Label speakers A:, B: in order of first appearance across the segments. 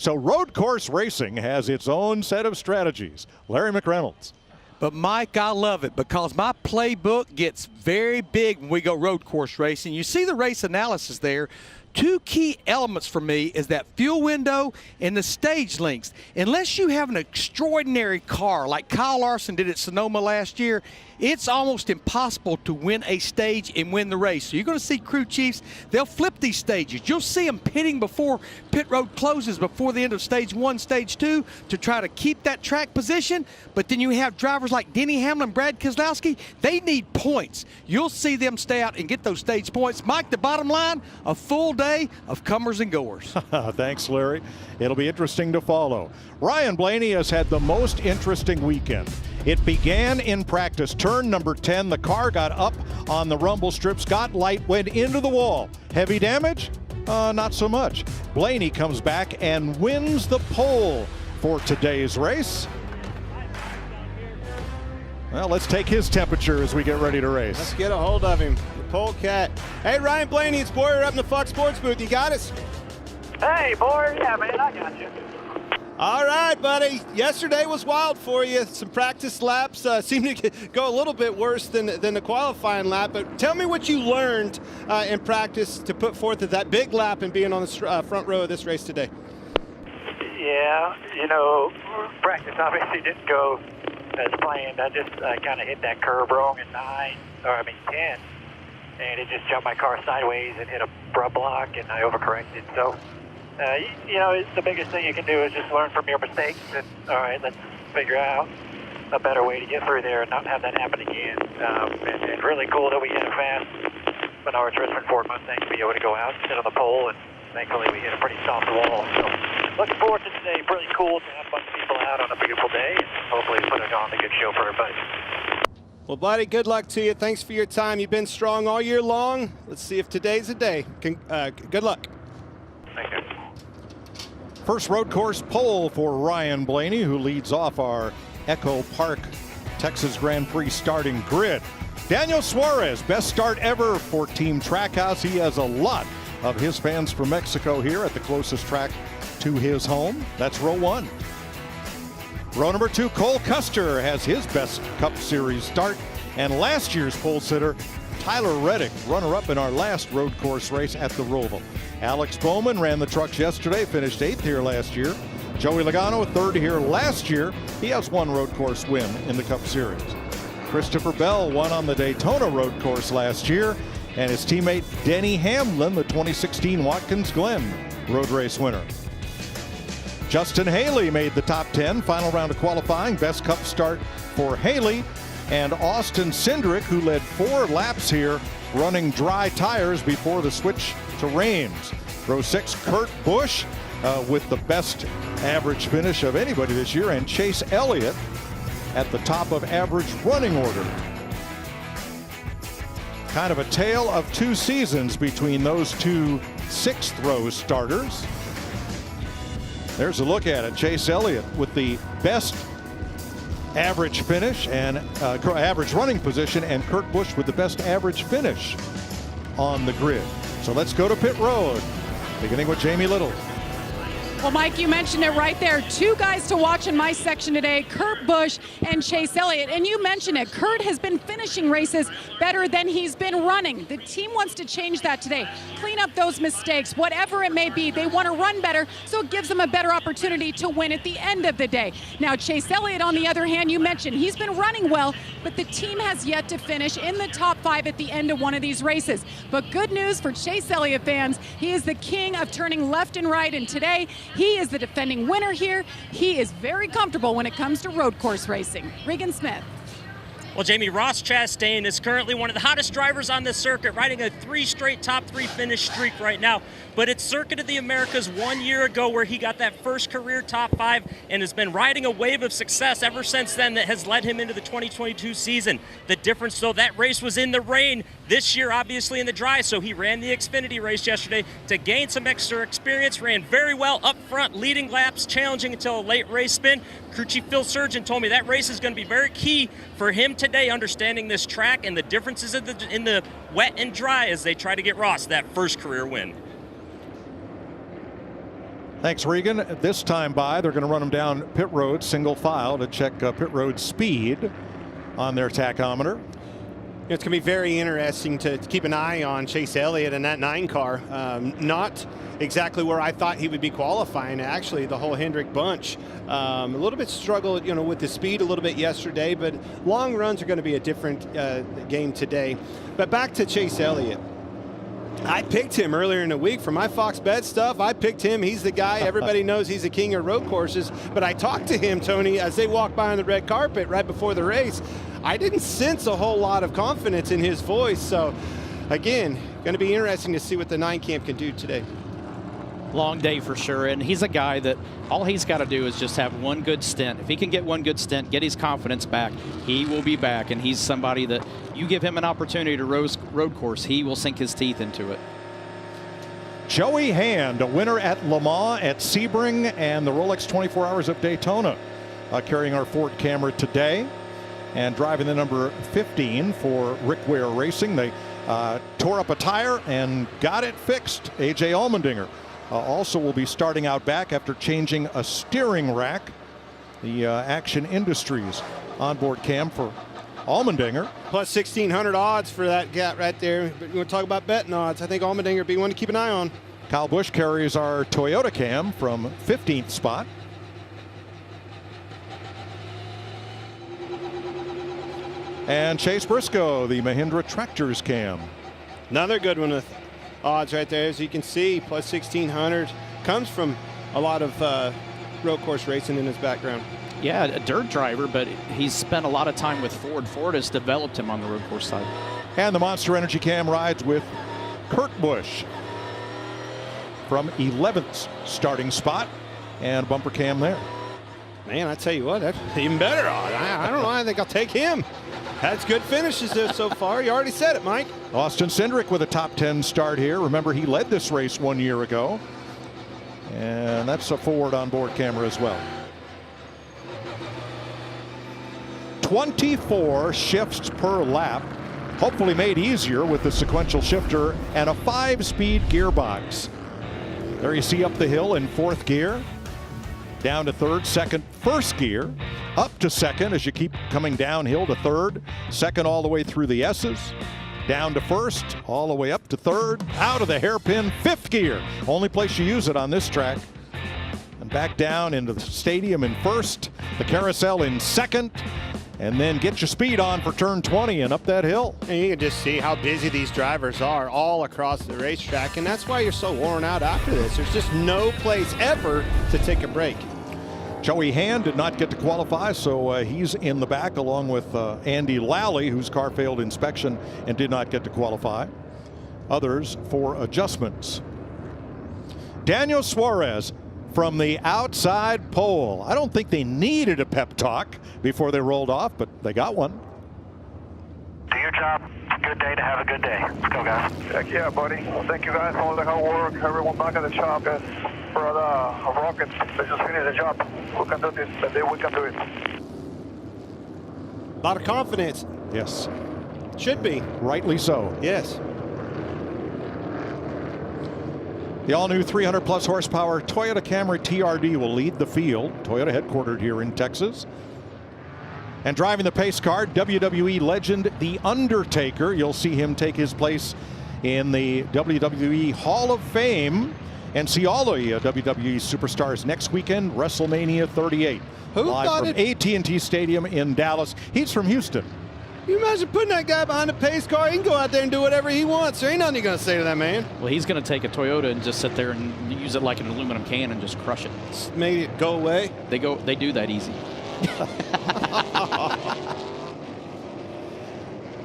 A: So road course racing has its own set of strategies. Larry McReynolds.
B: But, Mike, I love it because my playbook gets very big when we go road course racing. You see the race analysis there. Two key elements for me is that fuel window and the stage lengths. Unless you have an extraordinary car like Kyle Larson did at Sonoma last year, it's almost impossible to win a stage and win the race. So you're going to see crew chiefs, they'll flip these stages. You'll see them pitting before pit road closes before the end of stage 1, stage 2 to try to keep that track position. But then you have drivers like Denny Hamlin, Brad Keselowski, they need points. You'll see them stay out and get those stage points. Mike, the bottom line, a full day of comers and goers.
A: Thanks, Larry. It'll be interesting to follow. Ryan Blaney has had the most interesting weekend. It began in practice. Turn number 10, the car got up on the rumble strips, got light, went into the wall. Heavy damage? Not so much. Blaney comes back and wins the pole for today's race. Well, let's take his temperature as we get ready to race.
C: Let's get a hold of him, the pole cat. Hey, Ryan Blaney, it's Boyer up in the Fox Sports booth. You got us?
D: Hey, Boyer. Yeah, man, I got you.
C: All right, buddy. Yesterday was wild for you. Some practice laps seemed to go a little bit worse than the qualifying lap. But tell me what you learned in practice to put forth at that big lap and being on the front row of this race today.
D: Yeah, practice obviously didn't go as planned. I kind of hit that curb wrong at 10, and it just jumped my car sideways and hit a bruh block, and I overcorrected. So, it's the biggest thing you can do is just learn from your mistakes, and all right, let's figure out a better way to get through there and not have that happen again. And really cool that we hit a fast Menard Trisman Ford Mustang to be able to go out and sit on the pole, and thankfully we hit a pretty soft wall. So looking forward to today. Really cool to have a bunch of people out on a beautiful day, and hopefully put on a good show for everybody.
C: Well, buddy, good luck to you. Thanks for your time. You've been strong all year long. Let's see if today's the day. Good luck.
D: Thank you.
A: First road course pole for Ryan Blaney, who leads off our EchoPark Texas Grand Prix starting grid. Daniel Suarez, best start ever for Team Trackhouse. He has a lot of his fans from Mexico here at the closest track to his home. That's row 1. Row number 2, Cole Custer has his best Cup Series start. And last year's pole sitter, Tyler Reddick, runner-up in our last road course race at the Roval. Alex Bowman ran the trucks yesterday, finished 8th here last year. Joey Logano, 3rd here last year. He has 1 road course win in the Cup Series. Christopher Bell won on the Daytona road course last year. And his teammate Denny Hamlin, the 2016 Watkins Glen road race winner. Justin Haley made the top 10, final round of qualifying, best Cup start for Haley. And Austin Cindric, who led 4 laps here, running dry tires before the switch to rains. Row 6, Kurt Busch with the best average finish of anybody this year, and Chase Elliott at the top of average running order. Kind of a tale of 2 seasons between those 2 6th row starters. There's a look at it. Chase Elliott with the best average finish and average running position, and Kurt Busch with the best average finish on the grid. So let's go to pit road, beginning with Jamie Little.
E: Well, Mike, you mentioned it right there. 2 guys to watch in my section today, Kurt Busch and Chase Elliott. And you mentioned it, Kurt has been finishing races better than he's been running. The team wants to change that today. Clean up those mistakes, whatever it may be. They want to run better, so it gives them a better opportunity to win at the end of the day. Now, Chase Elliott, on the other hand, you mentioned he's been running well, but the team has yet to finish in the top 5 at the end of one of these races. But good news for Chase Elliott fans, he is the king of turning left and right, and today, he is the defending winner here. He is very comfortable when it comes to road course racing. Regan Smith.
F: Well, Jamie, Ross Chastain is currently one of the hottest drivers on this circuit, riding a 3 straight top 3 finish streak right now. But it's Circuit of the Americas 1 year ago where he got that first career top 5 and has been riding a wave of success ever since then that has led him into the 2022 season. The difference, though, that race was in the rain. This year, obviously, in the dry, so he ran the Xfinity race yesterday to gain some extra experience, ran very well up front, leading laps, challenging until a late race spin. Crew Chief Phil Surgeon told me that race is going to be very key for him today, understanding this track and the differences in the wet and dry as they try to get Ross that first career win.
A: Thanks, Regan. This time by, they're going to run them down pit road, single file, to check pit road speed on their tachometer.
C: It's going to be very interesting to keep an eye on Chase Elliott in that 9 car. Not exactly where I thought he would be qualifying. Actually, the whole Hendrick bunch. A little bit struggled, with the speed a little bit yesterday, but long runs are going to be a different game today. But back to Chase Elliott. I picked him earlier in the week for my Fox Bet stuff. I picked him. He's the guy. Everybody knows he's the king of road courses. But I talked to him, Tony, as they walked by on the red carpet right before the race. I didn't sense a whole lot of confidence in his voice. So, again, going to be interesting to see what the 9 camp can do today.
G: Long day for sure, and he's a guy that all he's got to do is just have one good stint. If he can get one good stint, get his confidence back, he will be back, and he's somebody that you give him an opportunity to road course, he will sink his teeth into it.
A: Joey Hand, a winner at Le Mans, at Sebring, and the Rolex 24 Hours of Daytona, carrying our Ford camera today, and driving the number 15 for Rick Ware Racing. They tore up a tire and got it fixed. A.J. Allmendinger also will be starting out back after changing a steering rack. The Action Industries onboard cam for Allmendinger.
C: Plus 1,600 odds for that gap right there. But you want to talk about betting odds. I think Allmendinger would be one to keep an eye on.
A: Kyle Busch carries our Toyota cam from 15th spot. And Chase Briscoe, the Mahindra Tractors cam.
C: Another good one with odds right there, as you can see, plus 1,600. Comes from a lot of road course racing in his background.
G: Yeah, a dirt driver, but he's spent a lot of time with Ford. Ford has developed him on the road course side.
A: And the Monster Energy cam rides with Kurt Busch from 11th starting spot, and bumper cam there.
C: Man, I tell you what, that's even better odd. I don't know. I think I'll take him. That's good finishes there so far. You already said it, Mike.
A: Austin Cindric with a top 10 start here. Remember, he led this race 1 year ago. And that's a Ford onboard camera as well. 24 shifts per lap, hopefully made easier with the sequential shifter and a 5-speed gearbox. There you see up the hill in 4th gear, down to 3rd, 2nd, 1st gear, up to 2nd as you keep coming downhill to 3rd, 2nd all the way through the S's, down to 1st, all the way up to 3rd, out of the hairpin, 5th gear. Only place you use it on this track. And back down into the stadium in 1st, the carousel in 2nd, and then get your speed on for turn 20 and up that hill.
C: And you can just see how busy these drivers are all across the racetrack, and that's why you're so worn out after this. There's just no place ever to take a break.
A: Joey Hand did not get to qualify, so he's in the back along with Andy Lally, whose car failed inspection and did not get to qualify. Others for adjustments. Daniel Suarez from the outside pole. I don't think they needed a pep talk before they rolled off, but they got one.
D: Do your job. Good day to have a good day. Let's go, guys.
H: Heck yeah, buddy. Well, thank you guys for all the hard work. Everyone back at the shop and for the Rockets. They just finished the job. We can do this. Today we can do it.
C: A lot of confidence.
A: Yes.
C: Should be.
A: Rightly so.
C: Yes.
A: The all-new 300-plus horsepower Toyota Camry TRD will lead the field. Toyota headquartered here in Texas. And driving the pace car, WWE legend The Undertaker. You'll see him take his place in the WWE Hall of Fame and see all the WWE superstars next weekend, WrestleMania 38.
C: Who
A: live
C: thought
A: from AT&T Stadium in Dallas. He's from Houston.
C: Can you imagine putting that guy behind a pace car? He can go out there and do whatever he wants. There ain't nothing you're going to say to that man.
G: Well, he's going to take a Toyota and just sit there and use it like an aluminum can and just crush it.
C: Made it go away.
G: They do that easy.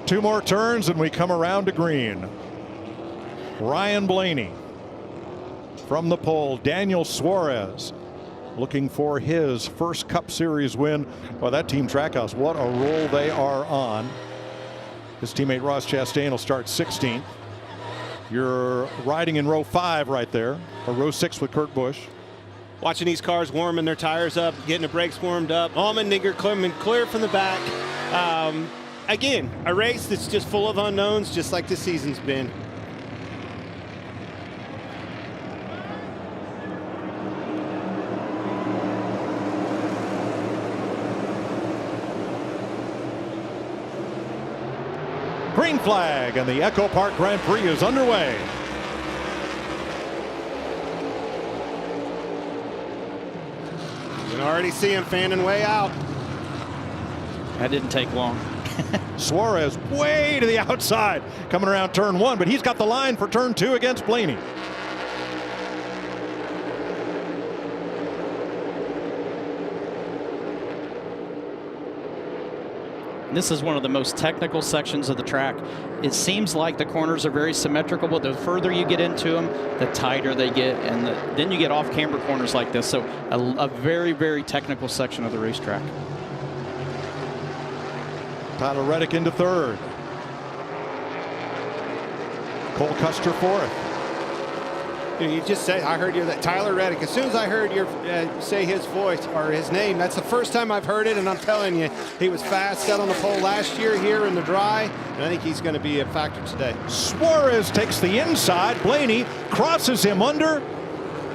A: 2 more turns and we come around to green. Ryan Blaney from the pole. Daniel Suarez looking for his first Cup Series win. Well, that Team Trackhouse, what a roll they are on. His teammate Ross Chastain will start 16th. You're riding in row 5 right there, or row 6 with Kurt Busch.
C: Watching these cars warming their tires up, getting the brakes warmed up. Allmendinger coming clear from the back. Again, a race that's just full of unknowns, just like this season's been.
A: Green flag, and the EchoPark Grand Prix is underway.
C: You can already see him fanning way out.
G: That didn't take long.
A: Suarez way to the outside, coming around turn 1, but he's got the line for turn 2 against Blaney.
G: This is one of the most technical sections of the track. It seems like the corners are very symmetrical, but the further you get into them, the tighter they get, and then you get off-camber corners like this. So a very, very technical section of the racetrack.
A: Tyler Reddick into third. Cole Custer fourth.
C: You just said, I heard you, that Tyler Reddick. As soon as I heard you say his voice or his name, that's the first time I've heard it, and I'm telling you, he was fast, set on the pole last year here in the dry, and I think he's going to be a factor today.
A: Suarez takes the inside. Blaney crosses him under.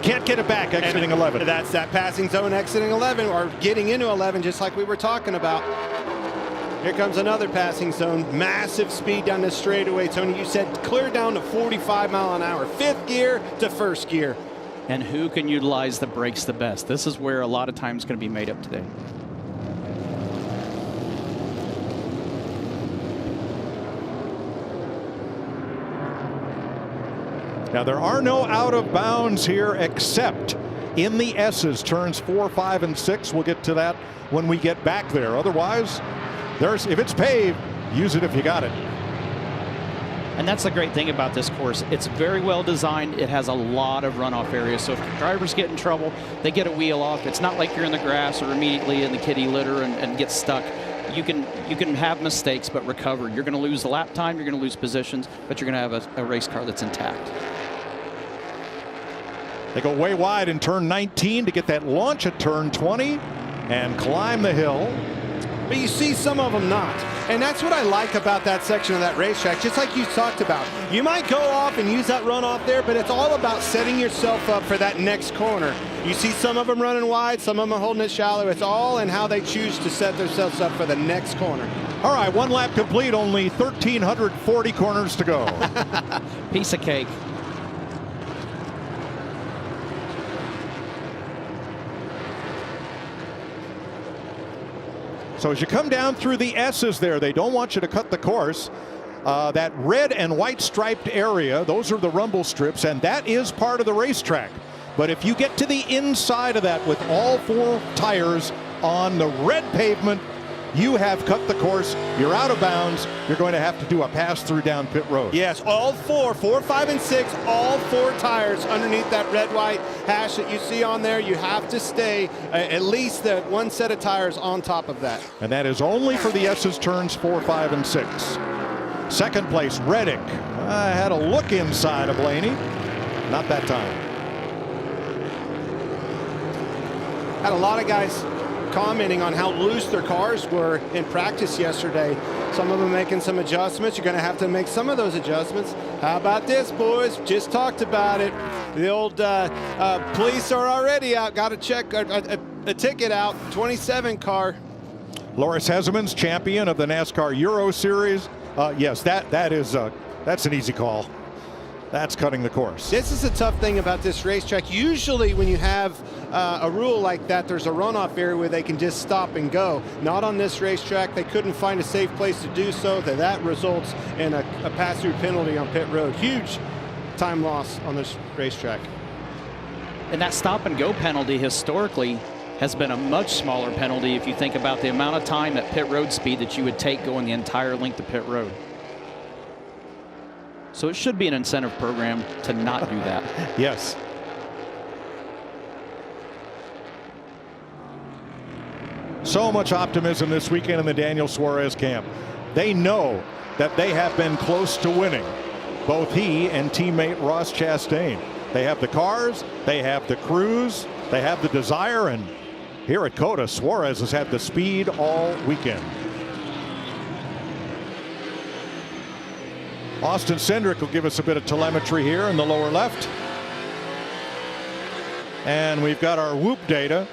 A: Can't get it back, exiting 11.
C: That's that passing zone exiting 11, or getting into 11, just like we were talking about. Here comes another passing zone. Massive speed down this straightaway. Tony, you said clear down to 45 mile an hour. Fifth gear to first gear.
G: And who can utilize the brakes the best? This is where a lot of time is going to be made up today.
A: Now there are no out of bounds here except in the S's, turns 4, 5, and 6. We'll get to that when we get back there. Otherwise, if it's paved, use it if you got it.
G: And that's the great thing about this course. It's very well designed. It has a lot of runoff areas. So if drivers get in trouble, they get a wheel off. It's not like you're in the grass or immediately in the kiddie litter and get stuck. You can have mistakes but recover. You're going to lose the lap time, you're going to lose positions, but you're going to have a race car that's intact.
A: They go way wide in turn 19 to get that launch at turn 20 and climb the hill.
C: But you see some of them not. And that's what I like about that section of that racetrack, just like you talked about. You might go off and use that runoff there, but it's all about setting yourself up for that next corner. You see some of them running wide, some of them are holding it shallow. It's all in how they choose to set themselves up for the next corner.
A: All right, 1 lap complete, only 1,340 corners to go.
G: Piece of cake.
A: So as you come down through the S's there, they don't want you to cut the course. That red and white striped area, those are the rumble strips, and that is part of the racetrack. But if you get to the inside of that with all 4 tires on the red pavement, you have cut the course. You're out of bounds. You're going to have to do a pass through down pit road.
C: Yes, all 4, 5, and 6, all 4 tires underneath that red-white hash that you see on there. You have to stay at least the 1 set of tires on top of that.
A: And that is only for the S's turns 4, 5, and 6. Second place, Reddick. Had a look inside of Blaney. Not that time.
C: Had a lot of guys commenting on how loose their cars were in practice yesterday. Some of them making some adjustments. You're going to have to make some of those adjustments. How about this, boys? Just talked about it. The old police are already out. Got to check a ticket out. 27 car.
A: Loris Hezemans, champion of the NASCAR Euro Series. Yes, that's an easy call. That's cutting the course.
C: This is a tough thing about this racetrack. Usually when you have a rule like that, there's a runoff area where they can just stop and go. Not on this racetrack. They couldn't find a safe place to do so. That results in a pass-through penalty on pit road. Huge time loss on this racetrack.
G: And that stop-and-go penalty historically has been a much smaller penalty if you think about the amount of time at pit road speed that you would take going the entire length of pit road. So it should be an incentive program to not do that.
A: Yes. So much optimism this weekend in the Daniel Suarez camp. They know that they have been close to winning, both he and teammate Ross Chastain. They have the cars, they have the crews, they have the desire, and here at COTA, Suarez has had the speed all weekend. Austin Cindric will give us a bit of telemetry here in the lower left. And we've got our whoop data.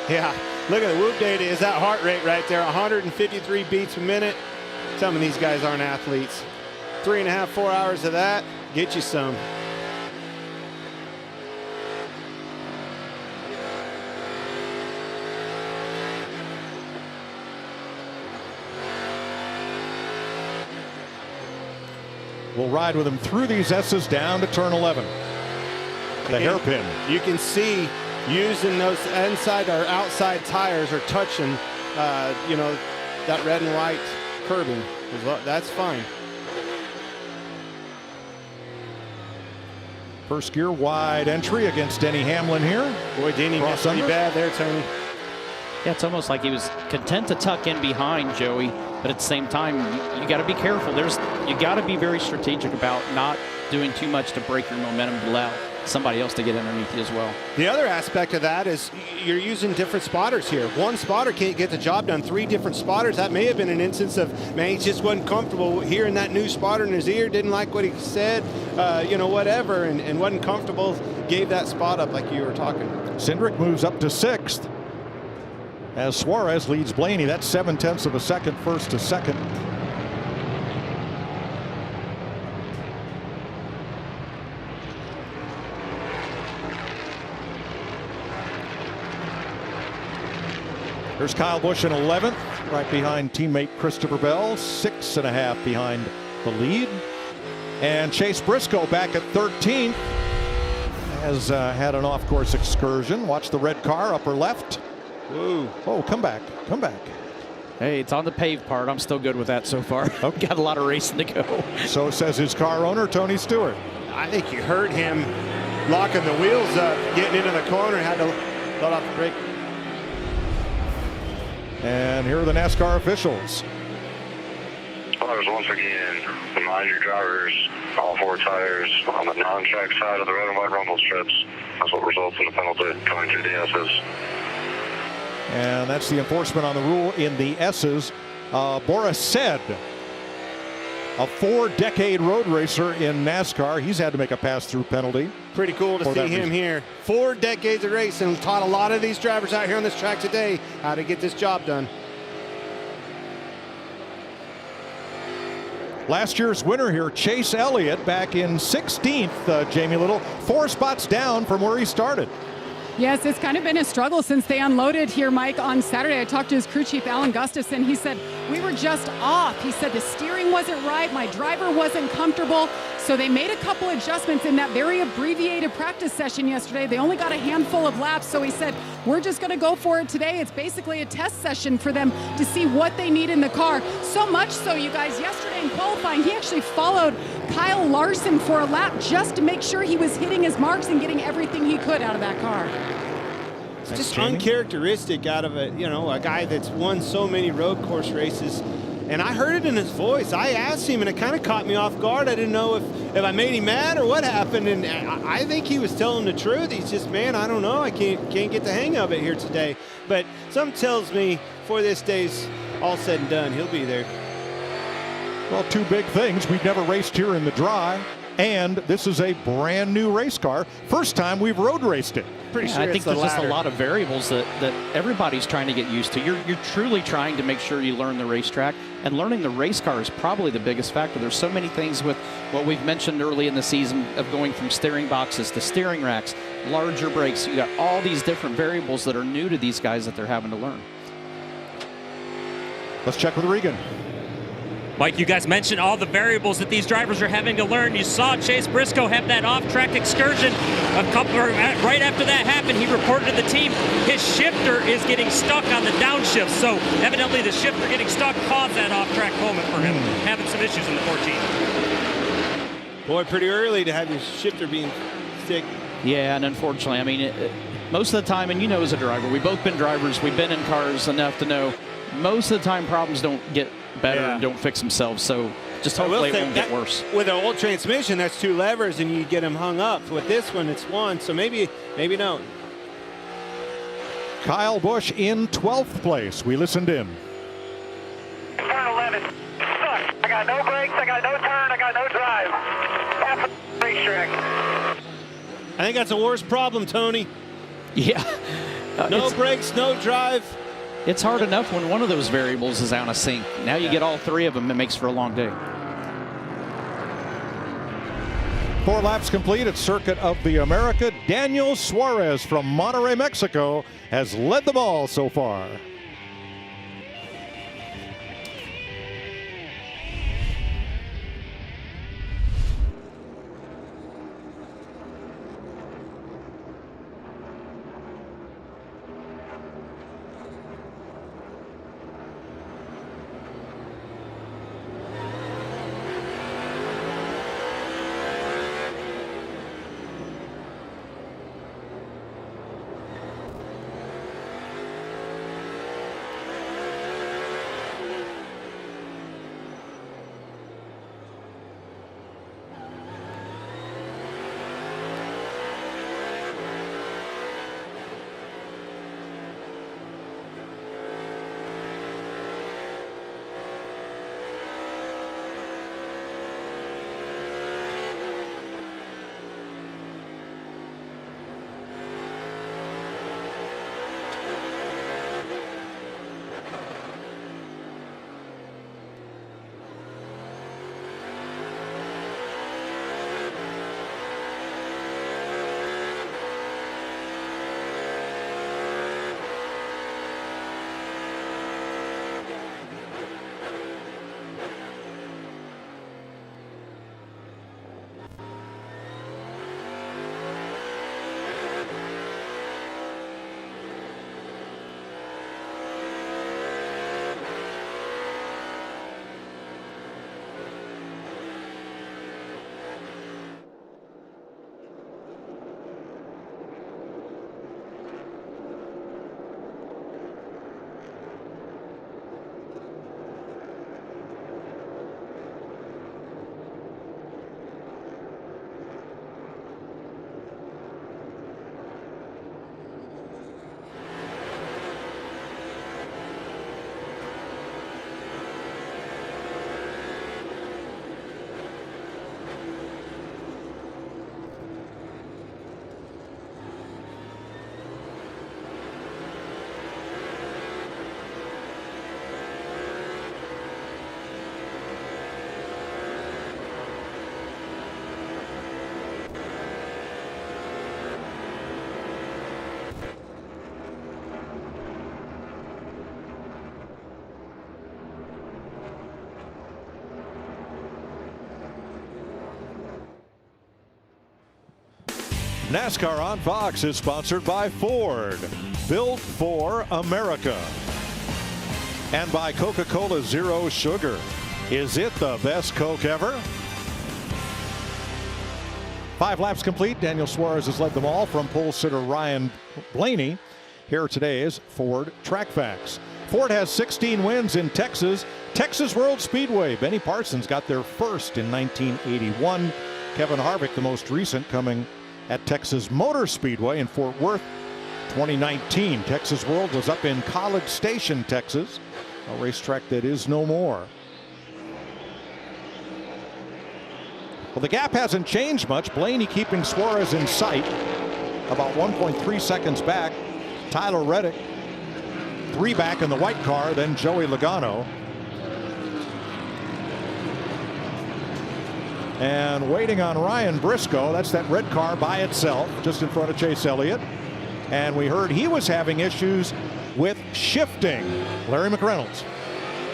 C: Yeah, look at the whoop data. Is that heart rate right there? 153 beats a minute. Some of these guys aren't athletes. 3.5, 4 hours of that, get you some.
A: We'll ride with him through these S's down to turn 11. The hairpin.
C: You can see using those inside or outside tires or touching, you know, that red and white curbing. That's fine.
A: First gear wide entry against Denny Hamlin here.
C: Boy, Denny missed pretty bad there, Tony.
G: Yeah, it's almost like he was content to tuck in behind Joey, but at the same time, you got to be careful. You got to be very strategic about not doing too much to break your momentum to allow somebody else to get underneath you as well.
C: The other aspect of that is you're using different spotters here. One spotter can't get the job done. 3 different spotters. That may have been an instance of, man, he just wasn't comfortable hearing that new spotter in his ear, didn't like what he said, you know, whatever, and wasn't comfortable, gave that spot up like you were talking.
A: Cindric moves up to 6th as Suarez leads Blaney. That's 0.7 of a second, first to second. There's Kyle Busch in 11th, right behind teammate Christopher Bell, 6.5 behind the lead. And Chase Briscoe back at 13th has had an off-course excursion. Watch the red car, upper left.
C: Ooh.
A: Oh, come back, come back.
G: Hey, it's on the paved part. I'm still good with that so far.
A: Okay.
G: Got a lot of racing to go.
A: So says his car owner, Tony Stewart.
C: I think you heard him locking the wheels up, getting into the corner, had to let off the brake.
A: And here are the NASCAR officials.
H: Drivers, once again, remind your drivers, all 4 tires on the non-track side of the red and white rumble strips. That's what results in a penalty coming through the S's.
A: And that's the enforcement on the rule in the S's. Boris said, a 4-decade road racer in NASCAR. He's had to make a pass-through penalty.
C: Pretty cool to see him here. 4 decades of racing. Taught a lot of these drivers out here on this track today how to get this job done.
A: Last year's winner here, Chase Elliott, back in 16th, Jamie Little, 4 spots down from where he started.
E: Yes, it's kind of been a struggle since they unloaded here, Mike, on Saturday. I talked to his crew chief, Alan Gustafson. He said, we were just off. He said the steering wasn't right. My driver wasn't comfortable. So they made a couple adjustments in that very abbreviated practice session yesterday. They only got a handful of laps. So he said, we're just going to go for it today. It's basically a test session for them to see what they need in the car. So much so, you guys, yesterday in qualifying, he actually followed Kyle Larson for a lap just to make sure he was hitting his marks and getting everything he could out of that car.
C: It's just uncharacteristic out of a guy that's won so many road course races. And I heard it in his voice. I asked him, and it kind of caught me off guard. I didn't know if I made him mad or what happened. And I think he was telling the truth. He's just, man, I don't know. I can't get the hang of it here today. But something tells me before this day's all said and done, he'll be there.
A: Well, 2 big things. We've never raced here in the dry, and this is a brand new race car. First time we've road raced it.
C: Pretty sure
G: I think
C: it's
G: there's just a lot of variables that everybody's trying to get used to. You're truly trying to make sure you learn the racetrack, and learning the race car is probably the biggest factor. There's so many things with what we've mentioned early in the season of going from steering boxes to steering racks, larger brakes. You got all these different variables that are new to these guys that they're having to learn.
A: Let's check with Regan.
F: Mike, you guys mentioned all the variables that these drivers are having to learn. You saw Chase Briscoe have that off-track excursion. Right after that happened, he reported to the team his shifter is getting stuck on the downshift. So evidently the shifter getting stuck caused that off-track moment for him, having some issues in the 14.
C: Boy, pretty early to have your shifter being stick.
G: Yeah, and unfortunately, I mean, most of the time, and you know as a driver, we've both been drivers, we've been in cars enough to know most of the time problems don't get better and don't fix themselves. So just hopefully it won't get worse.
C: With an old transmission, that's 2 levers and you get them hung up. With this one, it's 1. So maybe don't.
A: Kyle Busch in 12th place. We listened in.
H: Turn 11 sucks. I got no brakes, I got no turn, I got no drive. Half a racetrack.
C: I think that's a worse problem, Tony.
G: Yeah.
C: No brakes, no drive.
G: It's hard enough when one of those variables is out of sync. Now you get all three of them, it makes for a long day.
A: 4 laps complete at Circuit of the America. Daniel Suarez from Monterrey, Mexico has led them all so far. NASCAR on Fox is sponsored by Ford, built for America, and by Coca-Cola Zero Sugar. Is it the best Coke ever? 5 laps complete. Daniel Suarez has led them all from pole sitter Ryan Blaney. Here are today's Ford Track Facts. Ford has 16 wins in Texas. Texas World Speedway. Benny Parsons got there first in 1981. Kevin Harvick, the most recent, coming at Texas Motor Speedway in Fort Worth 2019. Texas World was up in College Station, Texas, a racetrack that is no more. Well, the gap hasn't changed much. Blaney keeping Suarez in sight, about 1.3 seconds back. Tyler Reddick 3 back in the white car, then Joey Logano. And waiting on Ryan Briscoe, that's that red car by itself, just in front of Chase Elliott. And we heard he was having issues with shifting. Larry McReynolds.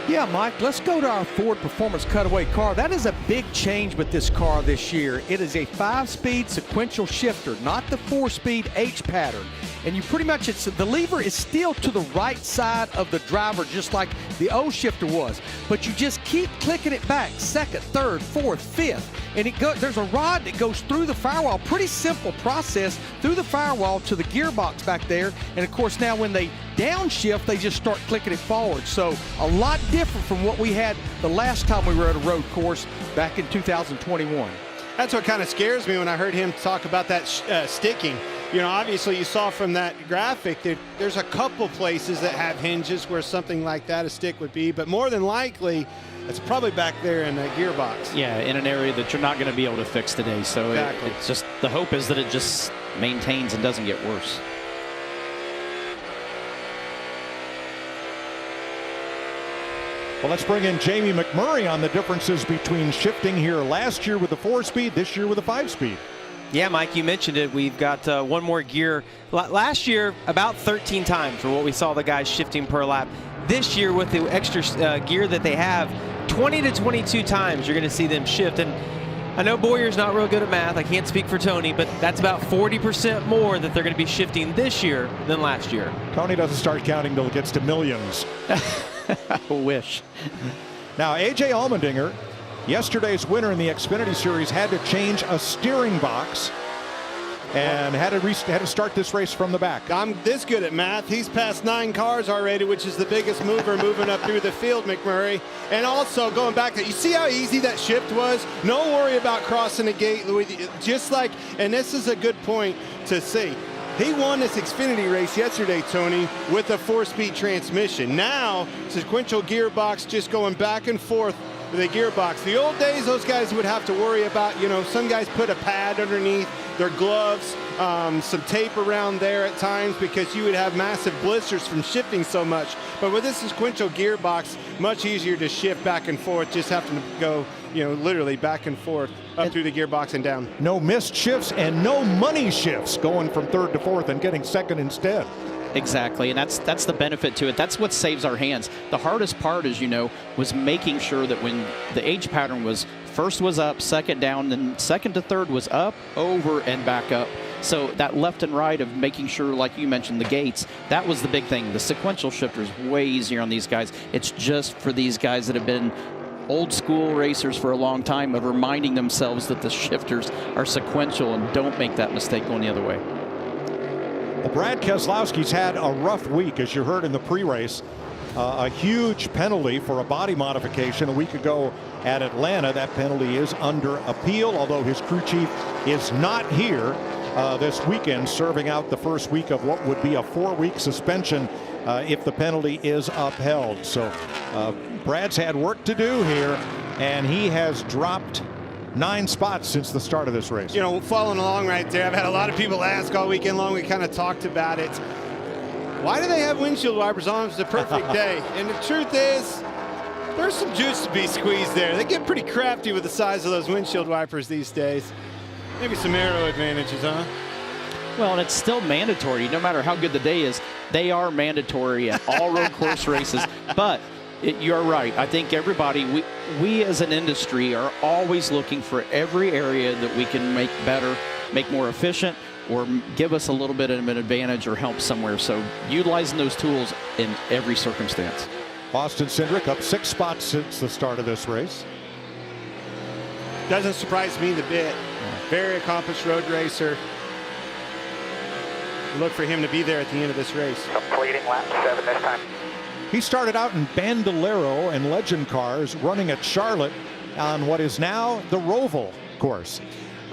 B: Yeah, Mike, let's go to our Ford Performance Cutaway car. That is a big change with this car this year. It is a 5-speed sequential shifter, not the 4-speed H pattern. And you pretty much, the lever is still to the right side of the driver, just like the old shifter was. But you just keep clicking it back, 2nd, 3rd, 4th, 5th. And there's a rod that goes through the firewall. Pretty simple process through the firewall to the gearbox back there. And of course, now when they downshift, they just start clicking it forward. So a lot different from what we had the last time we were at a road course back in 2021.
C: That's what kind of scares me when I heard him talk about that sticking. You know, obviously you saw from that graphic that there's a couple places that have hinges where something like that, a stick would be, but more than likely it's probably back there in the gearbox.
G: Yeah, in an area that you're not going to be able to fix today. So
C: exactly.
G: It's just, the hope is that it just maintains and doesn't get worse.
A: Well, let's bring in Jamie McMurray on the differences between shifting here last year with the 4-speed, this year with a 5-speed.
I: Yeah, Mike, you mentioned it. We've got one more gear. Last year, about 13 times for what we saw the guys shifting per lap. This year, with the extra gear that they have, 20 to 22 times you're going to see them shift. And I know Boyer's not real good at math. I can't speak for Tony, but that's about 40% more that they're going to be shifting this year than last year.
A: Tony doesn't start counting till it gets to millions.
G: I wish.
A: Now, A.J. Allmendinger, yesterday's winner in the Xfinity Series, had to change a steering box and had to start this race from the back.
C: I'm this good at math. He's passed 9 cars already, which is the biggest mover moving up through the field, McMurray. And also going back to, you see how easy that shift was? No worry about crossing the gate, Louis. Just like, and this is a good point to see. He won this Xfinity race yesterday, Tony, with a 4-speed transmission. Now, sequential gearbox just going back and forth with a gearbox. The old days, those guys would have to worry about, some guys put a pad underneath their gloves, some tape around there at times because you would have massive blisters from shifting so much. But with this sequential gearbox, much easier to shift back and forth, just having to go, literally back and forth up through the gearbox and down.
A: No missed shifts and no money shifts, going from 3rd to 4th and getting 2nd instead.
G: Exactly, and that's the benefit to it. That's what saves our hands. The hardest part, as you know, was making sure that when the age pattern was first was up, second down, then 2nd to 3rd was up, over, and back up. So that left and right of making sure, like you mentioned, the gates, that was the big thing. The sequential shifter is way easier on these guys. It's just for these guys that have been old school racers for a long time of reminding themselves that the shifters are sequential and don't make that mistake going the other way.
A: Well, Brad Keselowski's had a rough week, as you heard in the pre-race. A huge penalty for a body modification a week ago at Atlanta. That penalty is under appeal, although his crew chief is not here this weekend, serving out the first week of what would be a 4-week suspension if the penalty is upheld. So Brad's had work to do here, and he has dropped 9 spots since the start of this race.
C: Following along right there, I've had a lot of people ask all weekend long. We kind of talked about it. Why do they have windshield wipers on? It's the perfect day. And the truth is, there's some juice to be squeezed there. They get pretty crafty with the size of those windshield wipers these days. Maybe some aero advantages, huh?
G: Well, and it's still mandatory. No matter how good the day is, they are mandatory at all road course races. But you're right. I think everybody, we as an industry are always looking for every area that we can make better, make more efficient, or give us a little bit of an advantage or help somewhere. So utilizing those tools in every circumstance.
A: Austin Cindric up 6 spots since the start of this race.
C: Doesn't surprise me the bit. Very accomplished road racer. Look for him to be there at the end of this race.
D: Completing lap 7 this time.
A: He started out in Bandolero and Legend cars, running at Charlotte on what is now the Roval course.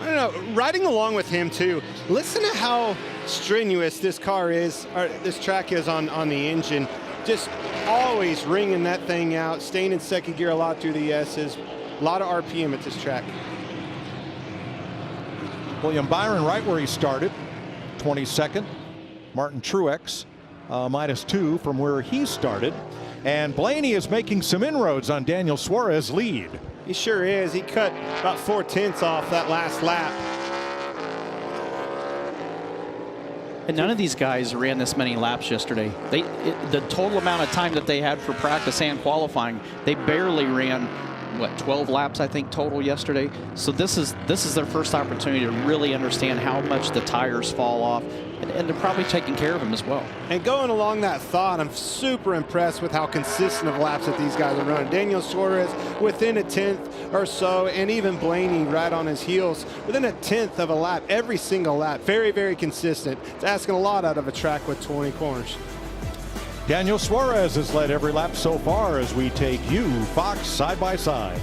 C: I don't know, riding along with him too. Listen to how strenuous this car is, or this track is on the engine. Just always ringing that thing out, staying in 2nd gear a lot through the S's. A lot of RPM at this track.
A: William Byron right where he started, 22nd. Martin Truex -2 from where he started. And Blaney is making some inroads on Daniel Suarez's lead.
C: He sure is. He cut about 4/10 off that last lap.
G: And none of these guys ran this many laps yesterday. The total amount of time that they had for practice and qualifying, they barely ran, 12 laps I think total yesterday. So this is their first opportunity to really understand how much the tires fall off, and they're probably taking care of them as well.
C: And going along that thought, I'm super impressed with how consistent of laps that these guys are running. Daniel Suarez within a 10th or so, and even Blaney right on his heels within a 10th of a lap every single lap. Very, very consistent. It's asking a lot out of a track with 20 corners.
A: Daniel Suarez has led every lap so far as we take you, Fox, side by side.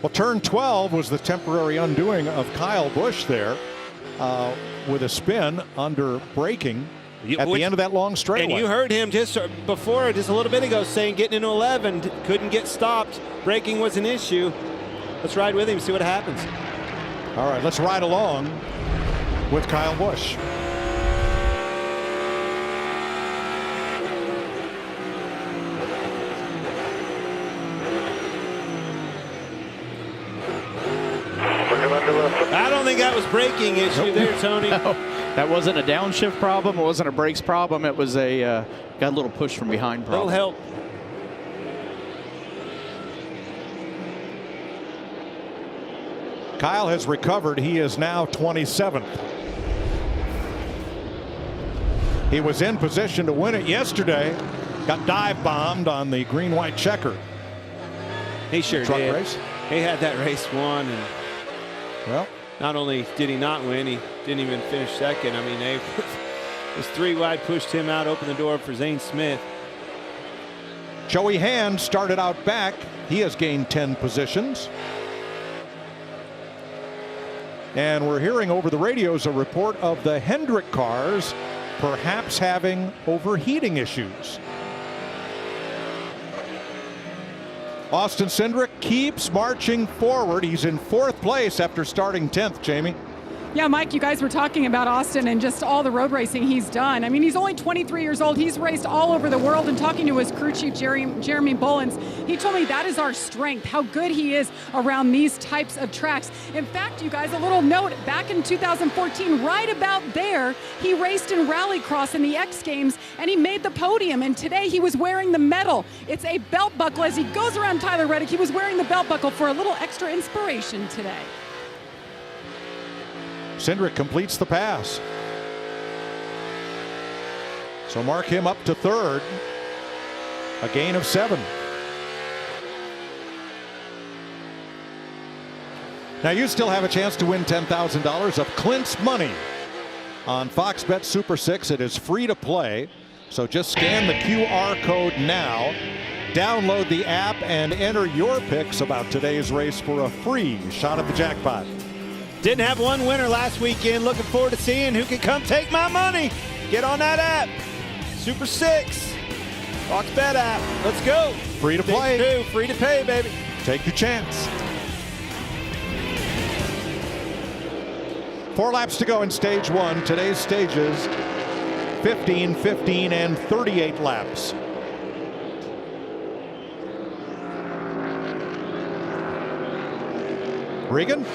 A: Well, turn 12 was the temporary undoing of Kyle Busch there with a spin under braking at the end of that long straightaway.
C: And you heard him just before, just a little bit ago, saying getting into 11, couldn't get stopped. Braking was an issue. Let's ride with him, see what happens.
A: All right, let's ride along with Kyle Busch.
C: I don't think that was braking issue there, Tony.
G: No, that wasn't a downshift problem. It wasn't a brakes problem. It was a got a little push from behind problem.
C: Little help.
A: Kyle has recovered. He is now 27th. He was in position to win it yesterday. Got dive bombed on the green-white checker.
C: He sure
A: truck
C: did.
A: race.
C: He had that race won, and
A: well,
C: not only did he not win, he didn't even finish second. I mean, they was 3 wide, pushed him out, opened the door for Zane Smith.
A: Joey Hand started out back. He has gained 10 positions. And we're hearing over the radios a report of the Hendrick cars perhaps having overheating issues. Austin Cindric keeps marching forward. He's in 4th place after starting 10th, Jamie.
E: Yeah, Mike, you guys were talking about Austin and just all the road racing he's done. I mean, he's only 23 years old. He's raced all over the world, and talking to his crew chief, Jeremy Bullins, he told me that is our strength, how good he is around these types of tracks. In fact, you guys, a little note, back in 2014, right about there, he raced in Rallycross in the X Games, and he made the podium, and today he was wearing the medal. It's a belt buckle. As he goes around Tyler Reddick, he was wearing the belt buckle for a little extra inspiration today.
A: Cindric completes the pass. So mark him up to 3rd. A gain of 7. Now you still have a chance to win $10,000 of Clint's money on Fox Bet Super 6. It is free to play. So just scan the QR code now. Download the app and enter your picks about today's race for a free shot at the jackpot.
C: Didn't have one winner last weekend. Looking forward to seeing who can come take my money. Get on that app. Super 6. Fox Bet app. Let's go.
A: Free to play.
C: Free to pay, baby.
A: Take your chance. 4 laps to go in stage 1. Today's stages 15, 15, and 38 laps. Regan?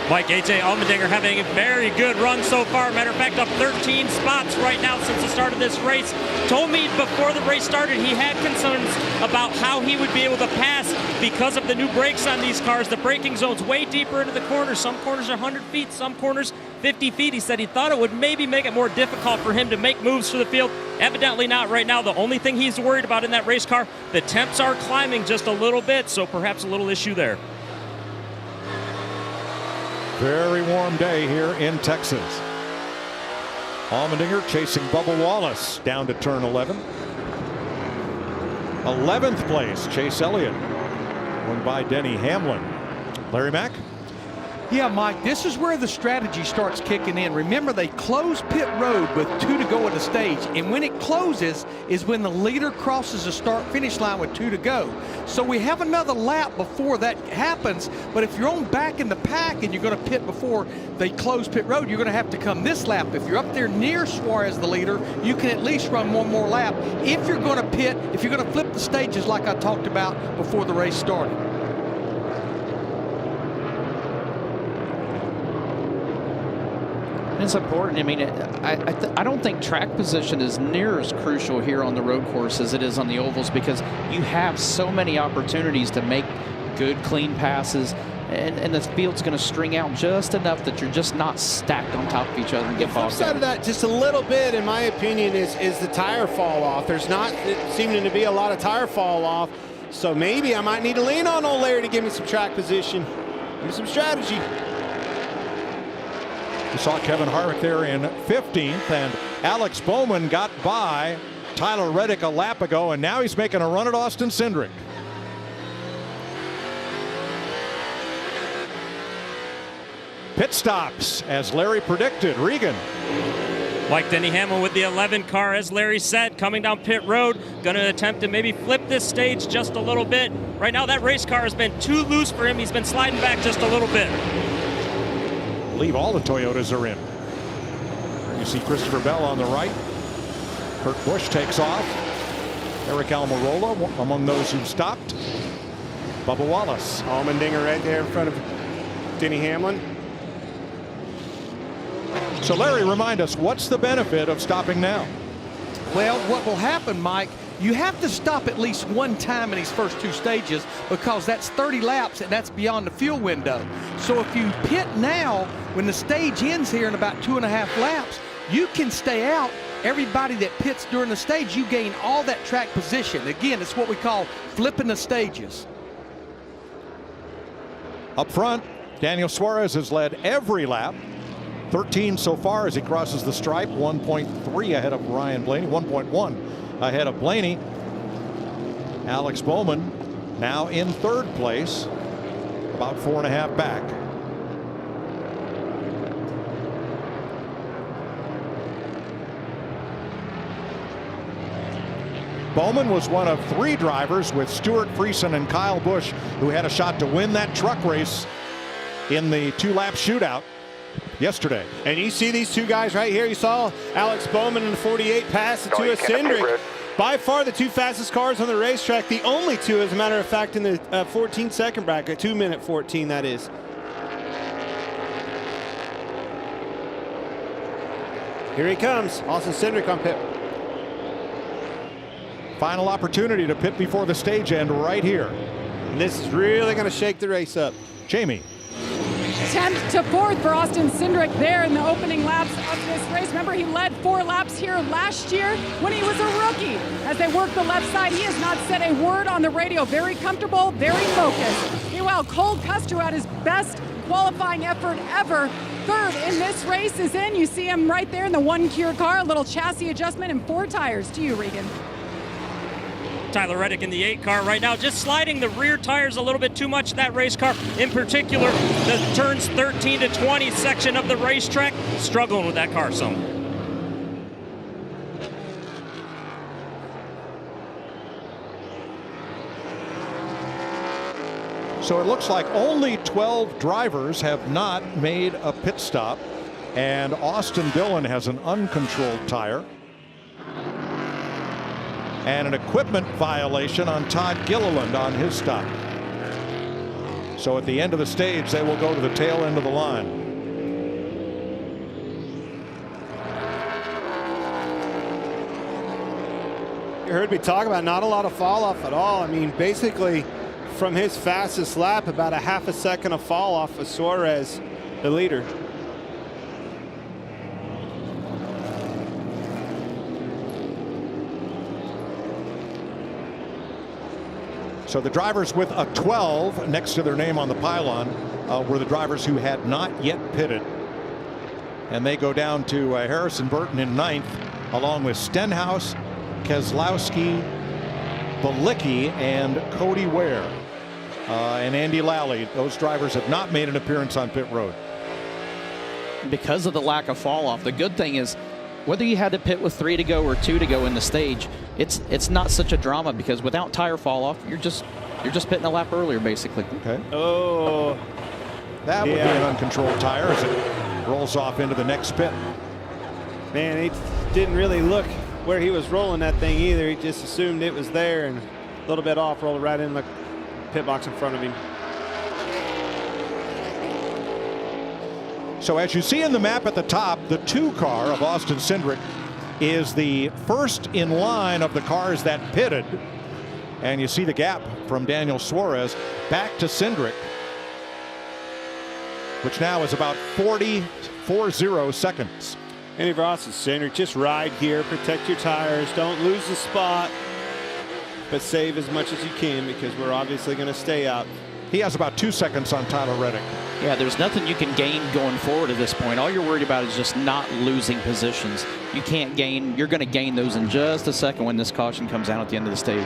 F: Mike, A.J. Allmendinger having a very good run so far. Matter of fact, up 13 spots right now since the start of this race. Told me before the race started he had concerns about how he would be able to pass because of the new brakes on these cars. The braking zone's way deeper into the corners. Some corners are 100 feet, some corners 50 feet. He said he thought it would maybe make it more difficult for him to make moves for the field. Evidently not right now. The only thing he's worried about in that race car, the temps are climbing just a little bit, so perhaps a little issue there.
A: Very warm day here in Texas. Allmendinger chasing Bubba Wallace down to turn 11. 11th place, Chase Elliott, won by Denny Hamlin. Larry Mack?
B: Yeah, Mike, this is where the strategy starts kicking in. Remember, they close pit road with 2 to go at the stage, and when it closes is when the leader crosses the start-finish line with 2 to go. So we have another lap before that happens, but if you're on back in the pack and you're going to pit before they close pit road, you're going to have to come this lap. If you're up there near Suarez, the leader, you can at least run one more lap. If you're going to pit, if you're going to flip the stages like I talked about before the race started.
G: It's important. I mean, I don't think track position is near as crucial here on the road course as it is on the ovals, because you have so many opportunities to make good, clean passes, and the field's going to string out just enough that you're just not stacked on top of each other and get bogged down.
C: The flip side of that, just a little bit, in my opinion, is the tire fall off. There's not seeming to be a lot of tire fall off, so maybe I might need to lean on old Larry to give me some track position, give me some strategy.
A: We saw Kevin Harvick there in 15th, and Alex Bowman got by Tyler Reddick a lap ago, and now he's making a run at Austin Cindric. Pit stops, as Larry predicted. Regan.
F: Like Denny Hamlin with the 11 car, as Larry said, coming down pit road, going to attempt to maybe flip this stage just a little bit. Right now, that race car has been too loose for him. He's been sliding back just a little bit.
A: I believe all the Toyotas are in. You see Christopher Bell on the right. Kurt Busch takes off. Eric Almirola among those who stopped. Bubba Wallace.
C: Allmendinger right there in front of Denny Hamlin.
A: So Larry, remind us, what's the benefit of stopping now?
B: Well, what will happen, Mike, you have to stop at least one time in these first 2 stages because that's 30 laps and that's beyond the fuel window. So if you pit now, when the stage ends here in about 2.5 laps, you can stay out. Everybody that pits during the stage, you gain all that track position. Again, it's what we call flipping the stages.
A: Up front, Daniel Suarez has led every lap. 13 so far as he crosses the stripe. 1.3 ahead of Ryan Blaney. 1.1 ahead of Blaney. Alex Bowman now in 3rd place, about 4.5 back. Bowman was one of 3 drivers with Stuart Friesen and Kyle Busch who had a shot to win that truck race in the 2-lap shootout yesterday.
C: And you see these 2 guys right here. You saw Alex Bowman in the 48 pass the 2 of Cindric. By far the 2 fastest cars on the racetrack. The only 2, as a matter of fact, in the 14-second bracket. 2-minute 14, that is. Here he comes. Austin Cindric on pit.
A: Final opportunity to pit before the stage end right here.
C: And this is really going to shake the race up.
A: Jamie.
E: 10th to 4th for Austin Cindric there in the opening laps of this race. Remember, he led 4 laps here last year when he was a rookie. As they work the left side, he has not said a word on the radio. Very comfortable, very focused. Meanwhile, Cole Custer had his best qualifying effort ever. 3rd in this race is in. You see him right there in the 1 Cure car, a little chassis adjustment and 4 tires. To you, Regan.
F: Tyler Reddick in the 8 car right now, just sliding the rear tires a little bit too much, that race car. In particular, the turns 13 to 20 section of the racetrack, struggling with that car some.
A: So it looks like only 12 drivers have not made a pit stop, and Austin Dillon has an uncontrolled tire. And an equipment violation on Todd Gilliland on his stop. So at the end of the stage, they will go to the tail end of the line.
C: You heard me talk about not a lot of fall off at all. I mean, basically from his fastest lap, about a half a second of fall off of Suarez, the leader.
A: So the drivers with a 12 next to their name on the pylon were the drivers who had not yet pitted. And they go down to Harrison Burton in 9th, along with Stenhouse, Keselowski, Balicki, and Cody Ware. And Andy Lally. Those drivers have not made an appearance on pit road.
G: Because of the lack of fall off, the good thing is whether you had to pit with 3 to go or 2 to go in the stage, it's not such a drama because without tire fall off, you're just pitting a lap earlier basically.
A: Okay.
C: Oh,
A: that would be an uncontrolled tire as it rolls off into the next pit.
C: Man, he didn't really look where he was rolling that thing either. He just assumed it was there and a little bit off, rolled right in the pit box in front of him.
A: So as you see in the map at the top, the 2 car of Austin Cindric is the first in line of the cars that pitted. And you see the gap from Daniel Suarez back to Cindric, which now is about 40 seconds.
C: Andy Ross and Cindric, just ride here, protect your tires, don't lose the spot, but save as much as you can because we're obviously going to stay out.
A: He has about 2 seconds on Tyler Reddick.
G: Yeah, there's nothing you can gain going forward at this point. All you're worried about is just not losing positions. You can't gain. You're going to gain those in just a second when this caution comes out at the end of the stage.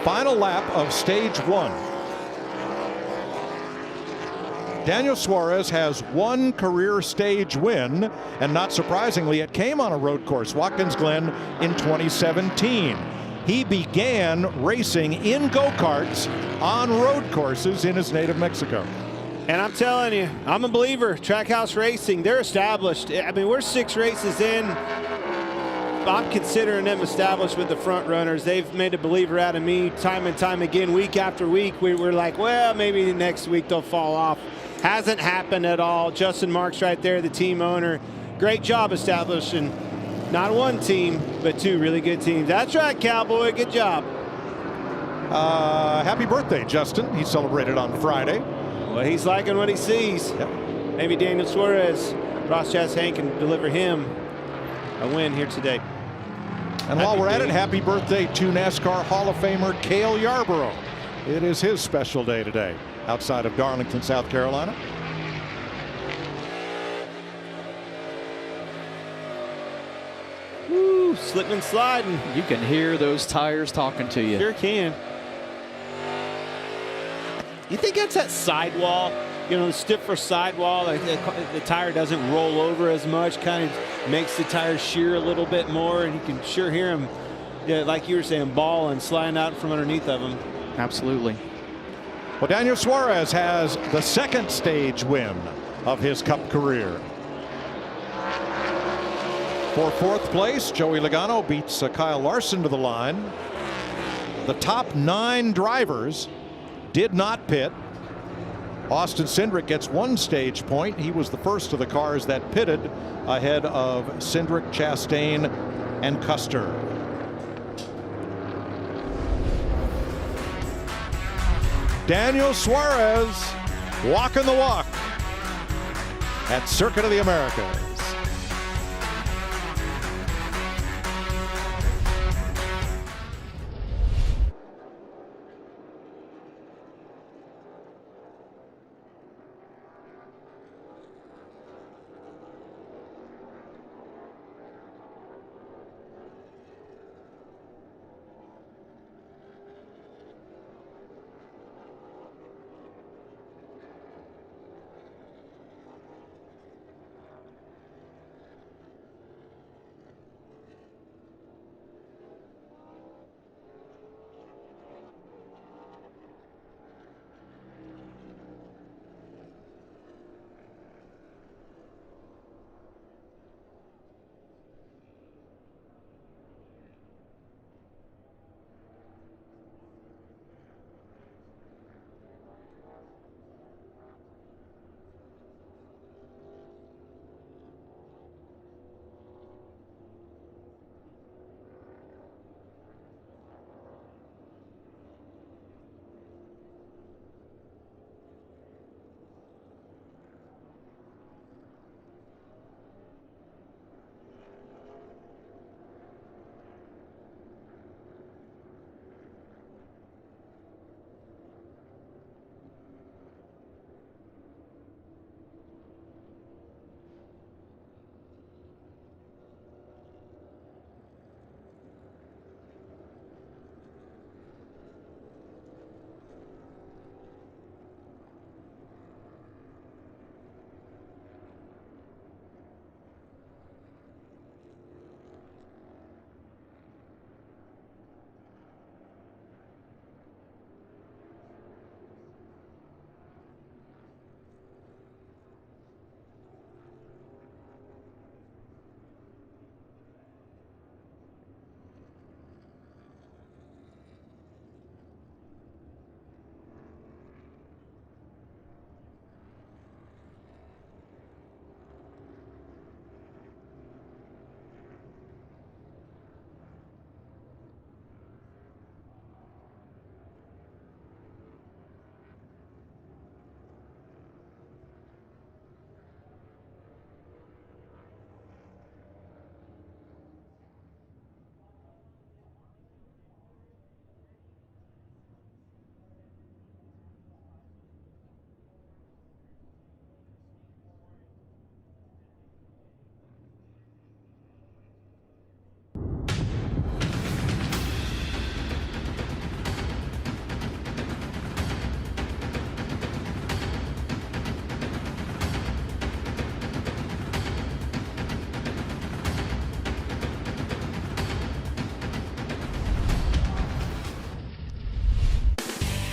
G: Final
A: lap of stage 1. Daniel Suarez has one career stage win, and not surprisingly, it came on a road course, Watkins Glen, in 2017. He began racing in go-karts on road courses in his native Mexico.
C: And I'm telling you, I'm a believer. Trackhouse Racing, they're established. I mean, we're 6 races in. I'm considering them established with the front runners. They've made a believer out of me time and time again, week after week. We're like, well, maybe next week they'll fall off. Hasn't happened at all. Justin Marks right there, the team owner. Great job establishing not one team, but 2 really good teams. That's right, Cowboy. Good job.
A: Happy birthday, Justin. He celebrated on Friday.
C: Well, he's liking what he sees.
A: Yep.
C: Maybe Daniel Suarez, Ross Chastain can deliver him a win here today.
A: And while we're at it, happy birthday to NASCAR Hall of Famer Cale Yarborough. It is his special day today outside of Darlington, South Carolina.
C: Woo, slipping and sliding.
G: You can hear those tires talking to you.
C: Sure can. You think that's that sidewall? You know, the stiffer sidewall, like the tire doesn't roll over as much, kind of makes the tire shear a little bit more, and you can sure hear them, yeah, like you were saying, ball and sliding out from underneath of them.
G: Absolutely.
A: Well, Daniel Suarez has the 2nd stage win of his Cup career. For 4th place, Joey Logano beats Kyle Larson to the line. The top 9 drivers did not pit. Austin Cindric gets 1 stage point. He was the first of the cars that pitted ahead of Cindric, Chastain, and Custer. Daniel Suarez walking the walk at Circuit of the Americas.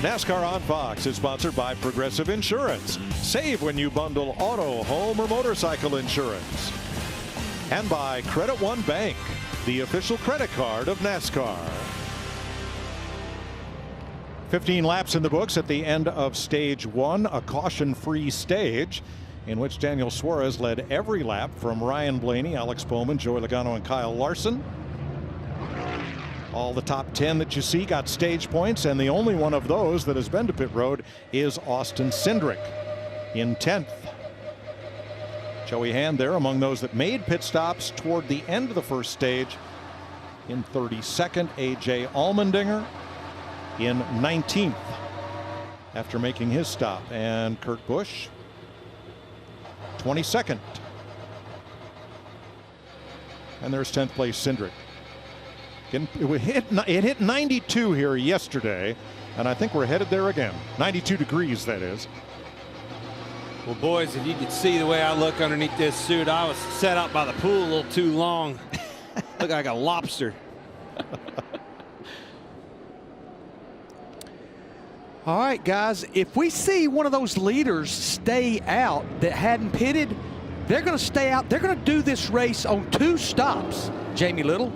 A: NASCAR on Fox is sponsored by Progressive Insurance. Save when you bundle auto, home, or motorcycle insurance. And by Credit One Bank, the official credit card of NASCAR. 15 laps in the books at the end of stage 1, a caution-free stage in which Daniel Suarez led every lap from Ryan Blaney, Alex Bowman, Joey Logano, and Kyle Larson. All the top 10 that you see got stage points, and the only one of those that has been to pit road is Austin Cindric in 10th. Joey Hand there among those that made pit stops toward the end of the first stage. In 32nd, A.J. Allmendinger in 19th after making his stop. And Kurt Busch, 22nd. And there's 10th place Cindric. It hit 92 here yesterday, and I think we're headed there again. 92 degrees, that is.
C: Well, boys, if you could see the way I look underneath this suit, I was set up by the pool a little too long. Look like a lobster.
B: All right, guys, if we see one of those leaders stay out that hadn't pitted, they're going to stay out. They're going to do this race on 2 stops. Jamie Little.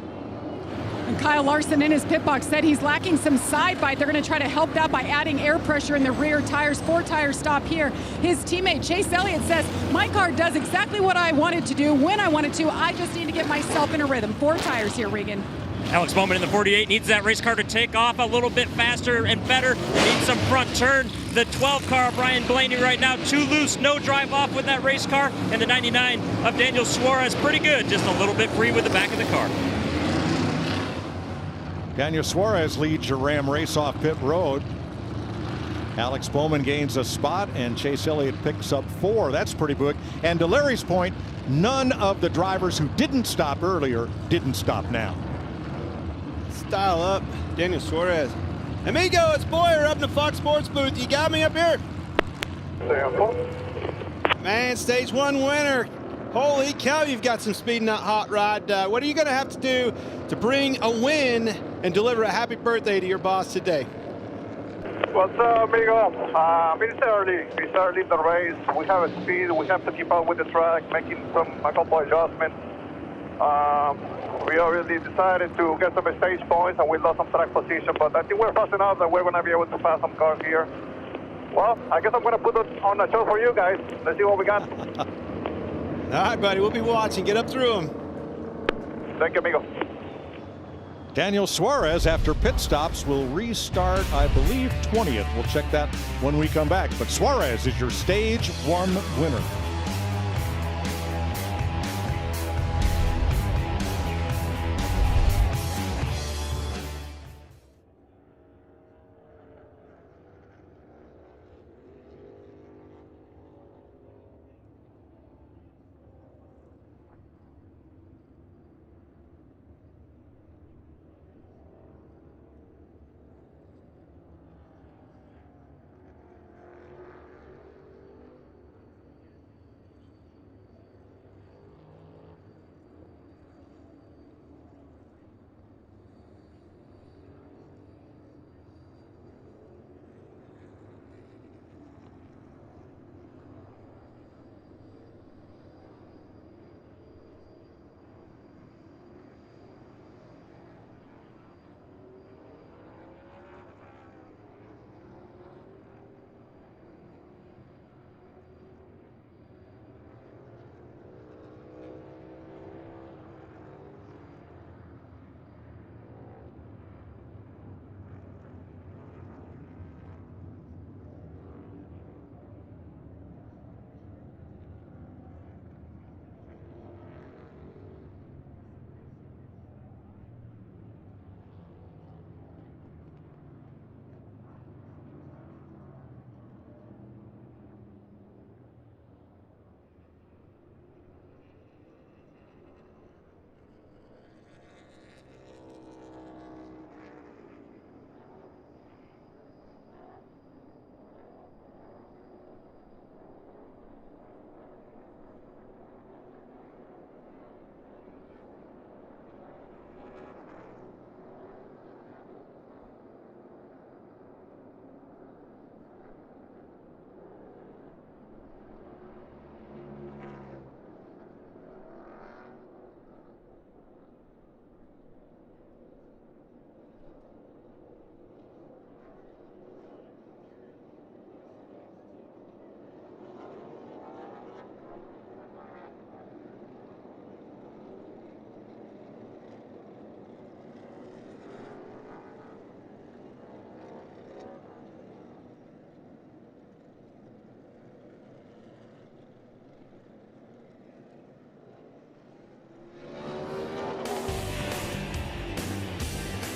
E: And Kyle Larson in his pit box said he's lacking some side bite. They're going to try to help that by adding air pressure in the rear tires. 4-tire stop here. His teammate Chase Elliott says, my car does exactly what I wanted to do when I wanted to. I just need to get myself in a rhythm. 4 tires here, Regan.
F: Alex Bowman in the 48 needs that race car to take off a little bit faster and better. Needs some front turn. The 12 car of Ryan Blaney right now, too loose, no drive off with that race car. And the 99 of Daniel Suarez, pretty good, just a little bit free with the back of the car.
A: Daniel Suarez leads your Ram race off pit road. Alex Bowman gains a spot, and Chase Elliott picks up 4. That's pretty big. And to Larry's point, none of the drivers who didn't stop earlier didn't stop now.
C: Style up, Daniel Suarez. Amigo, it's Boyer up in the Fox Sports booth. You got me up here? Man, stage 1 winner. Holy cow, you've got some speed in that hot rod. What are you going to have to do to bring a win and deliver a happy birthday to your boss today?
H: What's up, amigo? It's early in the race. We have a speed. We have to keep up with the track, making a couple adjustments. We already decided to get some stage points, and we lost some track position, but I think we're fast enough that we're going to be able to pass some cars here. Well, I guess I'm going to put it on the show for you guys. Let's see what we got.
C: All right, buddy, we'll be watching. Get up through them.
H: Thank you, amigo.
A: Daniel Suarez, after pit stops, will restart, I believe, 20th. We'll check that when we come back. But Suarez is your stage 1 winner.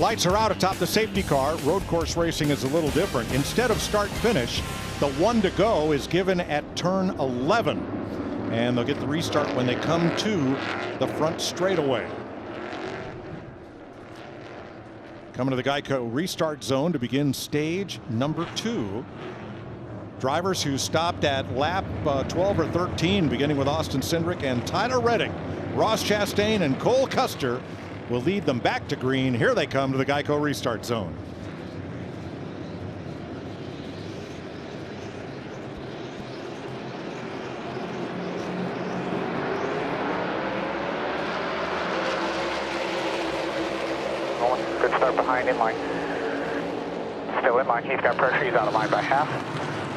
A: Lights are out atop the safety car. Road course racing is a little different. Instead of start-finish, the 1 to go is given at turn 11. And they'll get the restart when they come to the front straightaway. Coming to the Geico restart zone to begin stage number 2. Drivers who stopped at lap 12 or 13, beginning with Austin Cindric and Tyler Reddick. Ross Chastain and Cole Custer will lead them back to green. Here they come to the Geico restart zone.
J: Good start behind, in line. Still in line. He's got pressure. He's out of line by half.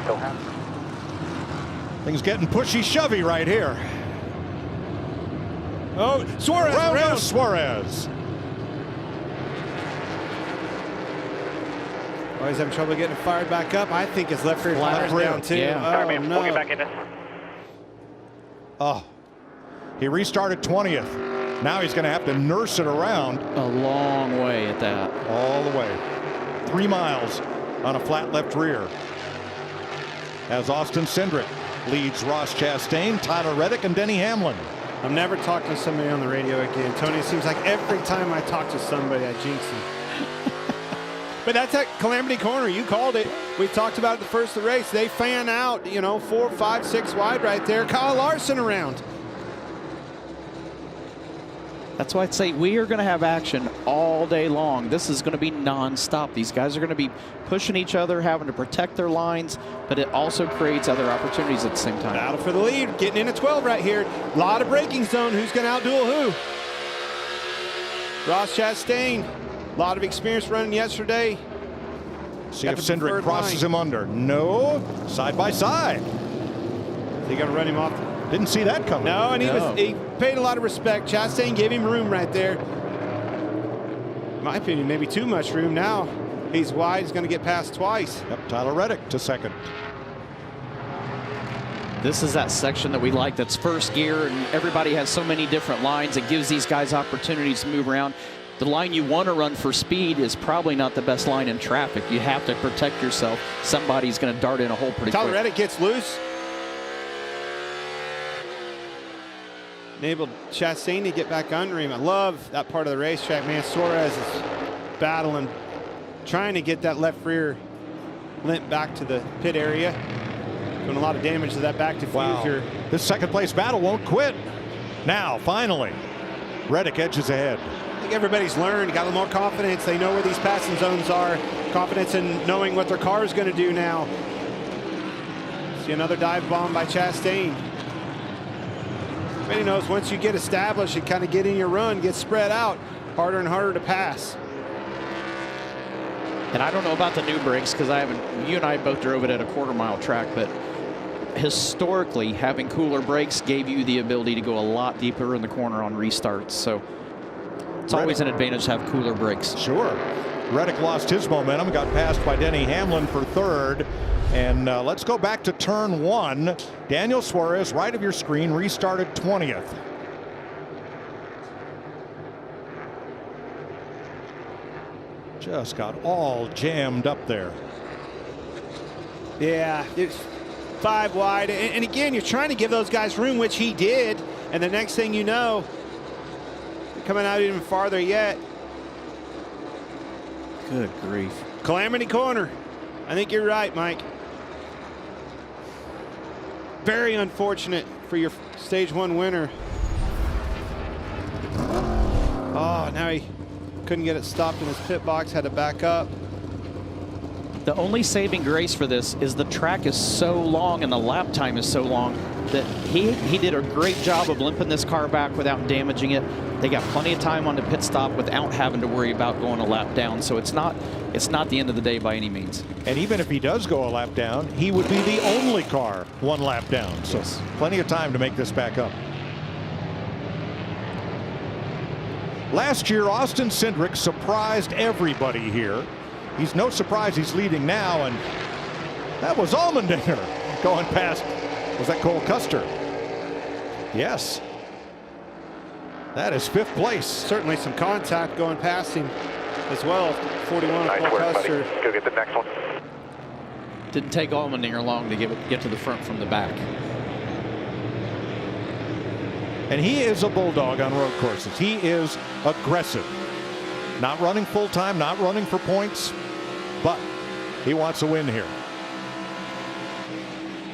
J: Still half.
A: Things getting pushy shovey right here.
C: Oh, Suarez around.
A: Suarez.
C: Oh, he's having trouble getting fired back up. I think his left rear fire's down too.
G: Yeah.
J: Sorry,
C: Oh,
J: man.
C: no.
J: We'll get back in this.
A: Oh, he restarted 20th. Now he's going to have to nurse it around.
G: A long way at that.
A: All the way. 3 miles on a flat left rear. As Austin Cindric leads Ross Chastain, Tyler Reddick, and Denny Hamlin.
C: I'm never talking to somebody on the radio again. Tony, it seems like every time I talk to somebody, I jinx them. But that's at Calamity Corner. You called it. We talked about it the first of the race. They fan out, 4, 5, 6 wide right there. Kyle Larson around.
G: That's why I'd say we are going to have action all day long. This is going to be nonstop. These guys are going to be pushing each other, having to protect their lines, but it also creates other opportunities at the same time.
C: Battle for the lead. Getting in at 12 right here. A lot of braking zone. Who's going to outduel who? Ross Chastain. A lot of experience running yesterday.
A: See if Cindric crosses him under. No. Side by side.
C: They got to run him off.
A: Didn't see that coming.
C: No, and he paid a lot of respect. Chastain gave him room right there. In my opinion, maybe too much room. Now he's wide. He's going to get past twice.
A: Yep, Tyler Reddick to second.
G: This is that section that we like, that's first gear, and everybody has so many different lines. It gives these guys opportunities to move around. The line you want to run for speed is probably not the best line in traffic. You have to protect yourself. Somebody's going to dart in a hole pretty quick.
C: Tyler Reddick gets loose. Enabled Chastain to get back under him. I love that part of the racetrack, man. Suarez is battling, trying to get that left rear limp back to the pit area. Doing a lot of damage to that back diffuser.
A: Wow. This second place battle won't quit. Now, finally, Reddick edges ahead.
C: I think everybody's learned, got a little more confidence. They know where these passing zones are. Confidence in knowing what their car is going to do now. See another dive bomb by Chastain. Everybody knows once you get established and kind of get in your run, get spread out, harder and harder to pass.
G: And I don't know about the new brakes because you and I both drove it at a quarter-mile track, but historically, having cooler brakes gave you the ability to go a lot deeper in the corner on restarts. So it's always an advantage to have cooler brakes.
A: Sure. Reddick lost his momentum, got passed by Denny Hamlin for third. And let's go back to turn 1. Daniel Suarez, right of your screen, restarted 20th. Just got all jammed up there.
C: Yeah, it's 5 wide. And again, you're trying to give those guys room, which he did. And the next thing you know, they're coming out even farther yet.
G: Good grief.
C: Calamity Corner. I think you're right, Mike. Very unfortunate for your stage 1 winner. Oh, now he couldn't get it stopped in his pit box, had to back up.
G: The only saving grace for this is the track is so long and the lap time is so long that he did a great job of limping this car back without damaging it. They got plenty of time on the pit stop without having to worry about going a lap down. So it's not the end of the day by any means.
A: And even if he does go a lap down, he would be the only car 1 lap down. So plenty of time to make this back up. Last year, Austin Cindric surprised everybody here. He's no surprise he's leading now, and that was Allmendinger going past. Was that Cole Custer? Yes. That is 5th place.
C: Certainly some contact going past him. as well. 41
J: Nice
C: Paul
J: work, buddy.
C: Custer.
J: Go get the next one.
G: Didn't take Allmendinger long to get to the front from the back.
A: And he is a bulldog on road courses. He is aggressive. Not running full time, not running for points, but he wants a win here.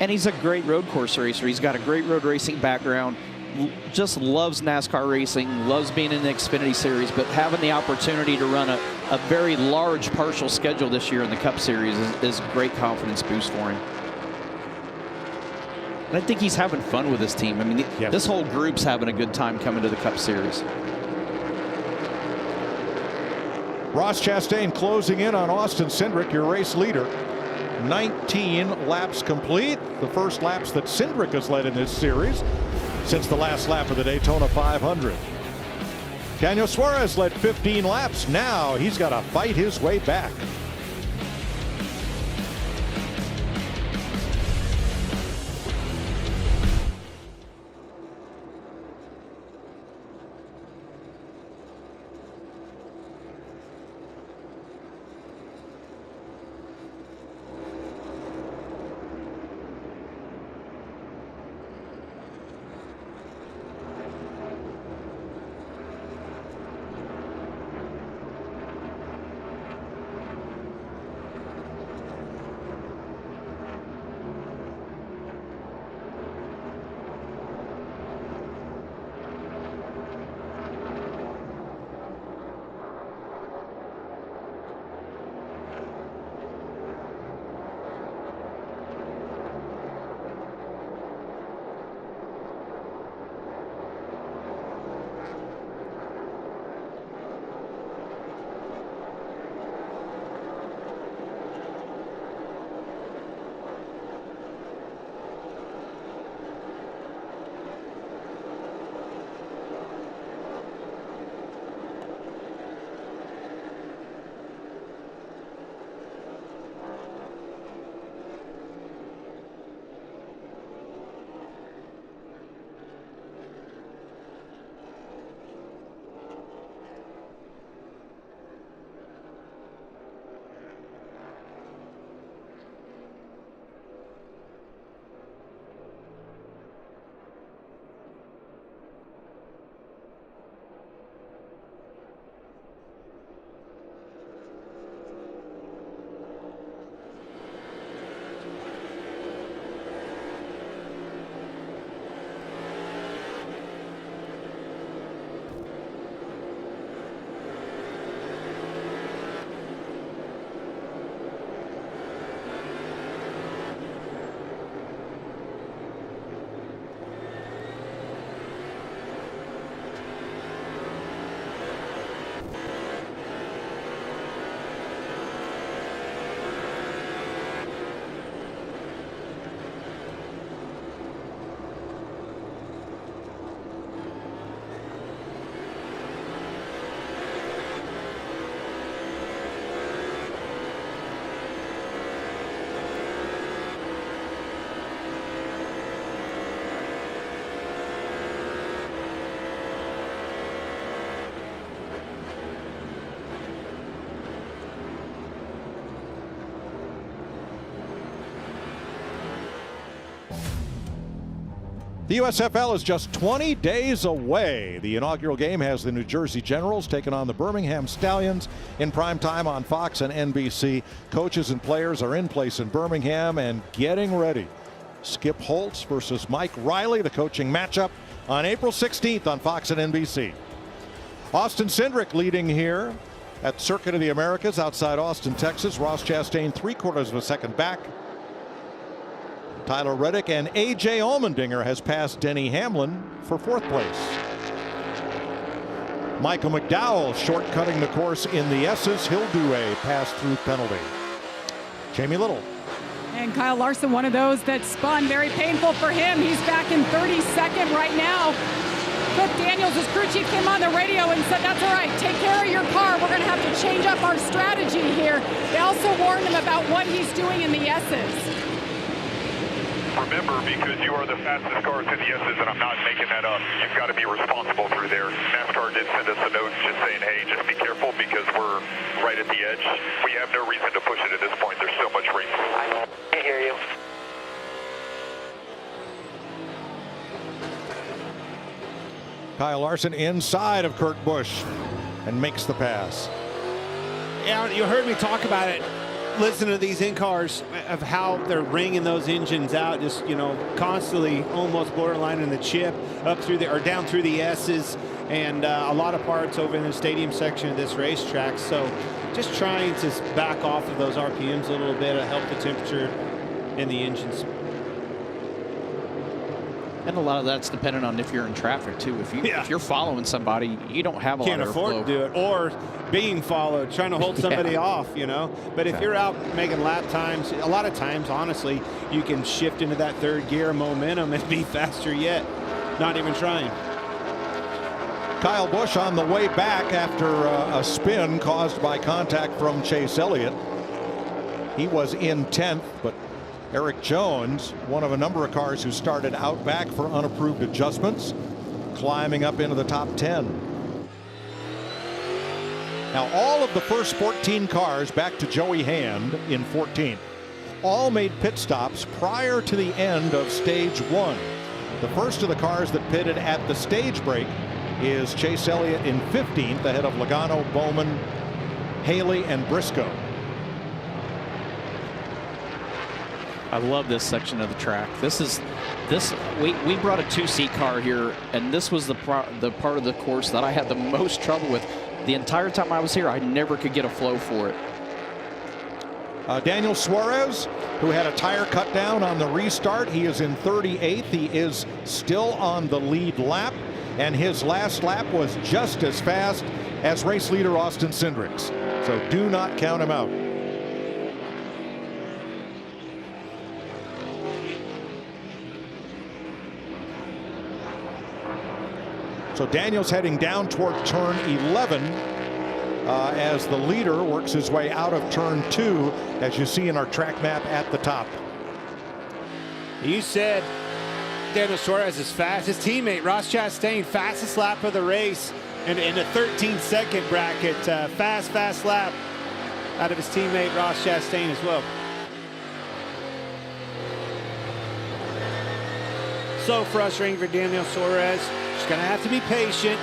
G: And he's a great road course racer. He's got a great road racing background. Just loves NASCAR racing, loves being in the Xfinity Series, but having the opportunity to run a very large partial schedule this year in the Cup Series is a great confidence boost for him. And I think he's having fun with his team. I mean, this whole group's having a good time coming to the Cup Series.
A: Ross Chastain closing in on Austin Cindric, your race leader. 19 laps complete. The first laps that Cindric has led in this series since the last lap of the Daytona 500. Daniel Suarez led 15 laps. Now he's got to fight his way back. The USFL is just 20 days away. The inaugural game has the New Jersey Generals taking on the Birmingham Stallions in prime time on Fox and NBC. Coaches and players are in place in Birmingham and getting ready. Skip Holtz versus Mike Riley, the coaching matchup on April 16th on Fox and NBC. Austin Cindric leading here at Circuit of the Americas outside Austin, Texas. Ross Chastain 3/4 of a second back. Tyler Reddick and A.J. Allmendinger has passed Denny Hamlin for 4th place. Michael McDowell shortcutting the course in the S's. He'll do a pass-through penalty. Jamie Little.
E: And Kyle Larson, one of those that spun. Very painful for him. He's back in 32nd right now. Cliff Daniels, his crew chief, came on the radio and said, that's all right, take care of your car. We're going to have to change up our strategy here. They also warned him about what he's doing in the S's.
H: Remember, because you are the fastest cars in the S's, and I'm not making that up, you've got to be responsible through there. NASCAR did send us a note just saying, hey, just be careful because we're right at the edge. We have no reason to push it at this point. There's so much racing.
D: I hear you.
A: Kyle Larson inside of Kurt Busch and makes the pass.
C: Yeah, you heard me talk about it. Listen to these in-cars of how they're wringing those engines out, just, you know, constantly almost borderline in the chip up through the, or down through the S's, and a lot of parts over in the stadium section of this racetrack. So just trying to back off of those RPMs a little bit to help the temperature in the engines.
G: And a lot of that's dependent on if you're in traffic too. If you're following somebody, you don't have a lot of
C: Can't afford to do it, or being followed, trying to hold somebody off, you know. But if you're out making lap times, a lot of times, honestly, you can shift into that third gear momentum and be faster yet, not even trying.
A: Kyle Busch on the way back after a spin caused by contact from Chase Elliott. He was in 10th, but Eric Jones, one of a number of cars who started out back for unapproved adjustments, climbing up into the top 10. Now all of the first 14 cars, back to Joey Hand in 14, all made pit stops prior to the end of stage 1. The first of the cars that pitted at the stage break is Chase Elliott in 15th, ahead of Logano, Bowman, Haley, and Briscoe.
G: I love this section of the track. We brought a two-seat car here, and this was the part of the course that I had the most trouble with. The entire time I was here, I never could get a flow for it.
A: Daniel Suarez, who had a tire cut down on the restart, he is in 38th. He is still on the lead lap, and his last lap was just as fast as race leader Austin Cindric's. So do not count him out. So Daniel's heading down toward turn 11 as the leader works his way out of turn 2, as you see in our track map at the top.
C: You said Daniel Suarez is fast. His teammate Ross Chastain, fastest lap of the race, and in a 13-second bracket, fast lap out of his teammate Ross Chastain as well. So frustrating for Daniel Suarez. Just gonna have to be patient.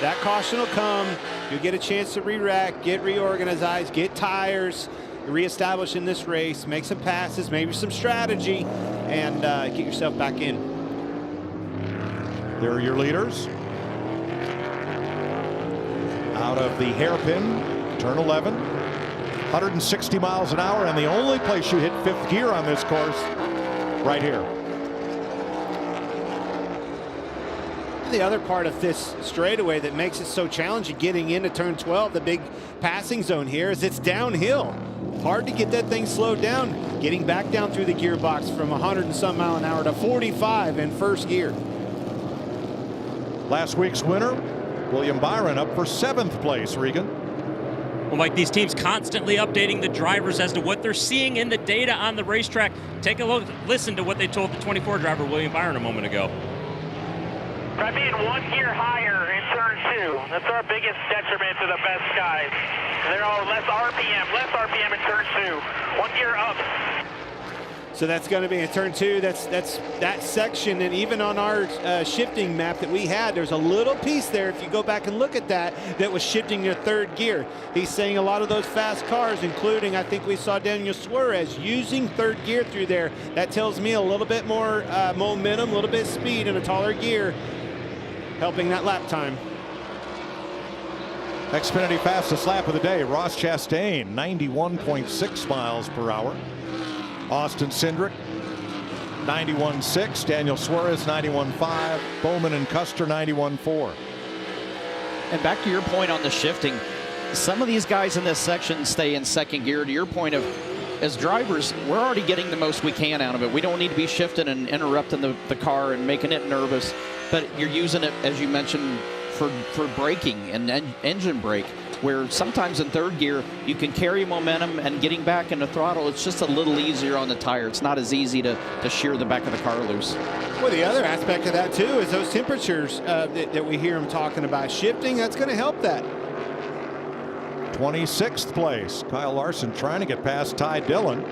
C: That caution will come. You'll get a chance to re-rack, get reorganized, get tires, reestablish in this race, make some passes, maybe some strategy, and get yourself back in.
A: There are your leaders. Out of the hairpin, turn 11, 160 miles an hour, and the only place you hit 5th gear on this course, right here.
C: The other part of this straightaway that makes it so challenging getting into turn 12, the big passing zone here, is it's downhill. Hard to get that thing slowed down. Getting back down through the gearbox from 100 and some mile an hour to 45 in first gear.
A: Last week's winner, William Byron, up for 7th place, Regan.
F: Well, Mike, these teams constantly updating the drivers as to what they're seeing in the data on the racetrack. Take a look, listen to what they told the 24 driver, William Byron, a moment ago.
K: Try being 1 gear higher in turn 2. That's our biggest detriment to the best guys. They're all less RPM in turn 2. 1 gear up.
C: So that's going to be in turn 2. That's that section, and even on our shifting map that we had, there's a little piece there, if you go back and look at that, that was shifting your 3rd gear. He's saying a lot of those fast cars, including, I think we saw Daniel Suarez using 3rd gear through there. That tells me a little bit more momentum, a little bit of speed in a taller gear, helping that lap time.
A: Xfinity fastest lap of the day, Ross Chastain, 91.6 miles per hour. Austin Cindric, 91.6. Daniel Suarez, 91.5. Bowman and Custer, 91.4.
G: And back to your point on the shifting, some of these guys in this section stay in 2nd gear. To your point of, as drivers, we're already getting the most we can out of it. We don't need to be shifting and interrupting the car and making it nervous. But you're using it, as you mentioned, for braking and engine brake. where sometimes in third gear, you can carry momentum and getting back into throttle, it's just a little easier on the tire. It's not as easy to shear the back of the car loose.
C: Well, the other aspect of that, too, is those temperatures that we hear him talking about shifting. That's going to help that.
A: 26th place. Kyle Larson trying to get past Ty Dillon.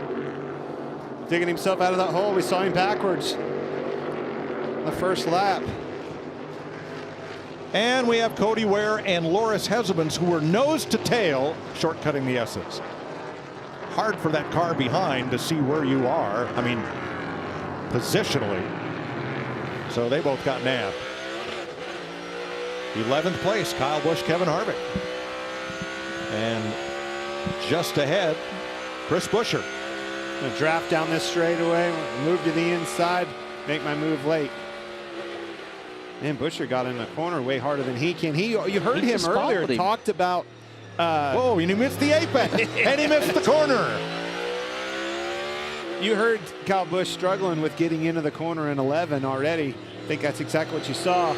C: Digging himself out of that hole. We saw him backwards the first lap.
A: And we have Cody Ware and Loris Hezemans, who were nose to tail, shortcutting the S's. Hard for that car behind to see where you are. I mean, positionally. So they both got nabbed. 11th place, Kyle Busch, Kevin Harvick. And just ahead, Chris Buescher.
C: Gonna draft down this straightaway, move to the inside, make my move late. Man, Buescher got in the corner way harder than he can. You heard him earlier talked about.
A: Whoa, and he missed the apex, and he missed the corner.
C: You heard Kyle Busch struggling with getting into the corner in 11 already. I think that's exactly what you saw.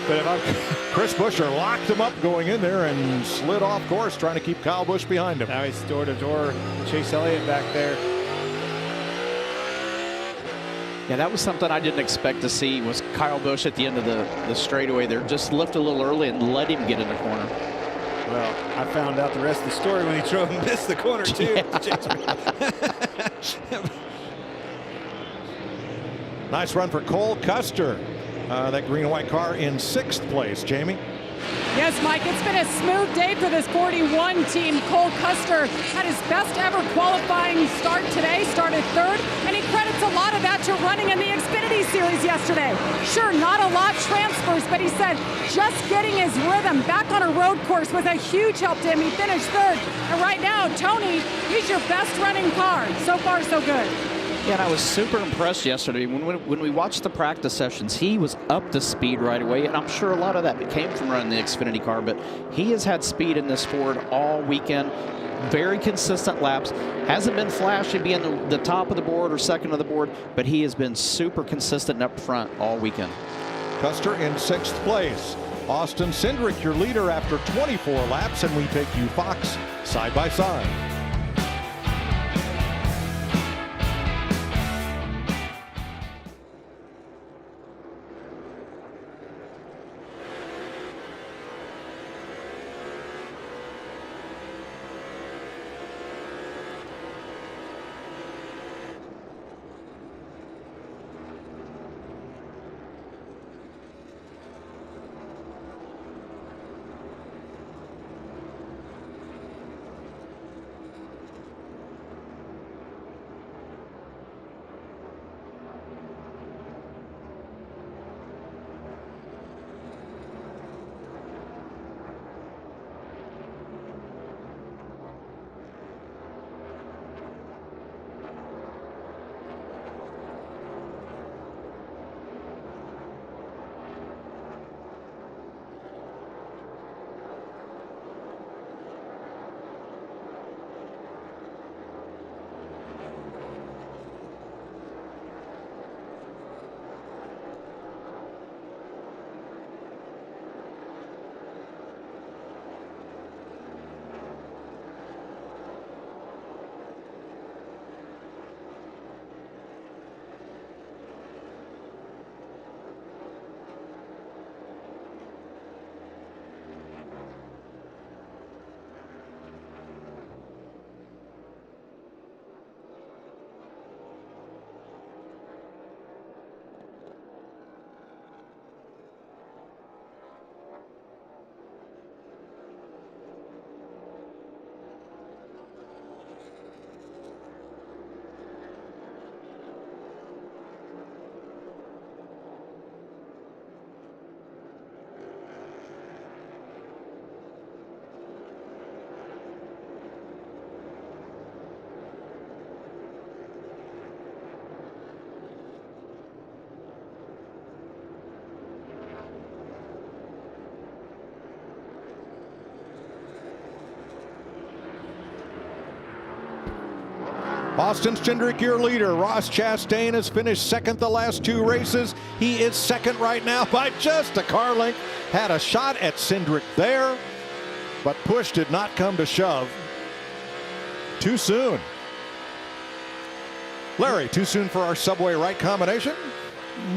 C: But if
A: Chris Buescher locked him up going in there and slid off course, trying to keep Kyle Busch behind him.
C: Now he's door to door. Chase Elliott back there.
G: Yeah, that was something I didn't expect to see, was Kyle Busch at the end of the straightaway there. Just lift a little early and let him get in the corner.
C: Well, I found out the rest of the story when he drove and missed the corner, too.
A: Nice run for Cole Custer. That green and white car in 6th place. Jamie?
E: Yes, Mike, it's been a smooth day for this 41 team. Cole Custer had his best ever qualifying start today, started 3rd, and he credits a lot of that to running in the Xfinity Series yesterday. Sure, not a lot transfers, but he said just getting his rhythm back on a road course was a huge help to him. He finished 3rd, and right now, Tony, he's your best running car. So far, so good.
G: Yeah, and I was super impressed yesterday. When we watched the practice sessions, he was up to speed right away, and I'm sure a lot of that came from running the Xfinity car, but he has had speed in this Ford all weekend. Very consistent laps. Hasn't been flashy being the top of the board or second of the board, but he has been super consistent and up front all weekend.
A: Custer in 6th place. Austin Cindric, your leader after 24 laps, and we take you Fox side by side. Austin Cindric, your leader. Ross Chastain has finished 2nd the last 2 races. He is 2nd right now by just a car length. Had a shot at Cindric there. but push did not come to shove. Too soon. Larry, too soon for our subway right combination?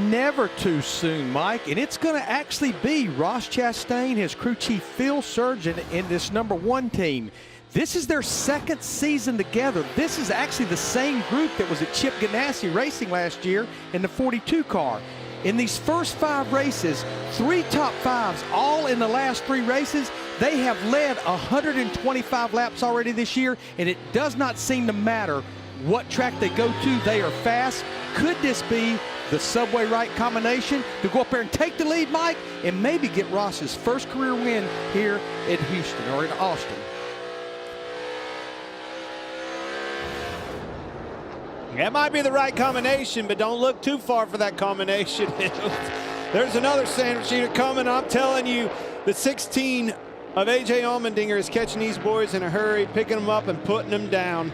B: Never too soon, Mike. And it's going to actually be Ross Chastain, his crew chief Phil Surgeon, in this #1 team. This is their second season together. This is actually the same group that was at Chip Ganassi Racing last year in the 42 car. In these first 5 races, 3 top 5s, all in the last 3 races. They have led 125 laps already this year, and it does not seem to matter what track they go to. They are fast. Could this be the subway right combination to go up there and take the lead, Mike, and maybe get Ross's first career win here in Houston or in Austin?
C: That might be the right combination, but don't look too far for that combination. There's another sandwich eater coming. I'm telling you, the 16 of A.J. Allmendinger is catching these boys in a hurry, picking them up and putting them down.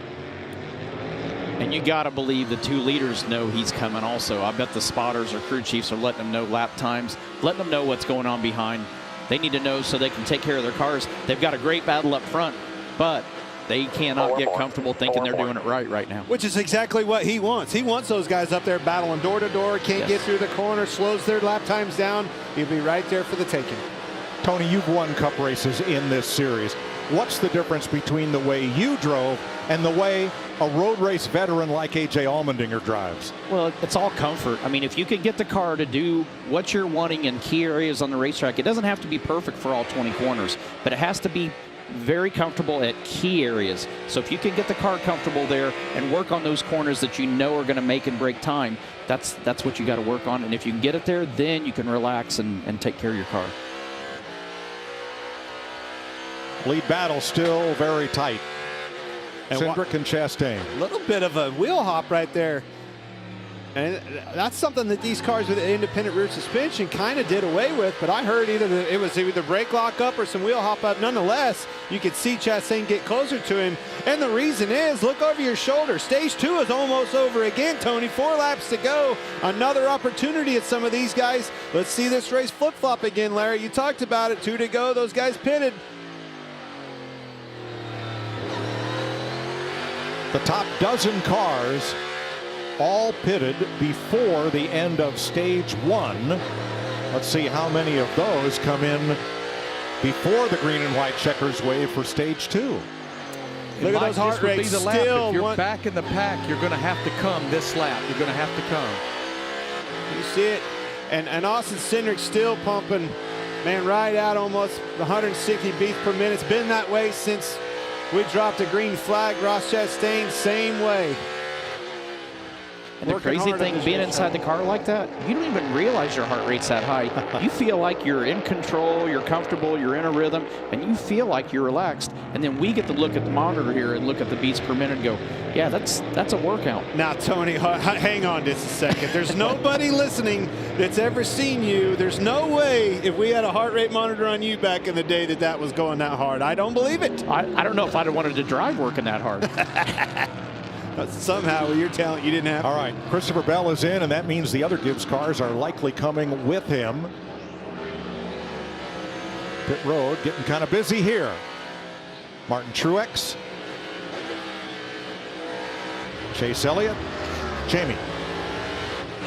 G: And you got to believe the 2 leaders know he's coming also. I bet the spotters or crew chiefs are letting them know lap times, letting them know what's going on behind. They need to know so they can take care of their cars. They've got a great battle up front, but they cannot get comfortable thinking they're doing it right now.
C: Which is exactly what he wants. He wants those guys up there battling door to door, can't get through the corner, slows their lap times down. He'll be right there for the taking.
A: Tony, you've won Cup races in this series. What's the difference between the way you drove and the way a road race veteran like A.J. Allmendinger drives?
G: Well, it's all comfort. I mean, if you can get the car to do what you're wanting in key areas on the racetrack, it doesn't have to be perfect for all 20 corners, but it has to be very comfortable at key areas. So if you can get the car comfortable there and work on those corners that you know are going to make and break time, that's what you got to work on. And if you can get it there, then you can relax and take care of your car.
A: Lead battle still very tight. Cindric and Chastain.
C: A little bit of a wheel hop right there. And that's something that these cars with independent rear suspension kind of did away with, but I heard it was either brake lock up or some wheel hop up. Nonetheless, you could see Chastain get closer to him. And the reason is, look over your shoulder. Stage 2 is almost over again, Tony. 4 laps to go. Another opportunity at some of these guys. Let's see this race flip-flop again, Larry. You talked about it. 2 to go. Those guys pitted.
A: The top dozen cars all pitted before the end of stage 1. Let's see how many of those come in before the green and white checkers wave for stage 2.
C: Look at those heart rates.
B: If you're back in the pack, you're going to have to come this lap. You're going to have to come.
C: You see it. And Austin Cindric still pumping, man, right out almost 160 beats per minute. It's been that way since we dropped a green flag. Ross Chastain, same way.
G: And the crazy thing, being inside the car like that, you don't even realize your heart rate's that high. You feel like you're in control, you're comfortable, you're in a rhythm, and you feel like you're relaxed. And then we get to look at the monitor here and look at the beats per minute and go, yeah, that's a workout.
C: Now, Tony, hang on just a second. There's nobody listening that's ever seen you. There's no way if we had a heart rate monitor on you back in the day that was going that hard. I don't believe it.
G: I don't know if I'd have wanted to drive working that hard.
C: Somehow, with your talent, you didn't have.
A: All right, Christopher Bell is in, and that means the other Gibbs cars are likely coming with him. Pit road getting kind of busy here. Martin Truex, Chase Elliott, Jamie.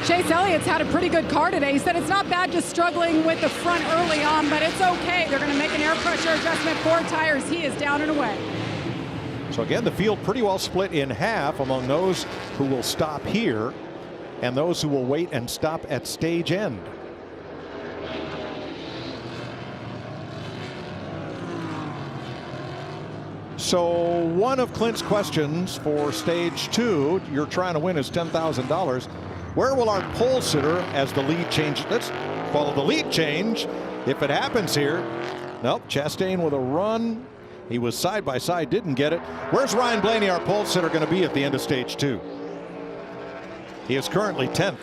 E: Chase Elliott's had a pretty good car today. He said it's not bad just struggling with the front early on, but it's okay. They're going to make an air pressure adjustment, 4 tires. He is down and away.
A: So again, the field pretty well split in half among those who will stop here and those who will wait and stop at stage end. So one of Clint's questions for stage 2, you're trying to win, is $10,000. Where will our pole sitter as the lead change? Let's follow the lead change. If it happens here, nope, Chastain with a run. He was side by side, didn't get it. Where's Ryan Blaney, our pole sitter, going to be at the end of stage 2? He is currently 10th.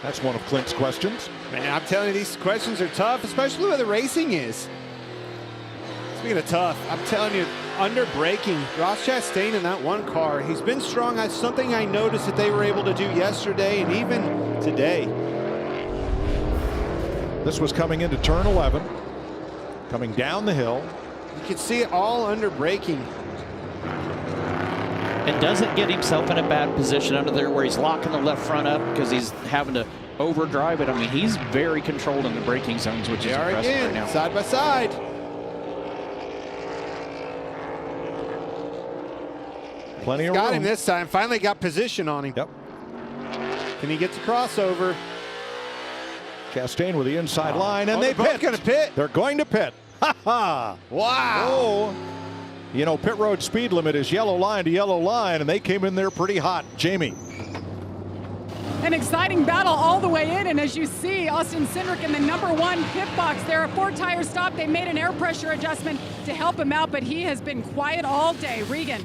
A: That's one of Clint's questions.
C: Man, I'm telling you, these questions are tough, especially where the racing is. Speaking of tough, I'm telling you, under braking, Ross Chastain in that one car, he's been strong. That's something I noticed that they were able to do yesterday and even today.
A: This was coming into turn 11. coming down the hill.
C: You can see it all under braking.
G: And doesn't get himself in a bad position under there where he's locking the left front up because he's having to overdrive it. I mean, he's very controlled in the braking zones, which is impressive right now.
C: Side by side.
A: Plenty of room.
C: Got him this time. Finally got position on him.
A: Yep.
C: Can he get the crossover?
A: Chastain with the inside line, and they
C: both gonna pit.
A: They're going to pit. Ha ha!
C: Wow.
A: Oh. You know, pit road speed limit is yellow line to yellow line, and they came in there pretty hot. Jamie.
E: An exciting battle all the way in, and as you see, Austin Cindric in the #1 pit box. There, a 4-tire stop. They made an air pressure adjustment to help him out, but he has been quiet all day. Regan.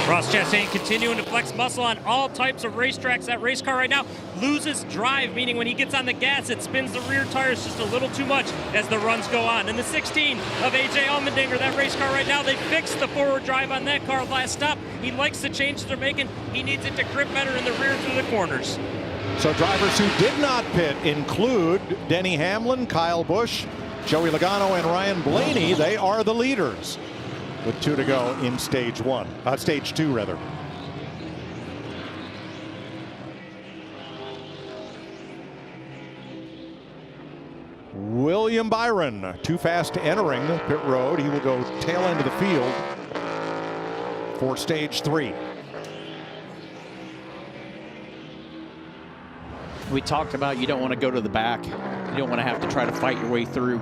F: Ross Chastain continuing to flex muscle on all types of racetracks. That race car right now loses drive, meaning when he gets on the gas, it spins the rear tires just a little too much as the runs go on. And the 16 of AJ Allmendinger, that race car right now, they fixed the forward drive on that car last stop. He likes the changes they're making. He needs it to grip better in the rear through the corners.
A: So drivers who did not pit include Denny Hamlin, Kyle Busch, Joey Logano, and Ryan Blaney. They are the leaders with 2 to go in stage 2 rather. William Byron, too fast entering pit road. He will go tail end of the field for stage 3.
G: We talked about you don't want to go to the back. You don't want to have to try to fight your way through.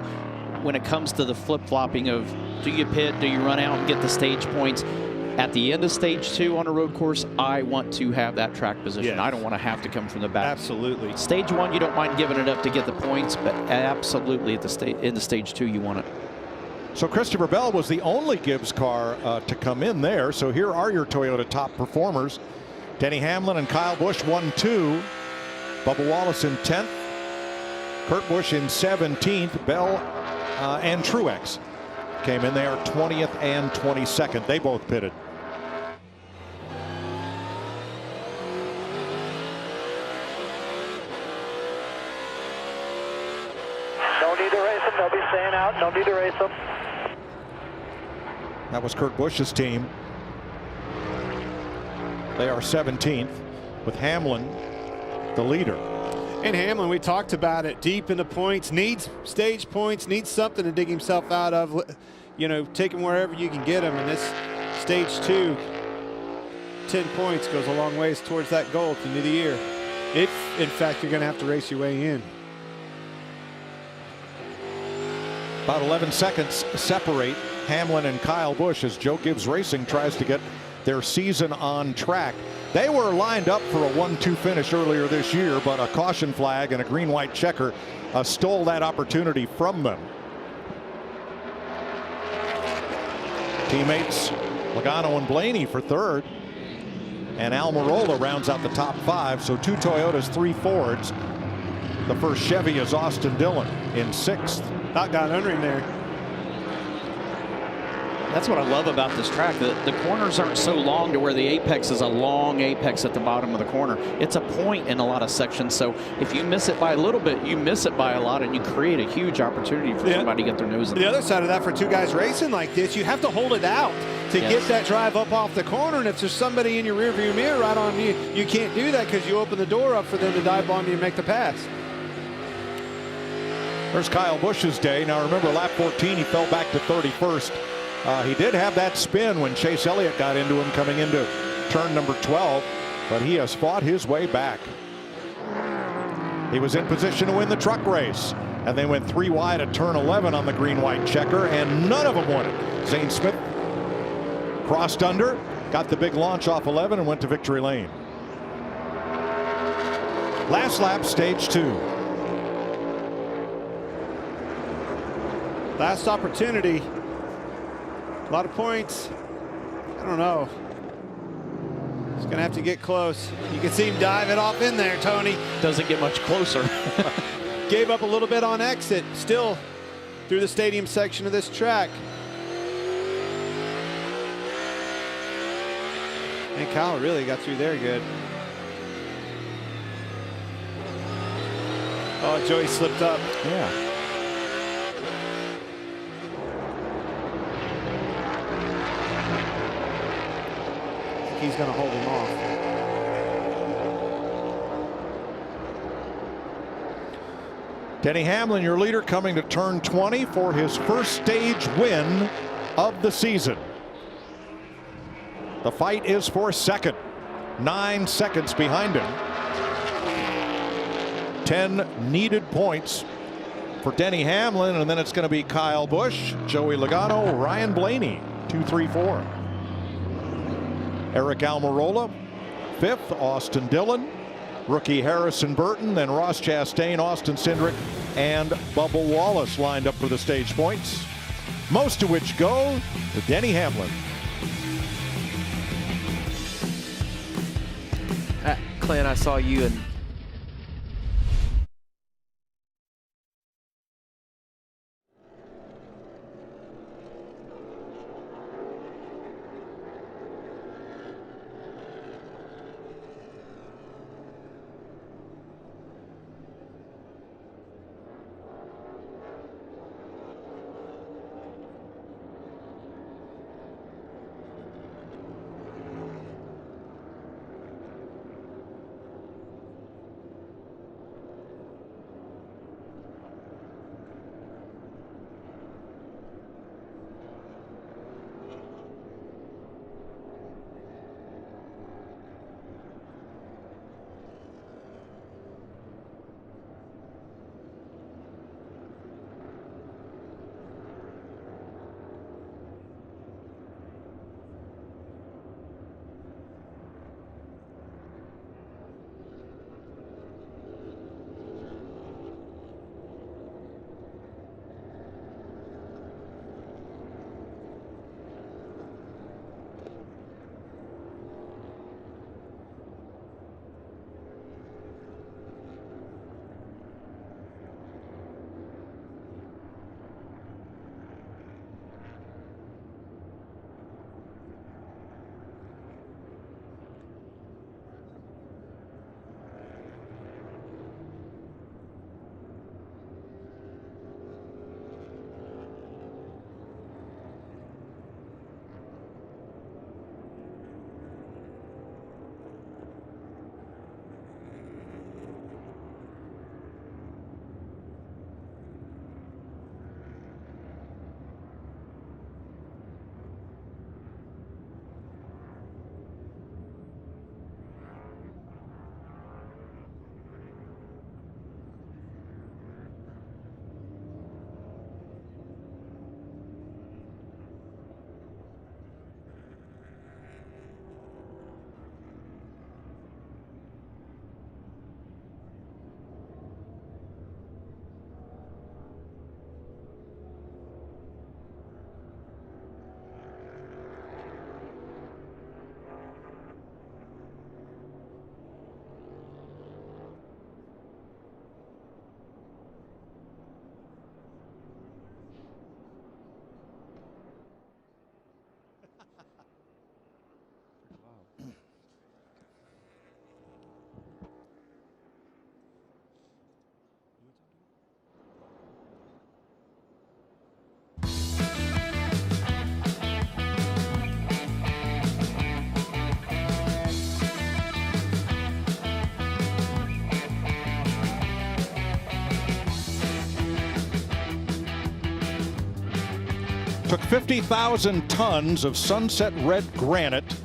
G: When it comes to the flip-flopping of do you pit, do you run out and get the stage points, at the end of stage 2 on a road course, I want to have that track position.
C: Yes.
G: I don't want to have to come from the back.
C: Absolutely.
G: Stage 1, you don't mind giving it up to get the points, but absolutely at the in the stage 2, you want it.
A: So Christopher Bell was the only Gibbs car to come in there. So here are your Toyota top performers. Denny Hamlin and Kyle Busch 1-2. Bubba Wallace in 10th. Kurt Busch in 17th. Bell and Truex came in there 20th and 22nd. They both pitted.
J: No need to race them. They'll be staying out. No need to race them.
A: That was Kurt Busch's team. They are 17th with Hamlin the leader.
C: And Hamlin, we talked about it, deep in the points, needs stage points, needs something to dig himself out of. You know, take him wherever you can get him. And this stage 2, 10 points goes a long ways towards that goal at the end of the year. If, in fact, you're going to have to race your way in.
A: About 11 seconds separate Hamlin and Kyle Busch as Joe Gibbs Racing tries to get their season on track. They were lined up for a 1-2 finish earlier this year, but a caution flag and a green-white checker stole that opportunity from them. Teammates Logano and Blaney for 3rd, and Almirola rounds out the top 5. So 2 Toyotas, 3 Fords. The first Chevy is Austin Dillon in 6th.
C: Not got under him there.
G: That's what I love about this track. The corners aren't so long to where the apex is a long apex at the bottom of the corner. It's a point in a lot of sections. So if you miss it by a little bit, you miss it by a lot, and you create a huge opportunity for somebody to get their nose in.
C: The other side of that, for 2 guys racing like this, you have to hold it out to get that drive up off the corner. And if there's somebody in your rearview mirror right on you, you can't do that because you open the door up for them to dive bomb you and make the pass.
A: There's Kyle Busch's day. Now remember, lap 14, he fell back to 31st. He did have that spin when Chase Elliott got into him coming into turn number 12, but he has fought his way back. He was in position to win the truck race, and they went 3 wide at turn 11 on the green-white checker, and none of them won it. Zane Smith crossed under, got the big launch off 11, and went to victory lane. Last lap, stage 2.
C: Last opportunity. A lot of points. I don't know. He's going to have to get close. You can see him dive it off in there, Tony.
G: Doesn't get much closer.
C: Gave up a little bit on exit. Still through the stadium section of this track. And Kyle really got through there good. Oh, Joey slipped up.
A: Yeah.
L: he's going to hold him off.
A: Denny Hamlin, your leader, coming to turn 20 for his first stage win of the season. The fight is for second. 9 seconds behind him. 10 needed points for Denny Hamlin, and then it's going to be Kyle Busch, Joey Logano, Ryan Blaney, 2, 3, 4. Eric Almirola, 5th. Austin Dillon, rookie Harrison Burton, then Ross Chastain, Austin Cindric, and Bubba Wallace lined up for the stage points, most of which go to Denny Hamlin.
I: Clint, I saw you and
A: took 50,000 tons of sunset red granite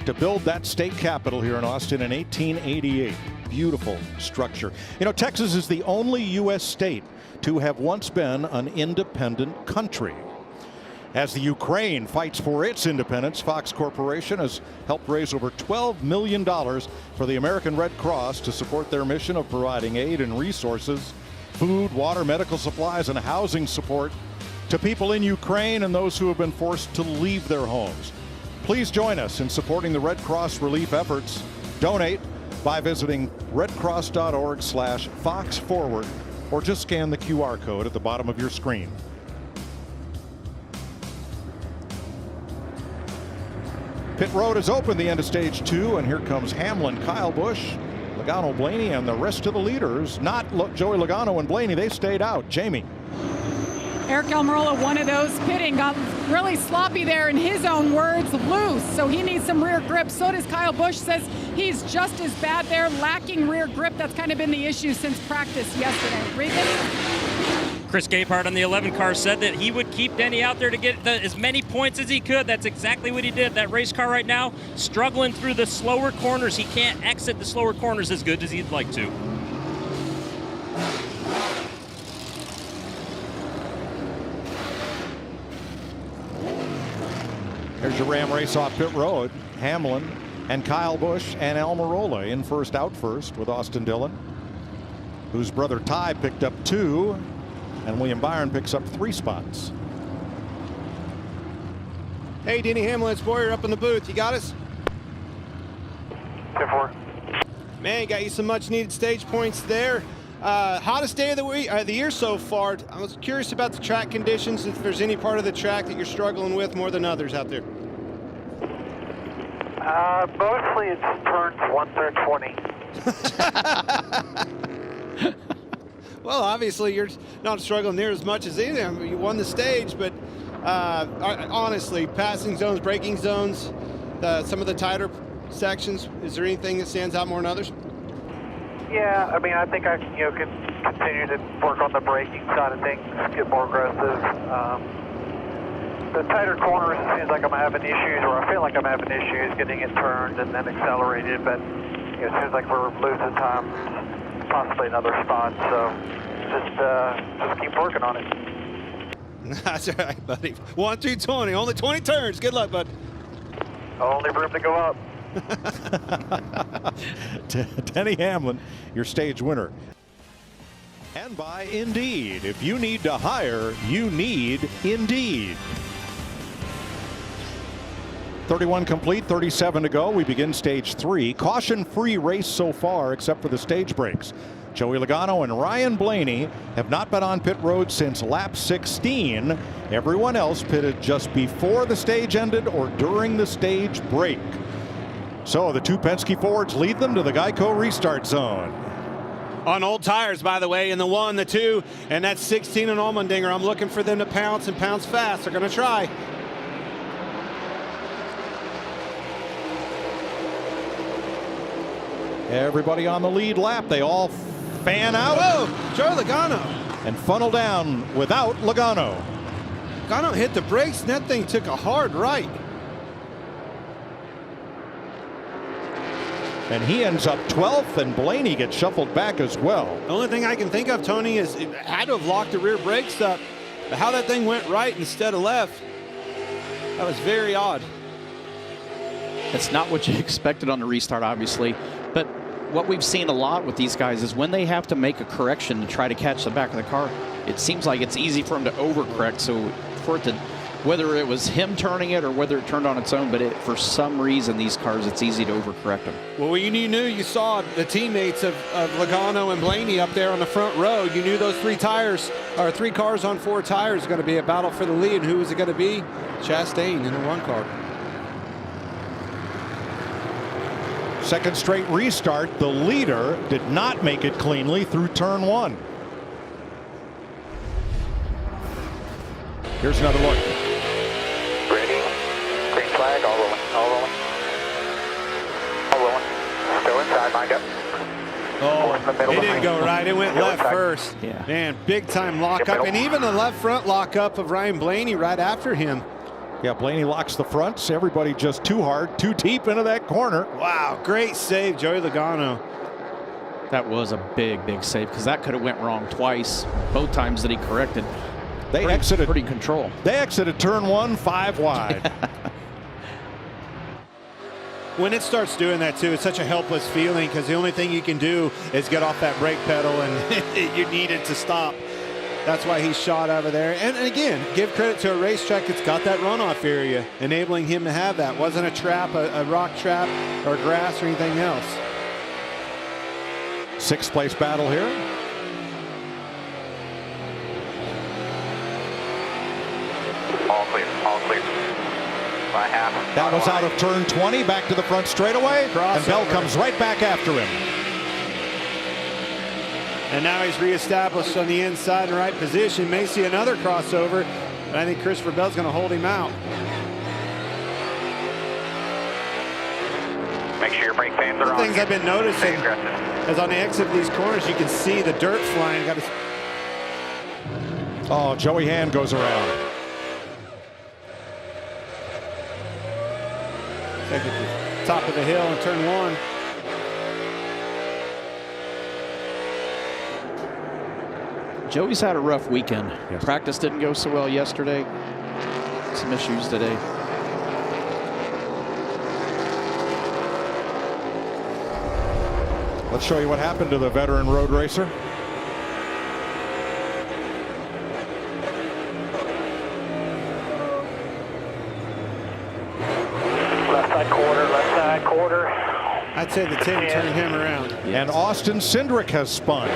A: to build that state capitol here in Austin in 1888. Beautiful structure. You know, Texas is the only U.S. state to have once been an independent country. As the Ukraine fights for its independence, Fox Corporation has helped raise over $12 million for the American Red Cross to support their mission of providing aid and resources, food, water, medical supplies, and housing support to people in Ukraine and those who have been forced to leave their homes. Please join us in supporting the Red Cross relief efforts. Donate by visiting redcross.org/FoxForward or just scan the QR code at the bottom of your screen. Pit road is open the end of stage 2, and here comes Hamlin, Kyle Busch, Logano, Blaney, and the rest of the leaders. Not Joey Logano and Blaney, they stayed out. Jamie.
E: Eric Almirola, one of those pitting, got really sloppy there, in his own words, loose. So he needs some rear grip. So does Kyle Busch, says he's just as bad there, lacking rear grip. That's kind of been the issue since practice yesterday. Regan?
F: Chris Gabehart on the 11 car said that he would keep Denny out there to get as many points as he could. That's exactly what he did. That race car right now, struggling through the slower corners. He can't exit the slower corners as good as he'd like to.
A: There's your Ram race off pit road. Hamlin and Kyle Busch and Almirola in first out first with Austin Dillon, whose brother Ty picked up 2, and William Byron picks up 3 spots.
C: Hey, Denny Hamlin, it's Boyer up in the booth. You got us?
J: 10-4.
C: Man, got you some much needed stage points there. Hottest day of the year so far. I was curious about the track conditions, if there's any part of the track that you're struggling with more than others out there.
J: Mostly it's turns 1 through 20.
C: Well, obviously you're not struggling near as much as any of them. You won the stage, but honestly, passing zones, braking zones, some of the tighter sections, is there anything that stands out more than others?
J: Yeah, I mean, I think I can continue to work on the braking side of things, get more aggressive. The tighter corners, it seems like I'm having issues, or I feel like I'm having issues getting it turned and then accelerated, but it seems like we're losing time, possibly another spot, so just keep working on it.
C: That's all right, buddy. 1 through 20, only 20 turns. Good luck, bud.
J: Only room to go up.
A: Denny Hamlin, your stage winner. And by Indeed. If you need to hire, you need Indeed. 31 complete, 37 to go. We begin stage 3. Caution-free race so far, except for the stage breaks. Joey Logano and Ryan Blaney have not been on pit road since lap 16. Everyone else pitted just before the stage ended or during the stage break. So the 2 Penske Fords lead them to the Geico restart zone.
C: On old tires, by the way, in the 1, the 2, and that's 16 and Allmendinger. I'm looking for them to pounce and pounce fast. They're going to try.
A: Everybody on the lead lap. They all fan out.
C: Whoa, Joey Logano.
A: And funnel down without Logano.
C: Logano hit the brakes, and that thing took a hard right.
A: And he ends up 12th, and Blaney gets shuffled back as well.
C: The only thing I can think of, Tony, is it had to have locked the rear brakes up. But how that thing went right instead of left, that was very odd.
G: It's not what you expected on the restart, obviously. But what we've seen a lot with these guys is when they have to make a correction to try to catch the back of the car, it seems like it's easy for them to overcorrect. So for it to, whether it was him turning it or whether it turned on its own, but for some reason, these cars, it's easy to overcorrect them.
C: Well, you knew you saw the teammates of Logano and Blaney up there on the front row. You knew those 3 tires, or 3 cars on 4 tires, going to be a battle for the lead. And who was it going to be? Chastain in the 1 car.
A: Second straight restart. The leader did not make it cleanly through turn 1. Here's another look.
J: Ready. Green flag, all rolling, all rolling. All rolling. Still inside, mind up.
C: Oh, it didn't go right. It went left first.
G: Yeah.
C: Man, big time lockup. And even the left front lockup of Ryan Blaney right after him.
A: Yeah, Blaney locks the fronts. Everybody just too hard, too deep into that corner.
C: Wow, great save, Joey Logano.
G: That was a big, big save because that could have went wrong twice. Both times that he corrected.
A: They exited
G: pretty control.
A: They exited turn 1 5 wide.
C: When it starts doing that too, it's such a helpless feeling because the only thing you can do is get off that brake pedal, and you need it to stop. That's why he shot over there. And again, give credit to a racetrack that's got that runoff area, enabling him to have that. Wasn't a trap, a rock trap, or grass or anything else.
A: 6th place battle here.
J: All clear, all clear. By half.
A: That was out of turn 20, back to the front straightaway. And Bell comes right back after him.
C: And now he's reestablished on the inside in the right position. May see another crossover. But I think Christopher Bell's going to hold him out.
K: Make sure your brake pads are on.
C: The things I've been noticing is on the exit of these corners, you can see the dirt flying.
A: Oh, Joey Hand goes around.
C: Take it to the top of the hill in turn 1.
G: Joey's had a rough weekend. Yes. Practice didn't go so well yesterday. Some issues today.
A: Let's show you what happened to the veteran road racer.
K: Left side quarter, left side quarter.
C: I'd say the 10 turned him around.
A: Yes. And Austin Cindric has spun.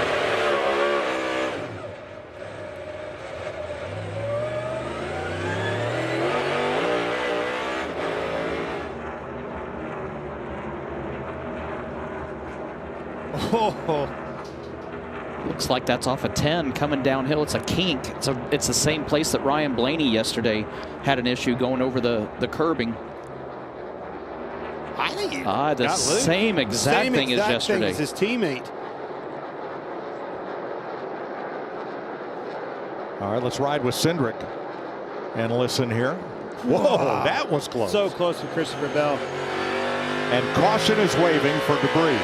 G: Oh. Looks like that's off a 10 coming downhill. It's a kink. It's the same place that Ryan Blaney yesterday had an issue going over the curbing.
C: I think he
G: the same exact thing as yesterday.
C: Thing as his teammate.
A: All right, let's ride with Cindric and listen here. Whoa, that was close.
C: So close to Christopher Bell.
A: And caution is waving for debris.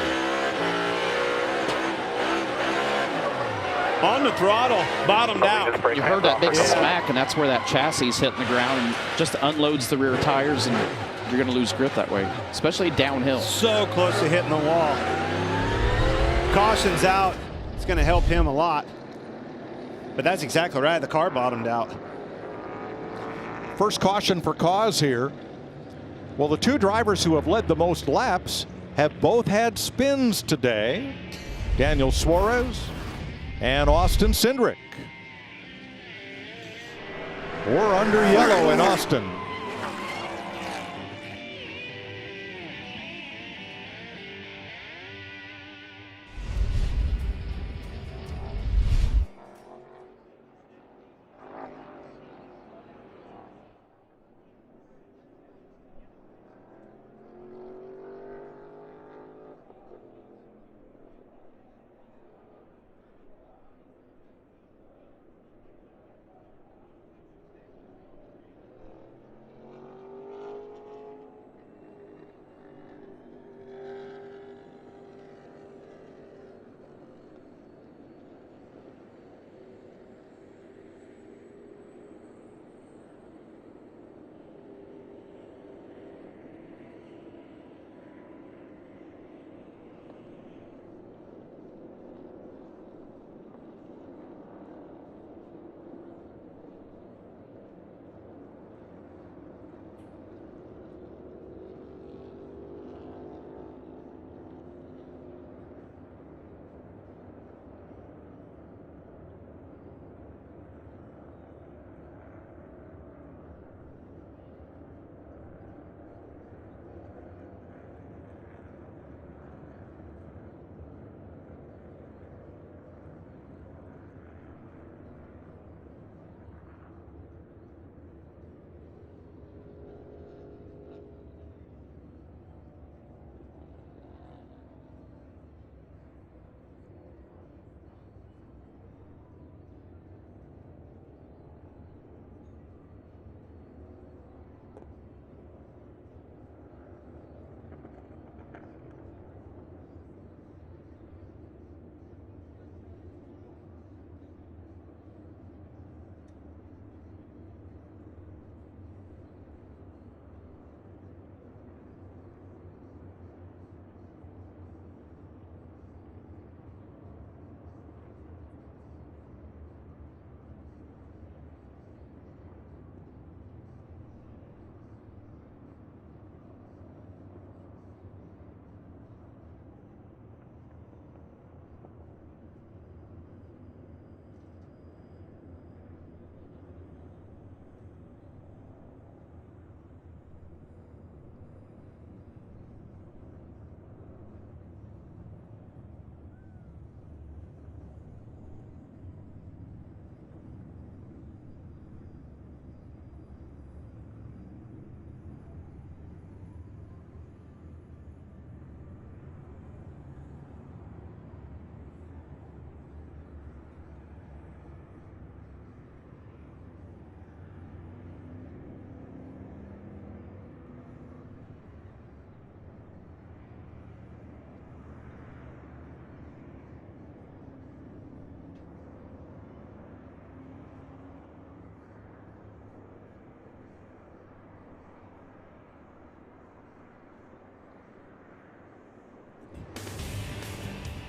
C: On the throttle, bottomed out.
G: You heard that big smack, and that's where that chassis is hitting the ground and just unloads the rear tires, and you're going to lose grip that way, especially downhill.
C: So close to hitting the wall. Caution's out. It's going to help him a lot. But that's exactly right. The car bottomed out.
A: First caution for cause here. Well, the two drivers who have led the most laps have both had spins today. Daniel Suarez and Austin Cindric. We're under yellow in Austin.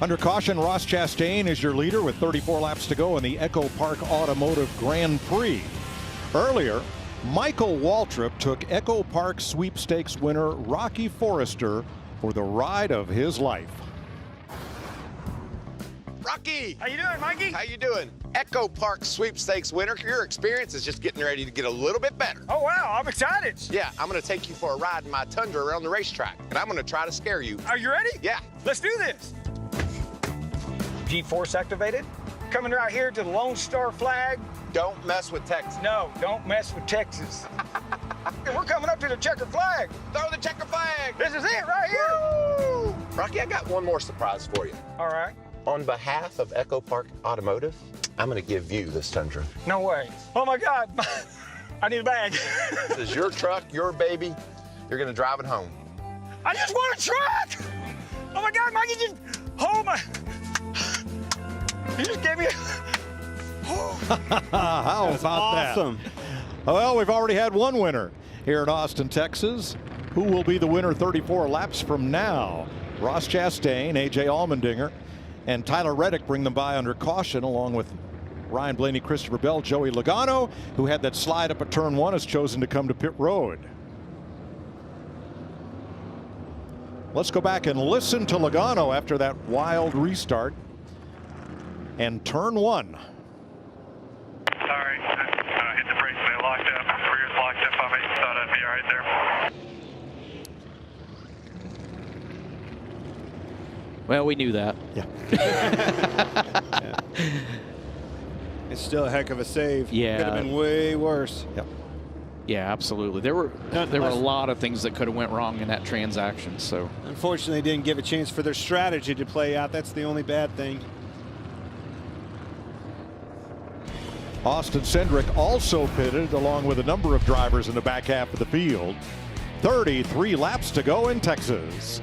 A: Under caution, Ross Chastain is your leader with 34 laps to go in the EchoPark Automotive Grand Prix. Earlier, Michael Waltrip took EchoPark sweepstakes winner Rocky Forrester for the ride of his life.
L: Rocky!
M: How you doing, Mikey?
L: How you doing? EchoPark sweepstakes winner. Your experience is just getting ready to get a little bit better.
M: Oh, wow, I'm excited.
L: Yeah, I'm gonna take you for a ride in my Tundra around the racetrack, and I'm gonna try to scare you.
M: Are you ready?
L: Yeah.
M: Let's do this. G-force activated. Coming right here to the Lone Star flag.
L: Don't mess with Texas.
M: No, don't mess with Texas. And we're coming up to the checker flag.
L: Throw the checker flag.
M: This is it right here.
L: Woo! Rocky, I got one more surprise for you.
M: All right.
L: On behalf of EchoPark Automotive, I'm gonna give you this Tundra.
M: No way. Oh my God. I need a bag.
L: This is your truck, your baby. You're gonna drive it home.
M: I just want a truck. Oh my God, Mikey, just hold my. You just gave me
A: How about
C: awesome.
A: that? Well, we've already had one winner here in Austin, Texas. Who will be the winner 34 laps from now? Ross Chastain, AJ Allmendinger, and Tyler Reddick bring them by under caution, along with Ryan Blaney, Christopher Bell, Joey Logano, who had that slide up at turn 1, has chosen to come to pit road. Let's go back and listen to Logano after that wild restart. And turn 1.
K: Sorry, hit the brakes, they locked up. Rear's locked up on me. Thought I'd be all right there.
G: Well, we knew that.
A: Yeah.
C: Yeah. It's still a heck of a save.
G: Yeah.
C: Could have been way worse.
A: Yep.
G: Yeah, absolutely. There were a lot of things that could have went wrong in that transaction. So
C: Unfortunately, didn't give a chance for their strategy to play out. That's the only bad thing.
A: Austin Cindric also pitted along with a number of drivers in the back half of the field. 33 laps to go in Texas.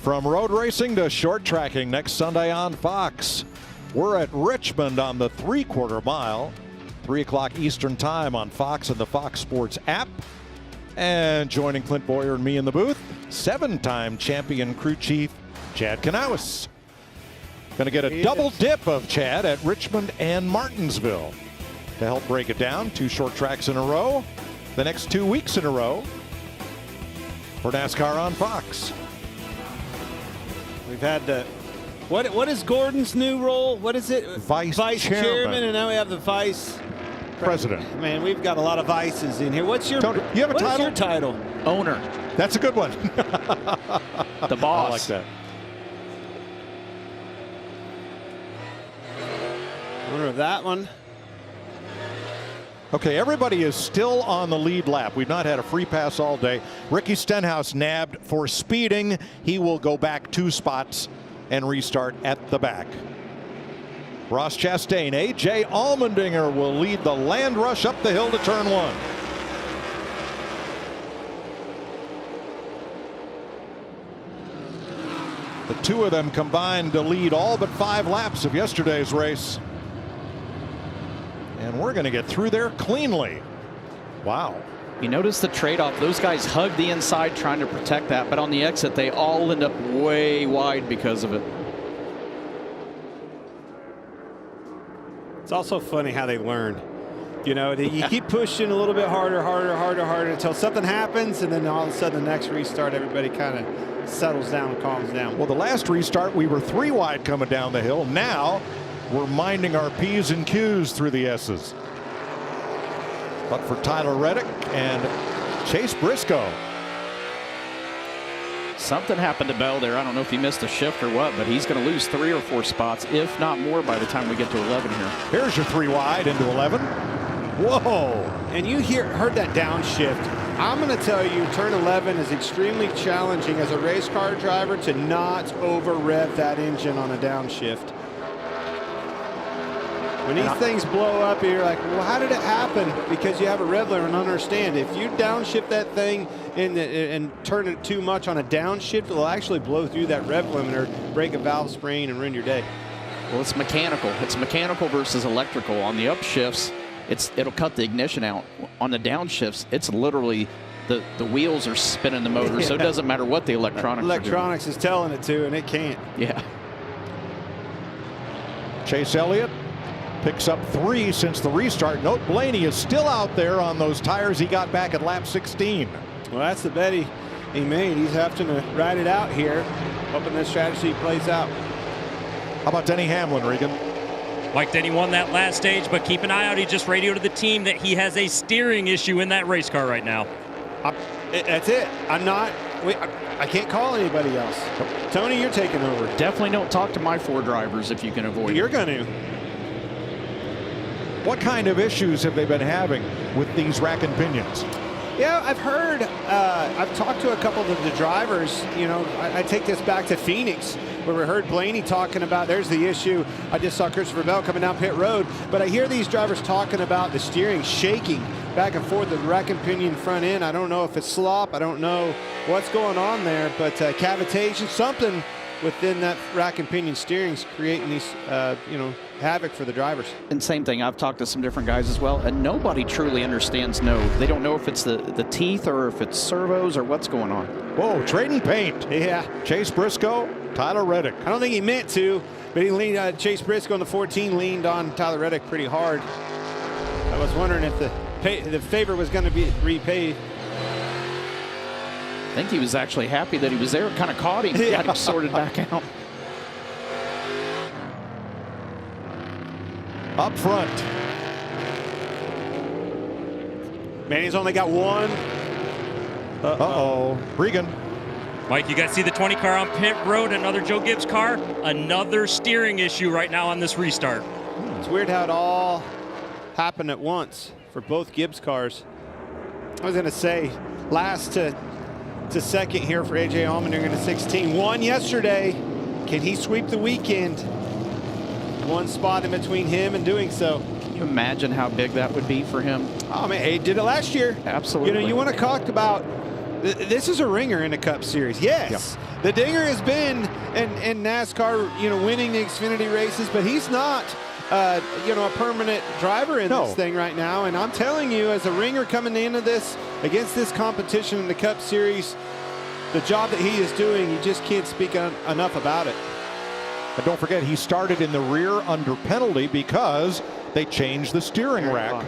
A: From road racing to short tracking next Sunday on Fox. We're at Richmond on the 3/4 mile. 3 o'clock Eastern time on Fox and the Fox Sports app. And joining Clint Boyer and me in the booth, 7-time champion crew chief Chad Canales. Going to get a double dip of Chad at Richmond and Martinsville. To help break it down, 2 short tracks in a row, the next 2 weeks in a row for NASCAR on Fox.
C: We've had the, what is Gordon's new role? What is it?
A: Vice
C: chairman, and now we have the vice
A: president.
C: Man, we've got a lot of vices in here. What's your,
A: Tony, you have a title?
C: What's your title?
G: Owner.
A: That's a good one.
G: The boss.
A: I like that.
C: Owner of that one.
A: Okay, everybody is still on the lead lap. We've not had a free pass all day. Ricky Stenhouse nabbed for speeding. He will go back 2 spots and restart at the back. Ross Chastain, A.J. Allmendinger will lead the land rush up the hill to turn 1. The 2 of them combined to lead all but 5 laps of yesterday's race. And we're going to get through there cleanly. Wow.
G: You notice the trade-off. Those guys hug the inside trying to protect that, but on the exit, they all end up way wide because of it.
C: It's also funny how they learn. You know, you keep pushing a little bit harder until something happens, and then all of a sudden the next restart, everybody kind of settles down and calms down.
A: Well, the last restart, we were 3 wide coming down the hill. Now, we're minding our P's and Q's through the S's. But for Tyler Reddick and Chase Briscoe.
G: Something happened to Bell there. I don't know if he missed a shift or what, but he's going to lose 3 or 4 spots, if not more, by the time we get to 11 here.
A: Here's your 3 wide into 11. Whoa.
C: And you heard that downshift. I'm going to tell you, turn 11 is extremely challenging as a race car driver to not over-rev that engine on a downshift. When these things blow up, you're like, well, how did it happen? Because you have a rev limiter and understand. If you downshift that thing and turn it too much on a downshift, it'll actually blow through that rev limiter, break a valve spring, and ruin your day.
G: Well, it's mechanical. It's mechanical versus electrical. On the upshifts, it'll cut the ignition out. On the downshifts, it's literally the wheels are spinning the motor, so it doesn't matter what the
C: electronics is telling it to, and it can't.
G: Yeah.
A: Chase Elliott picks up 3 since the restart. Note Blaney is still out there on those tires he got back at lap 16.
C: Well, that's the bet he made. He's having to ride it out here, hoping this strategy plays out.
A: How about Denny Hamlin, Regan?
F: Mike Denny won that last stage, but keep an eye out. He just radioed to the team that he has a steering issue in that race car right now.
C: That's it. I can't call anybody else. Tony, you're taking over.
G: Definitely don't talk to my 4 drivers if you can avoid it.
C: You're going to.
A: What kind of issues have they been having with these rack and pinions?
C: Yeah, I've heard, I've talked to a couple of the drivers. You know, I take this back to Phoenix, where we heard Blaney talking about there's the issue. I just saw Christopher Bell coming down pit road, but I hear these drivers talking about the steering shaking back and forth, the rack and pinion front end. I don't know if it's slop. I don't know what's going on there, but cavitation, something within that rack and pinion steering's creating these, havoc for the drivers.
G: And same thing, I've talked to some different guys as well, and nobody truly understands They don't know if it's the teeth or if it's servos or what's going on.
A: Whoa, trading paint.
C: Yeah.
A: Chase Briscoe, Tyler Reddick.
C: I don't think he meant to, but he leaned, Chase Briscoe on the 14 leaned on Tyler Reddick pretty hard. I was wondering if the favor was going to be repaid.
G: I think he was actually happy that he was there. It kind of caught him. Got him sorted back out.
A: Up front.
C: Manny's only got 1.
A: Uh-oh. Regan.
F: Mike, you guys see the 20 car on pit road, another Joe Gibbs car, another steering issue right now on this restart.
C: It's weird how it all happened at once for both Gibbs cars. I was going to say last to second here for A.J. Allmendinger in the 16. Won yesterday. Can he sweep the weekend? 1 spot in between him and doing so.
G: Can you imagine how big that would be for him?
C: Oh, man, he did it last year.
G: Absolutely.
C: You know, you want to talk about This is a ringer in the Cup Series. Yes, the Dinger has been in NASCAR, winning the Xfinity races, but he's not, a permanent driver in this thing right now. And I'm telling you, as a ringer coming into this, against this competition in the Cup Series, the job that he is doing, you just can't speak enough about it.
A: And don't forget, he started in the rear under penalty because they changed the steering rack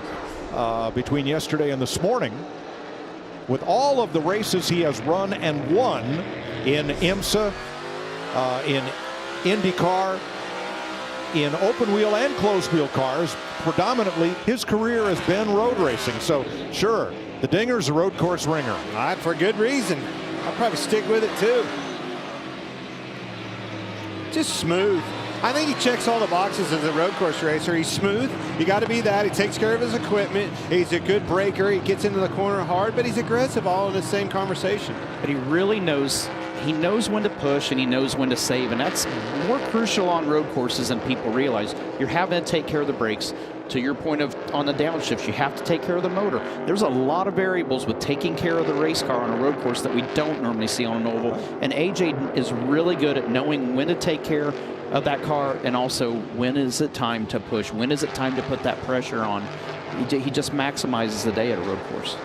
A: between yesterday and this morning. With all of the races he has run and won in IMSA, in IndyCar, in open wheel and closed wheel cars, predominantly his career has been road racing. So sure, the Dinger's a road course ringer.
C: All right, for good reason. I'll probably stick with it too. Just smooth. I think he checks all the boxes as a road course racer. He's smooth. You got to be that. He takes care of his equipment. He's a good breaker. He gets into the corner hard, but he's aggressive, all in the same conversation.
G: But he really knows. He knows when to push and he knows when to save, and that's more crucial on road courses than people realize. You're having to take care of the brakes. To your point of on the downshifts, you have to take care of the motor. There's a lot of variables with taking care of the race car on a road course that we don't normally see on an oval. And AJ is really good at knowing when to take care of that car and also when is it time to push, when is it time to put that pressure on. He just maximizes the day at a road course.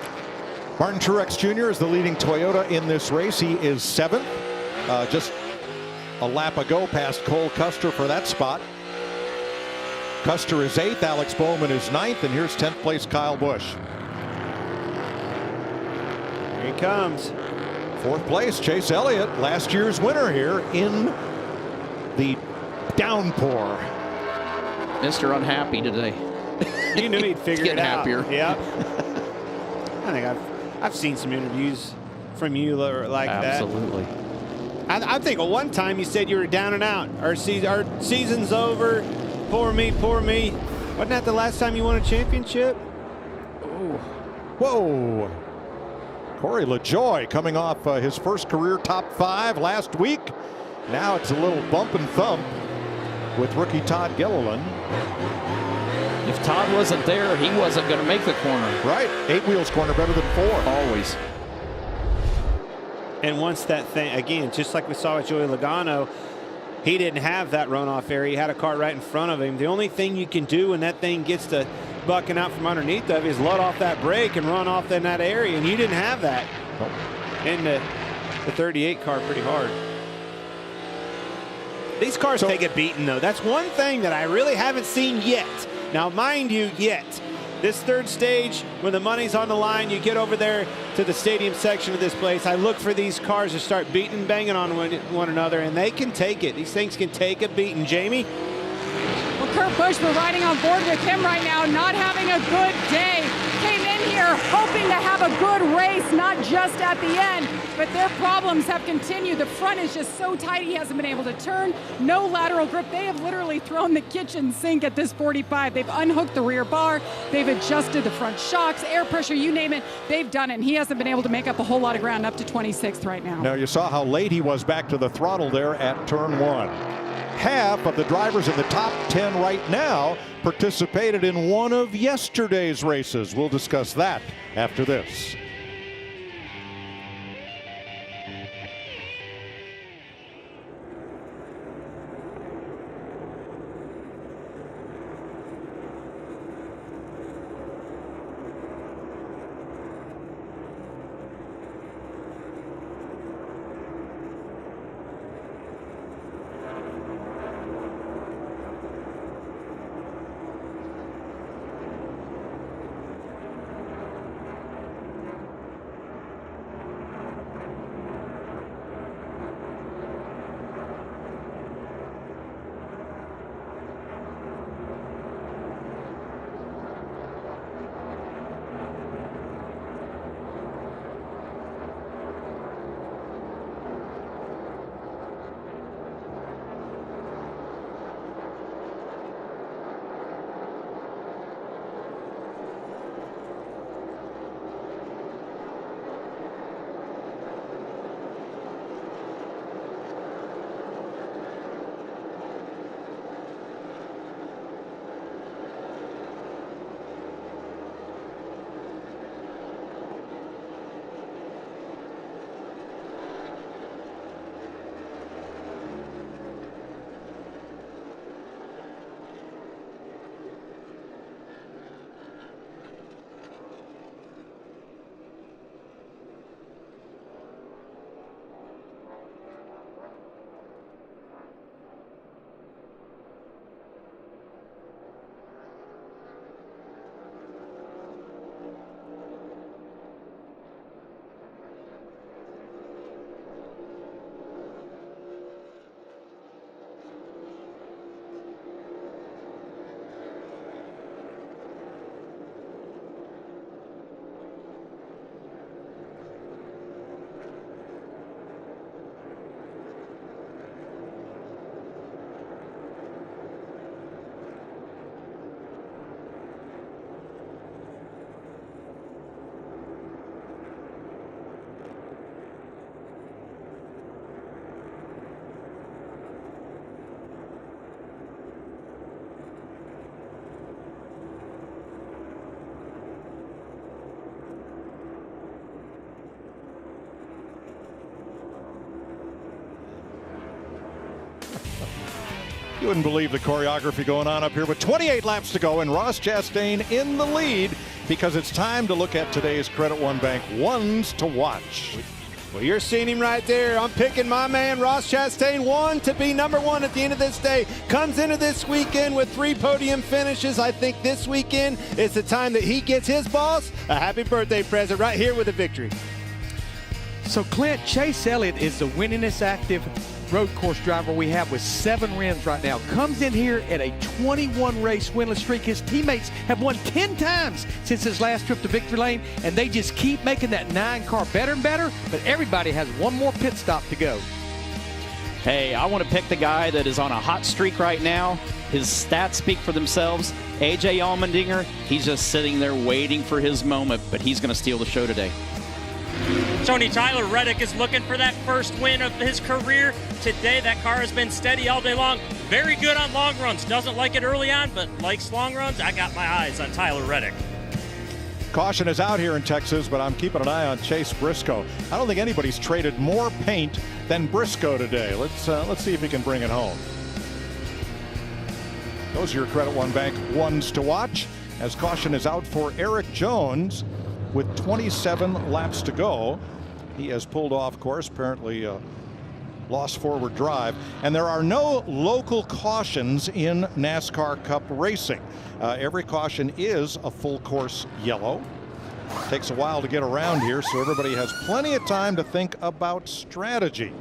A: Martin Truex Jr. is the leading Toyota in this race. He is 7th, just a lap ago past Cole Custer for that spot. Custer is 8th, Alex Bowman is 9th, and here's 10th place Kyle Busch.
C: Here he comes.
A: 4th place Chase Elliott, last year's winner here in the downpour.
G: Mr. Unhappy today.
C: You knew he'd figure it out.
G: Getting happier.
C: Yeah. I think I've seen some interviews from you like that.
G: Absolutely.
C: I think at one time you said you were down and out. Our season's over. Poor me, poor me. Wasn't that the last time you won a championship?
A: Oh. Whoa. Corey LaJoie coming off his first career top 5 last week. Now it's a little bump and thump with rookie Todd Gilliland.
G: If Todd wasn't there, he wasn't going to make the corner.
A: Right. 8 wheels corner better than 4.
G: Always.
C: And once that thing, again, just like we saw with Joey Logano, he didn't have that runoff area. He had a car right in front of him. The only thing you can do when that thing gets to bucking out from underneath of you is let off that brake and run off in that area, and you didn't have that. And the 38 car pretty hard. These cars take a beating, though. That's one thing that I really haven't seen yet. Now, mind you, yet. This third stage, when the money's on the line, you get over there to the stadium section of this place. I look for these cars to start beating and banging on one another, and they can take it. These things can take a beating. Jamie?
E: Well, Kurt Busch, we're riding on board with him right now, not having a good day. Came in here hoping to have a good race, not just at the end, but their problems have continued. The front is just so tight, he hasn't been able to turn. No lateral grip. They have literally thrown the kitchen sink at this 45. They've unhooked the rear bar. They've adjusted the front shocks, air pressure, you name it. They've done it, and he hasn't been able to make up a whole lot of ground up to 26th right now.
A: Now, you saw how late he was back to the throttle there at turn 1. Half of the drivers in the top 10 right now participated in one of yesterday's races. We'll discuss that after this. wouldn't believe the choreography going on up here with 28 laps to go and Ross Chastain in the lead, because it's time to look at today's Credit One Bank ones to watch.
C: Well, you're seeing him right there. I'm picking my man, Ross Chastain, one to be number one at the end of this day. Comes into this weekend with 3 podium finishes. I think this weekend is the time that he gets his boss a happy birthday present right here with a victory.
B: So, Clint, Chase Elliott is the winningest active road course driver we have with 7 wins right now. Comes in here at a 21 race winless streak. His teammates have won 10 times since his last trip to victory lane, and they just keep making that 9 car better and better, but everybody has one more pit stop to go.
G: Hey, I want to pick the guy that is on a hot streak right now. His stats speak for themselves. AJ Allmendinger, he's just sitting there waiting for his moment, but he's going to steal the show today.
F: Tony, Tyler Reddick is looking for that first win of his career. Today, that car has been steady all day long. Very good on long runs. Doesn't like it early on, but likes long runs. I got my eyes on Tyler Reddick.
A: Caution is out here in Texas, but I'm keeping an eye on Chase Briscoe. I don't think anybody's traded more paint than Briscoe today. Let's see if he can bring it home. Those are your Credit One Bank ones to watch, as caution is out for Eric Jones with 27 laps to go. He has pulled off course, apparently lost forward drive, and there are no local cautions in NASCAR Cup racing. Every caution is a full course yellow. Takes a while to get around here, so everybody has plenty of time to think about strategy.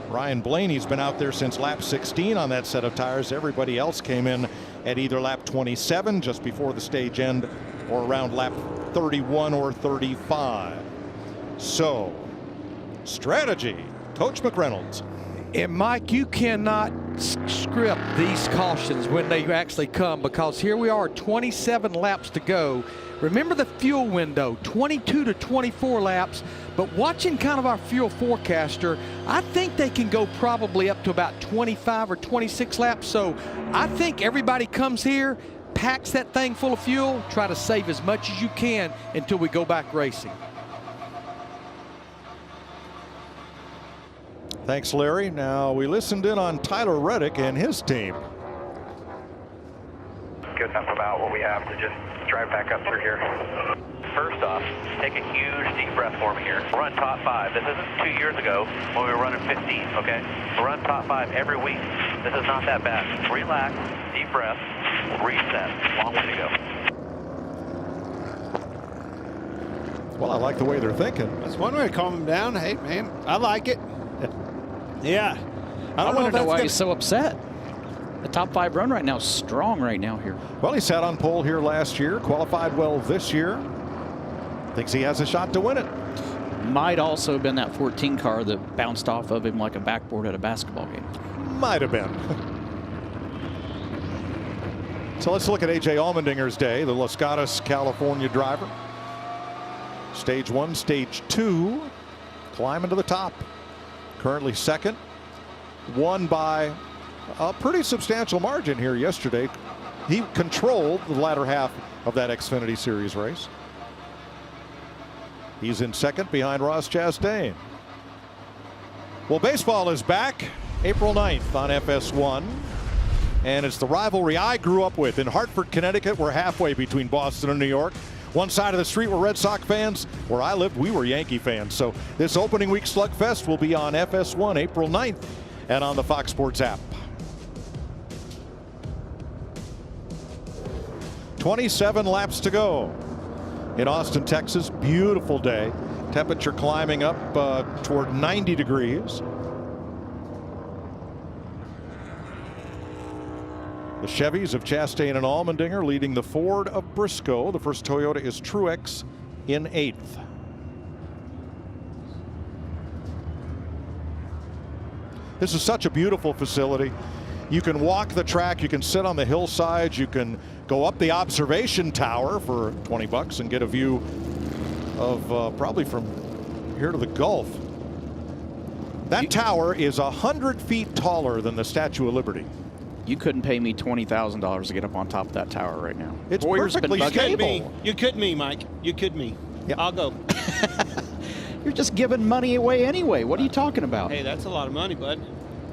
A: Ryan Blaney's been out there since lap 16 on that set of tires. Everybody else came in at either lap 27 just before the stage end or around lap 31 or 35. So, strategy, Coach McReynolds.
B: And Mike, you cannot script these cautions when they actually come, because here we are, 27 laps to go. Remember the fuel window, 22 to 24 laps, but watching kind of our fuel forecaster, I think they can go probably up to about 25 or 26 laps. So I think everybody comes here, packs that thing full of fuel, try to save as much as you can until we go back racing.
A: Thanks, Larry. Now, we listened in on Tyler Reddick and his team.
J: Good enough about what we have to just drive back up through here. First off, take a huge deep breath for me here. Run top 5. This isn't 2 years ago when we were running 15, okay? Run top 5 every week. This is not that bad. Relax, deep breath, reset. Long way to go.
A: Well, I like the way they're thinking.
C: That's one way to calm him down. Hey, man, I like it. Yeah.
G: I want to know why he's so upset. The top 5 run right now is strong right now here.
A: Well, he sat on pole here last year, qualified well this year. Thinks he has a shot to win it.
G: Might also have been that 14 car that bounced off of him like a backboard at a basketball game.
A: Might have been. So let's look at AJ Allmendinger's day, the Los Gatos, California driver. Stage 1, stage 2, climbing to the top. Currently second, won by a pretty substantial margin here yesterday. He controlled the latter half of that Xfinity Series race. He's in second behind Ross Chastain. Well, baseball is back April 9th on FS1. And it's the rivalry I grew up with in Hartford, Connecticut. We're halfway between Boston and New York. One side of the street were Red Sox fans. Where I lived, we were Yankee fans. So this opening week slugfest will be on FS1 April 9th and on the Fox Sports app. 27 laps to go in Austin, Texas. Beautiful day. Temperature climbing up toward 90 degrees. The Chevys of Chastain and Allmendinger leading the Ford of Briscoe. The first Toyota is Truex in 8th. This is such a beautiful facility. You can walk the track, you can sit on the hillsides, you can go up the observation tower for $20 and get a view of probably from here to the Gulf. That tower is 100 feet taller than the Statue of Liberty.
G: You couldn't pay me $20,000 to get up on top of that tower right now.
A: It's
G: Boyer's
A: perfectly
G: been
A: stable.
C: You could me, Mike. You could me.
A: Yep.
C: I'll go.
G: You're just giving money away anyway. What are you talking about?
C: Hey, that's a lot of money, bud.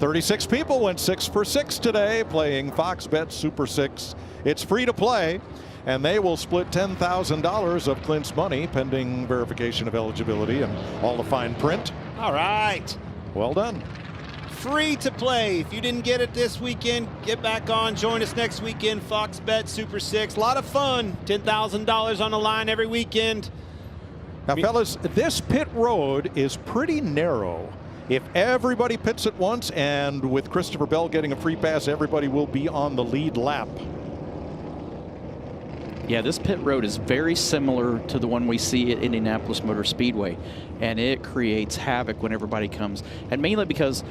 A: 36 people went 6 for 6 today playing Fox Bet Super 6. It's free to play, and they will split $10,000 of Clint's money pending verification of eligibility and all the fine print.
C: All right.
A: Well done.
C: Free to play. If you didn't get it this weekend, get back on. Join us next weekend. Fox Bet Super 6. A lot of fun. $10,000 on the line every weekend.
A: Now, fellas, this pit road is pretty narrow. If everybody pits at once, and with Christopher Bell getting a free pass, everybody will be on the lead lap.
G: Yeah, this pit road is very similar to the one we see at Indianapolis Motor Speedway, and it creates havoc when everybody comes. And mainly because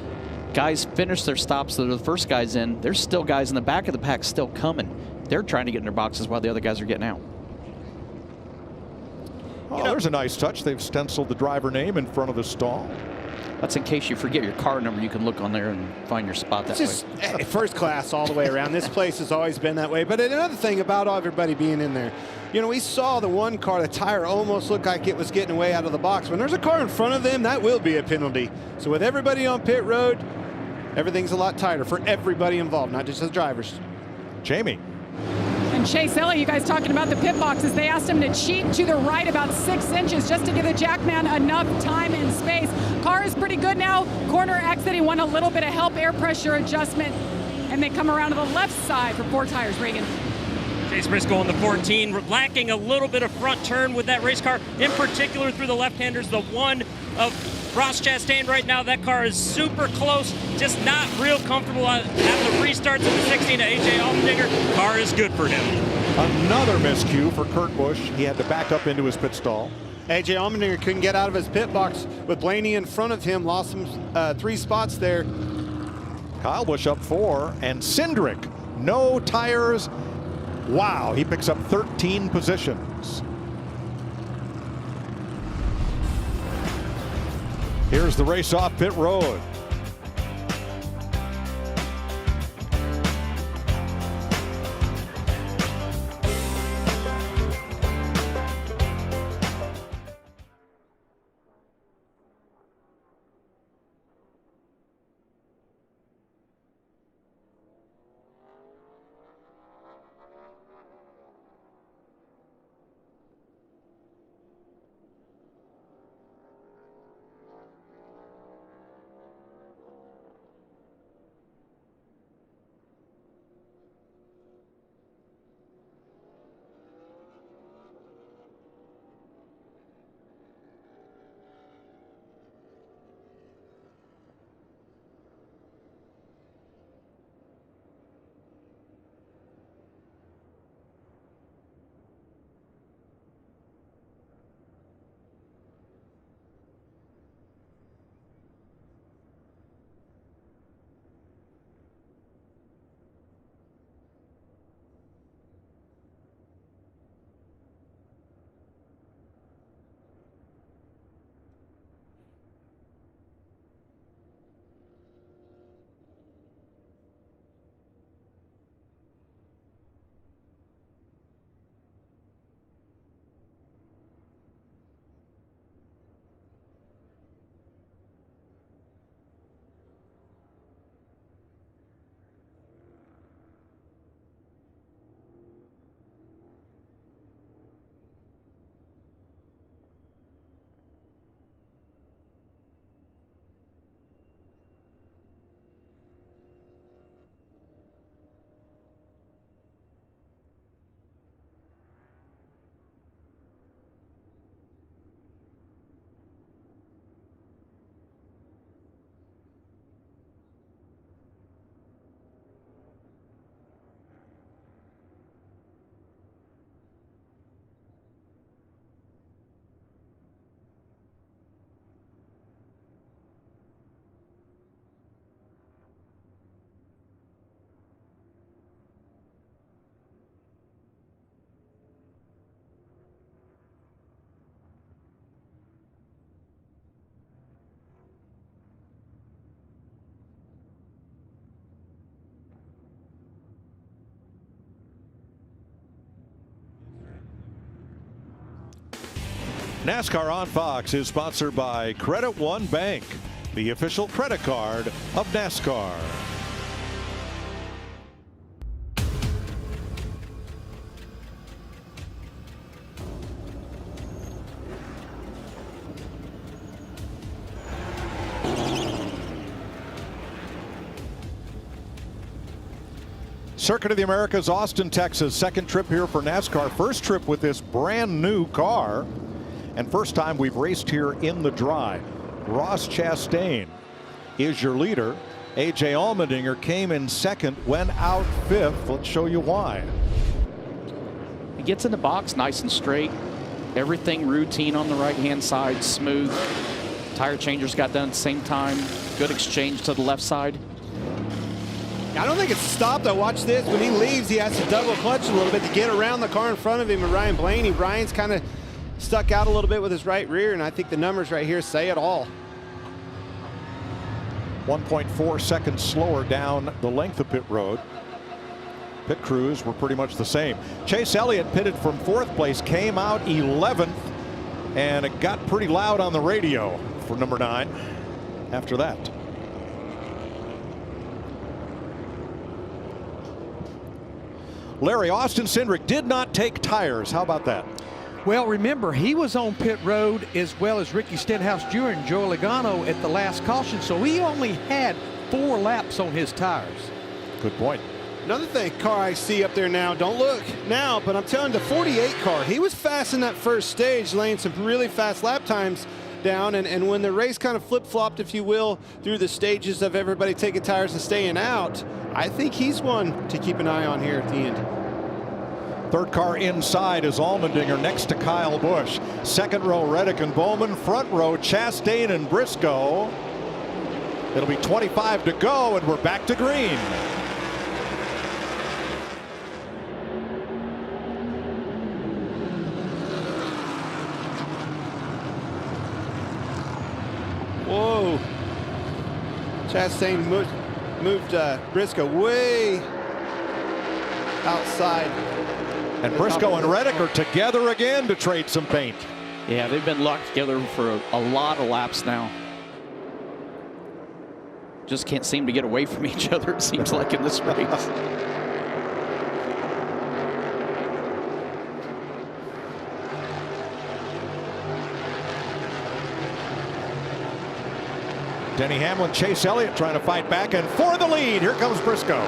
G: guys finish their stops, they're the first guys in. There's still guys in the back of the pack still coming. They're trying to get in their boxes while the other guys are getting out.
A: Oh, there's a nice touch. They've stenciled the driver name in front of the stall.
G: That's in case you forget your car number. You can look on there and find your spot that way.
C: It's just first class all the way around. This place has always been that way. But another thing about everybody being in there, you know, we saw the one car, the tire almost looked like it was getting away out of the box. When there's a car in front of them, that will be a penalty. So with everybody on pit road, everything's a lot tighter for everybody involved, not just the drivers.
A: Jamie.
E: And Chase Elliott, you guys talking about the pit boxes, they asked him to cheat to the right about 6 inches just to give the Jackman enough time and space. Car is pretty good now. Corner exit, he won a little bit of help, air pressure adjustment, and they come around to the left side for 4 tires. Reagan.
F: Chase Briscoe on the 14, lacking a little bit of front turn with that race car, in particular through the left-handers. The one of Ross Chastain right now, that car is super close, just not real comfortable at the restarts of the 16 to AJ Allmendinger. Car is good for him.
A: Another miscue for Kurt Busch. He had to back up into his pit stall.
C: AJ Allmendinger couldn't get out of his pit box with Blaney in front of him, lost some 3 spots there.
A: Kyle Busch up 4, and Cindric, no tires. Wow, he picks up 13 positions. Here's the race off pit road. NASCAR on Fox is sponsored by Credit One Bank. the official credit card of NASCAR. Circuit of the Americas, Austin, Texas. Second trip here for NASCAR. First trip with this brand new car. And first time we've raced here in the dry. Ross Chastain is your leader. A.J. Allmendinger came in second, went out fifth. Let's show you why.
G: He gets in the box nice and straight. Everything routine on the right-hand side, smooth. Tire changers got done at the same time. Good exchange to the left side.
C: I don't think it's stopped, though. Watch this. When he leaves, he has to double clutch a little bit to get around the car in front of him and Ryan Blaney. Ryan's kind of stuck out a little bit with his right rear, and I think the numbers right here say it all.
A: 1.4 seconds slower down the length of pit road. Pit crews were pretty much the same. Chase Elliott pitted from fourth place, came out 11th, and it got pretty loud on the radio for number 9 after that. Larry, Austin Cindric did not take tires. How about that?
B: Well, remember, he was on pit road as well as Ricky Stenhouse Jr. and Joe Logano at the last caution, so he only had 4 laps on his tires.
A: Good point.
C: Another thing, car I see up there now, don't look now, but I'm telling you, the 48 car, he was fast in that first stage, laying some really fast lap times down, and when the race kind of flip-flopped, if you will, through the stages of everybody taking tires and staying out, I think he's one to keep an eye on here at the end.
A: Third car inside is Allmendinger next to Kyle Busch. Second row, Reddick and Bowman. Front row, Chastain and Briscoe. It'll be 25 to go, and we're back to green.
C: Whoa. Chastain moved Briscoe way outside.
A: And Briscoe and Reddick are together again to trade some paint.
G: Yeah, they've been locked together for a lot of laps now. Just can't seem to get away from each other, it seems like, in this race.
A: Denny Hamlin, Chase Elliott trying to fight back, and for the lead, here comes Briscoe.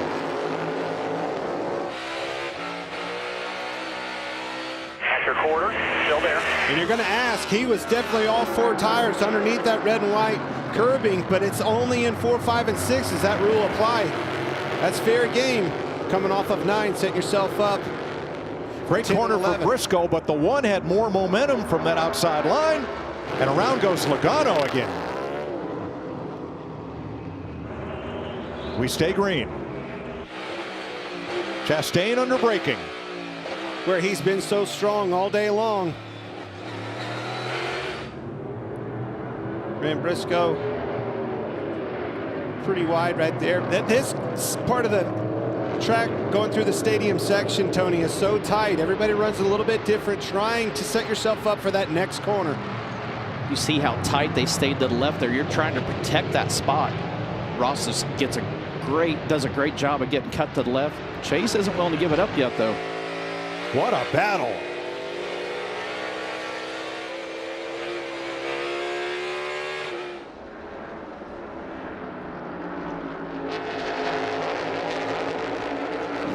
K: Quarter, still there.
C: And you're going to ask, he was definitely all 4 tires underneath that red and white curbing, but it's only in 4, 5, and 6. Does that rule apply? That's fair game. Coming off of 9, set yourself up.
A: Great corner for Briscoe, but the one had more momentum from that outside line, and around goes Logano again. We stay green. Chastain under braking.
C: Where he's been so strong all day long. Ran Briscoe pretty wide right there. This part of the track going through the stadium section, Tony, is so tight. Everybody runs a little bit different, trying to set yourself up for that next corner.
G: You see how tight they stayed to the left there. You're trying to protect that spot. Ross does a great job of getting cut to the left. Chase isn't willing to give it up yet, though.
A: What a battle.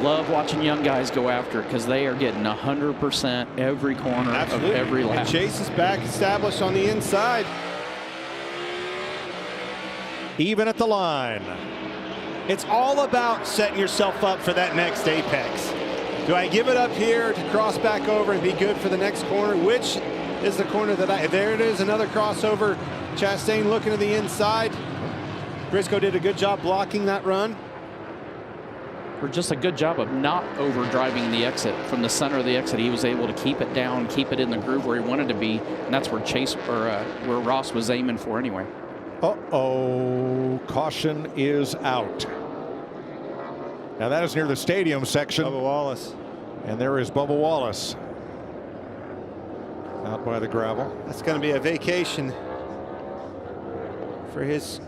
G: Love watching young guys go after it because they are getting 100% every corner of every lap.
C: And Chase is back established on the inside.
A: Even at the line.
C: It's all about setting yourself up for that next apex. Do I give it up here to cross back over and be good for the next corner? Which is the corner that there it is, another crossover. Chastain looking to the inside. Briscoe did a good job blocking that run.
G: Or just a good job of not overdriving the exit. From the center of the exit, he was able to keep it down, keep it in the groove where he wanted to be, and that's where where Ross was aiming for anyway.
A: Uh-oh, caution is out. Now that is near the stadium section.
C: Bubba Wallace.
A: And there is Bubba Wallace out by the gravel.
C: That's going to be a vacation for his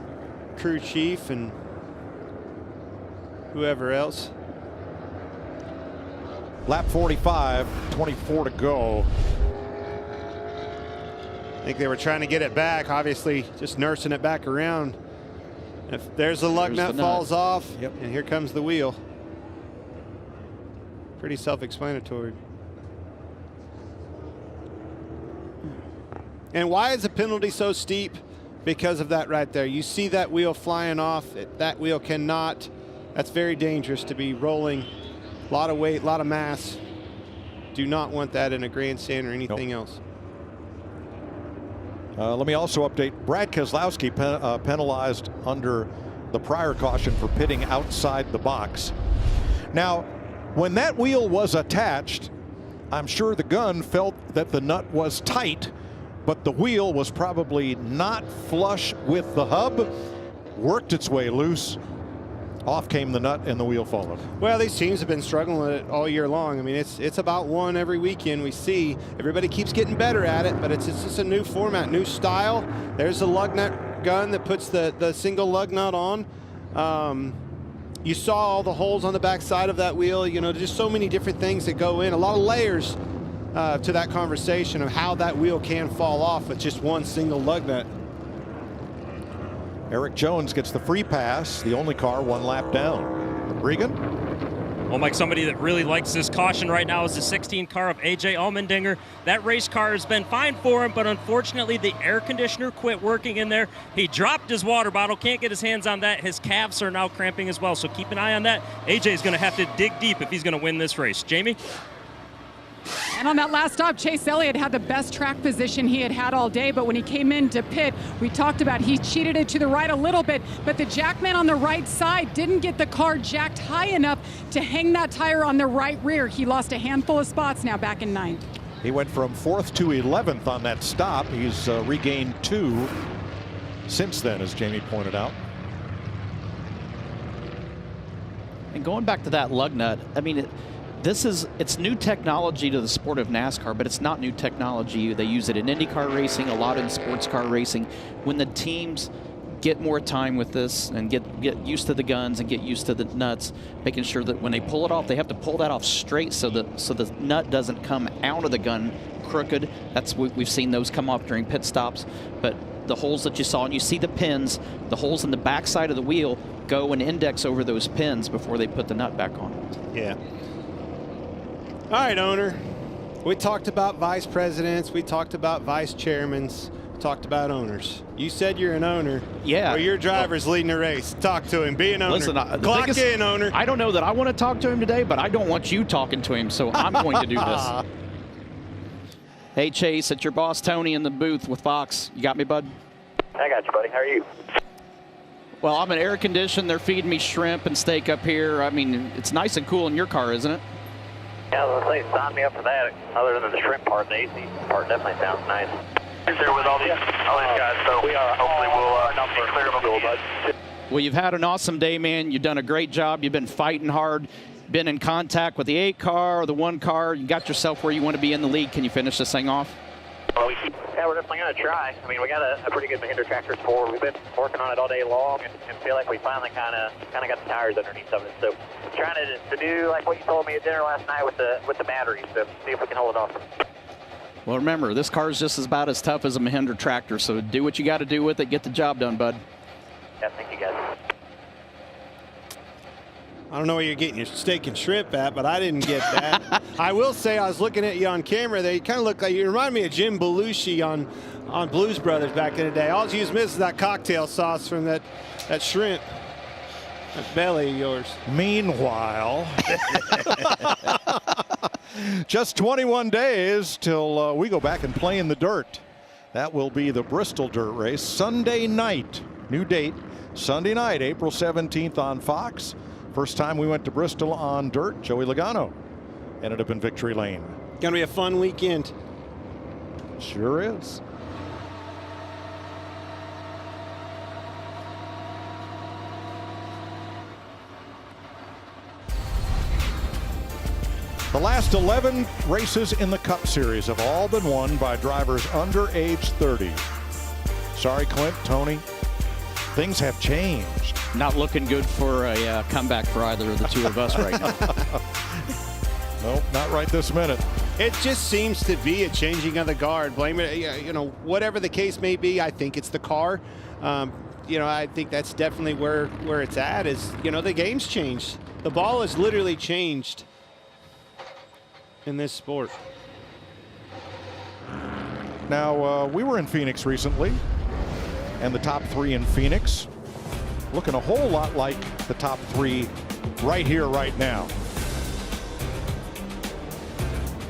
C: crew chief and whoever else.
A: Lap 45, 24 to go.
C: I think they were trying to get it back, obviously just nursing it back around. If there's the lug nut falls off, and here comes the wheel. Pretty self-explanatory. And why is the penalty so steep? Because of that right there. You see that wheel flying off. That wheel cannot. That's very dangerous to be rolling. A lot of weight, a lot of mass. Do not want that in a grandstand or anything else.
A: Let me also update. Brad Keselowski penalized under the prior caution for pitting outside the box. Now, when that wheel was attached, I'm sure the gun felt that the nut was tight, but the wheel was probably not flush with the hub, worked its way loose. Off came the nut and the wheel followed.
C: Well, these teams have been struggling with it all year long. I mean, it's about one every weekend we see. Everybody keeps getting better at it, but it's just a new format, new style. There's the lug nut gun that puts the single lug nut on. You saw all the holes on the back side of that wheel. You know, just so many different things that go in. A lot of layers to that conversation of how that wheel can fall off with just one single lug nut.
A: Eric Jones gets the free pass, the only car one lap down. Regan?
F: Well, Mike, somebody that really likes this caution right now is the 16 car of AJ Allmendinger. That race car has been fine for him, but unfortunately the air conditioner quit working in there. He dropped his water bottle, can't get his hands on that. His calves are now cramping as well, so keep an eye on that. AJ is going to have to dig deep if he's going to win this race. Jamie?
E: And on that last stop, Chase Elliott had the best track position he had all day, but when he came into pit, we talked about he cheated it to the right a little bit, but the jackman on the right side didn't get the car jacked high enough to hang that tire on the right rear. He lost a handful of spots now back in ninth.
A: He went from 4th to 11th on that stop. He's regained 2 since then, as Jamie pointed out.
G: And going back to that lug nut, I mean, it's new technology to the sport of NASCAR, but it's not new technology. They use it in IndyCar racing, a lot in sports car racing. When the teams get more time with this and get used to the guns and get used to the nuts, making sure that when they pull it off, they have to pull that off straight so the nut doesn't come out of the gun crooked. We've seen those come off during pit stops, but the holes that you saw, and you see the pins, the holes in the back side of the wheel, go and index over those pins before they put the nut back on.
C: Yeah. All right, owner. We talked about vice presidents. We talked about vice chairmans. We talked about owners. You said you're an owner.
G: Yeah.
C: Well, your driver's leading the race. Talk to him. Be an owner.
G: Listen,
C: Clock in, owner.
G: I don't know that I want to talk to him today, but I don't want you talking to him, so I'm going to do this. Hey, Chase, it's your boss, Tony, in the booth with Fox. You got me, bud?
J: I got you, buddy. How are you?
G: Well, I'm in air conditioned. They're feeding me shrimp and steak up here. I mean, it's nice and cool in your car, isn't it?
J: Yeah, I was going to say, sign me up for that. Other than the shrimp part, the AC part definitely sounds nice. Is there with all these guys, so we are. Hopefully we'll be clear of them, bud.
G: Well, you've had an awesome day, man. You've done a great job. You've been fighting hard, been in contact with the 8 car or the 1 car. You got yourself where you want to be in the league. Can you finish this thing off?
J: Yeah, we're definitely going to try. I mean, we got a pretty good Mahindra tractor for. We've been working on it all day long and feel like we finally kind of got the tires underneath of it. So trying to do like what you told me at dinner last night with the batteries, so see if we can hold it off.
G: Well, remember, this car is just about as tough as a Mahindra tractor, so do what you got to do with it. Get the job done, bud.
J: Yeah, thank you, guys.
C: I don't know where you're getting your steak and shrimp at, but I didn't get that. I will say, I was looking at you on camera. They kind of look like, you remind me of Jim Belushi on Blues Brothers back in the day. All you just miss is that cocktail sauce from that shrimp. That belly of yours.
A: Meanwhile, just 21 days till we go back and play in the dirt. That will be the Bristol Dirt Race Sunday night. New date, Sunday night, April 17th on Fox. First time we went to Bristol on dirt, Joey Logano ended up in Victory Lane.
C: Gonna be a fun weekend.
A: Sure is. The last 11 races in the Cup Series have all been won by drivers under age 30. Sorry, Clint, Tony. things have changed.
G: Not looking good for a comeback for either of the two of us right now.
A: Nope, not right this minute.
C: It just seems to be a changing of the guard. Blame it, you know, whatever the case may be. I think it's the car. You know, I think that's definitely where it's at. Is, you know, the game's changed. The ball has literally changed in this sport.
A: Now, we were in Phoenix recently, and the top 3 in Phoenix looking a whole lot like the top 3 right here, right now.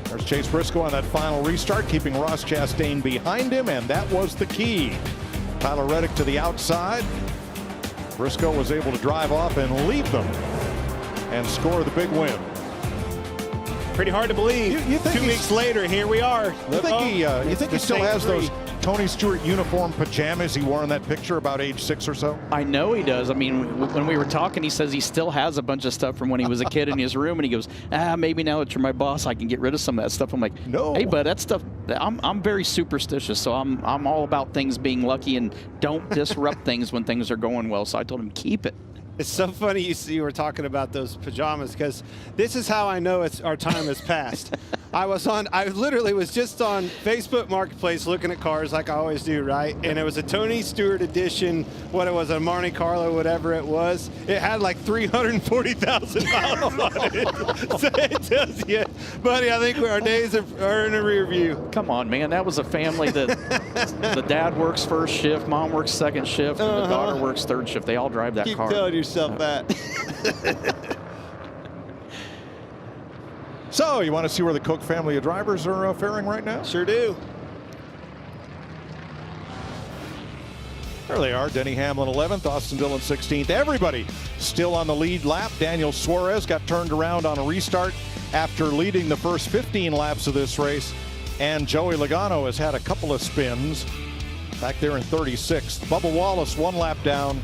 A: There's Chase Briscoe on that final restart, keeping Ross Chastain behind him, and that was the key. Tyler Reddick to the outside. Briscoe was able to drive off and leave them and score the big win.
C: Pretty hard to believe.
A: You think
C: 2 weeks later, here we are.
A: You think he still has
C: 3.
A: those Tony Stewart uniform pajamas he wore in that picture about age 6 or so?
G: I know he does. I mean, when we were talking, he says he still has a bunch of stuff from when he was a kid in his room, and he goes, maybe now that you're my boss, I can get rid of some of that stuff. I'm like,
A: no.
G: Hey, bud, that stuff, I'm very superstitious, so I'm all about things being lucky and don't disrupt things when things are going well. So I told him, keep it.
C: It's so funny you were talking about those pajamas, because this is how I know our time has passed. I literally was just on Facebook Marketplace looking at cars like I always do, right? And it was a Tony Stewart edition, what it was, a Monte Carlo, whatever it was. It had like 340,000 miles on it. So it tells you, buddy, I think our days are in the rear view.
G: Come on, man. That was a family that the dad works first shift, mom works second shift, and the daughter works third shift. They all drive that car.
C: Keep telling yourself that.
A: So, you want to see where the Cook family of drivers are faring right now?
C: Sure do.
A: There they are. Denny Hamlin 11th, Austin Dillon 16th. Everybody still on the lead lap. Daniel Suarez got turned around on a restart after leading the first 15 laps of this race. And Joey Logano has had a couple of spins back there in 36th. Bubba Wallace 1 lap down.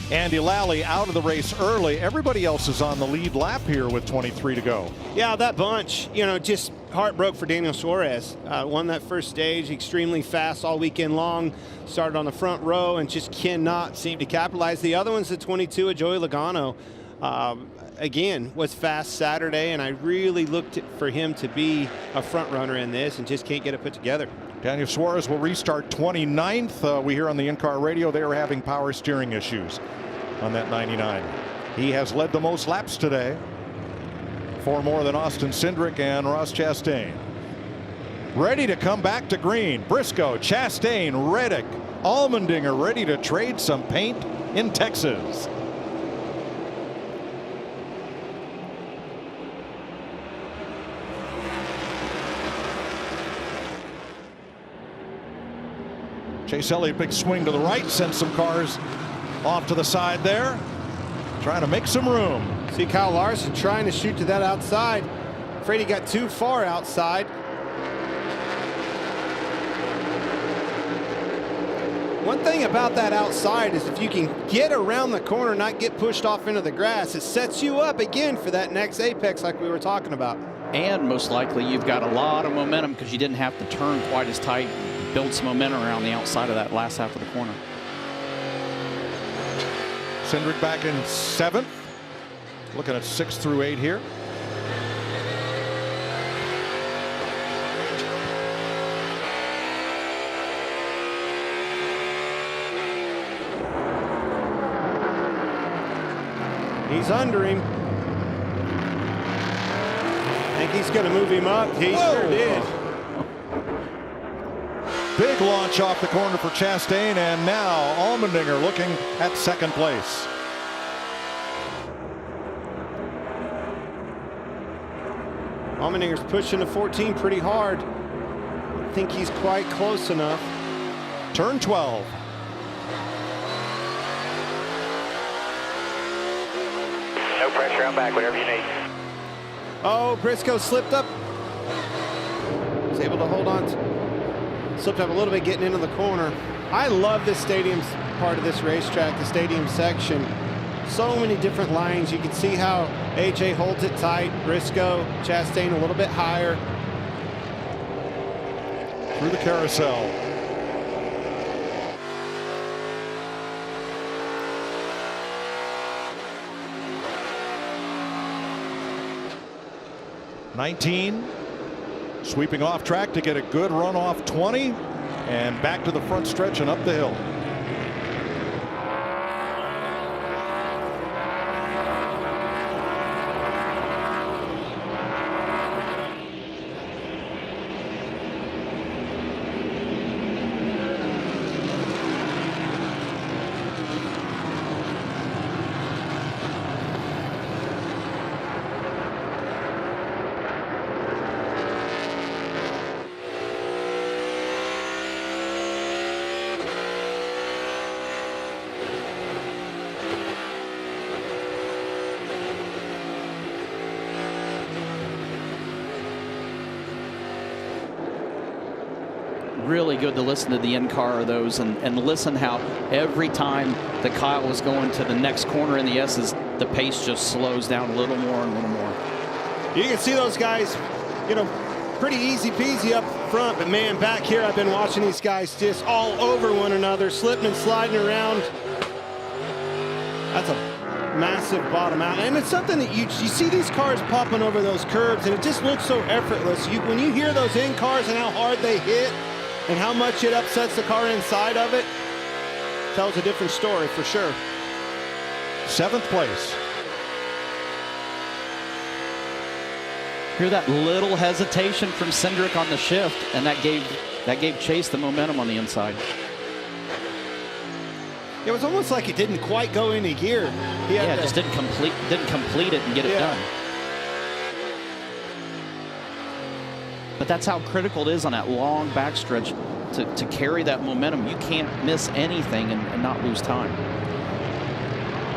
A: Andy Lally out of the race early. Everybody else is on the lead lap here with 23 to go.
C: Yeah, that bunch, you know, just heart broke for Daniel Suarez. Won that first stage, extremely fast all weekend long. Started on the front row and just cannot seem to capitalize. The other one's the 22 of Joey Logano. Again, was fast Saturday, and I really looked for him to be a front runner in this and just can't get it put together.
A: Daniel Suarez will restart 29th. We hear on the in-car radio they are having power steering issues on that 99. He has led the most laps today. 4 more than Austin Cindric and Ross Chastain. Ready to come back to green. Briscoe, Chastain, Reddick, Allmendinger ready to trade some paint in Texas. Chase Elliott, big swing to the right, sends some cars off to the side there, trying to make some room.
C: See Kyle Larson trying to shoot to that outside. Afraid he got too far outside. One thing about that outside is if you can get around the corner, not get pushed off into the grass, it sets you up again for that next apex like we were talking about.
G: And most likely you've got a lot of momentum because you didn't have to turn quite as tight. Build some momentum around the outside of that last half of the corner.
A: Cindric back in 7th. Looking at 6 through 8 here.
C: He's under him. I think he's going to move him up. He sure did.
A: Big launch off the corner for Chastain, and now Allmendinger looking at 2nd place.
C: Allmendinger's pushing the 14 pretty hard. I think he's quite close enough.
A: Turn 12.
K: No pressure, I'm back, whatever you need.
C: Oh, Briscoe slipped up. Was able to hold on. Slipped up a little bit getting into the corner. I love this stadium's part of this racetrack, the stadium section. So many different lines. You can see how AJ holds it tight. Briscoe, Chastain a little bit higher.
A: Through the carousel. 19, sweeping off track to get a good run off 20, and back to the front stretch and up the hill.
G: Really good to listen to the in-car of those and listen how every time that Kyle was going to the next corner in the S's, the pace just slows down a little more and a little more.
C: You can see those guys, you know, pretty easy peasy up front, but man, back here I've been watching these guys just all over one another, slipping and sliding around. That's a massive bottom out, and it's something that you see these cars popping over those curbs, and it just looks so effortless. When you hear those in cars and how hard they hit and how much it upsets the car inside of it, tells a different story for sure.
A: 7th place.
G: Hear that little hesitation from Cindric on the shift, and that gave Chase the momentum on the inside.
C: It was almost like it didn't quite go into gear.
G: Yeah, just didn't complete it and get it done. But that's how critical it is on that long backstretch to carry that momentum. You can't miss anything and not lose time.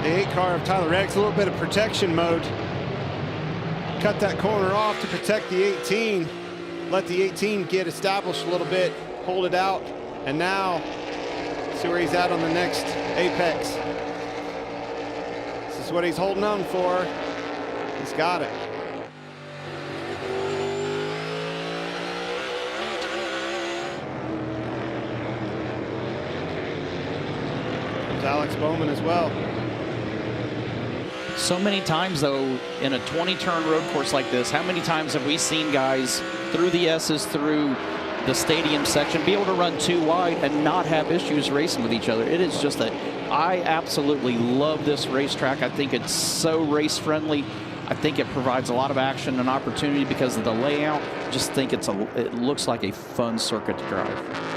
C: The 8 car of Tyler Reddick's a little bit of protection mode. Cut that corner off to protect the 18. Let the 18 get established a little bit, hold it out, and now see where he's at on the next apex. This is what he's holding on for. He's got it. There's Alex Bowman as well.
G: So many times, though, in a 20-turn road course like this, how many times have we seen guys through the S's, through the stadium section, be able to run too wide and not have issues racing with each other? It is just I absolutely love this racetrack. I think it's so race-friendly. I think it provides a lot of action and opportunity because of the layout. Just think it looks like a fun circuit to drive.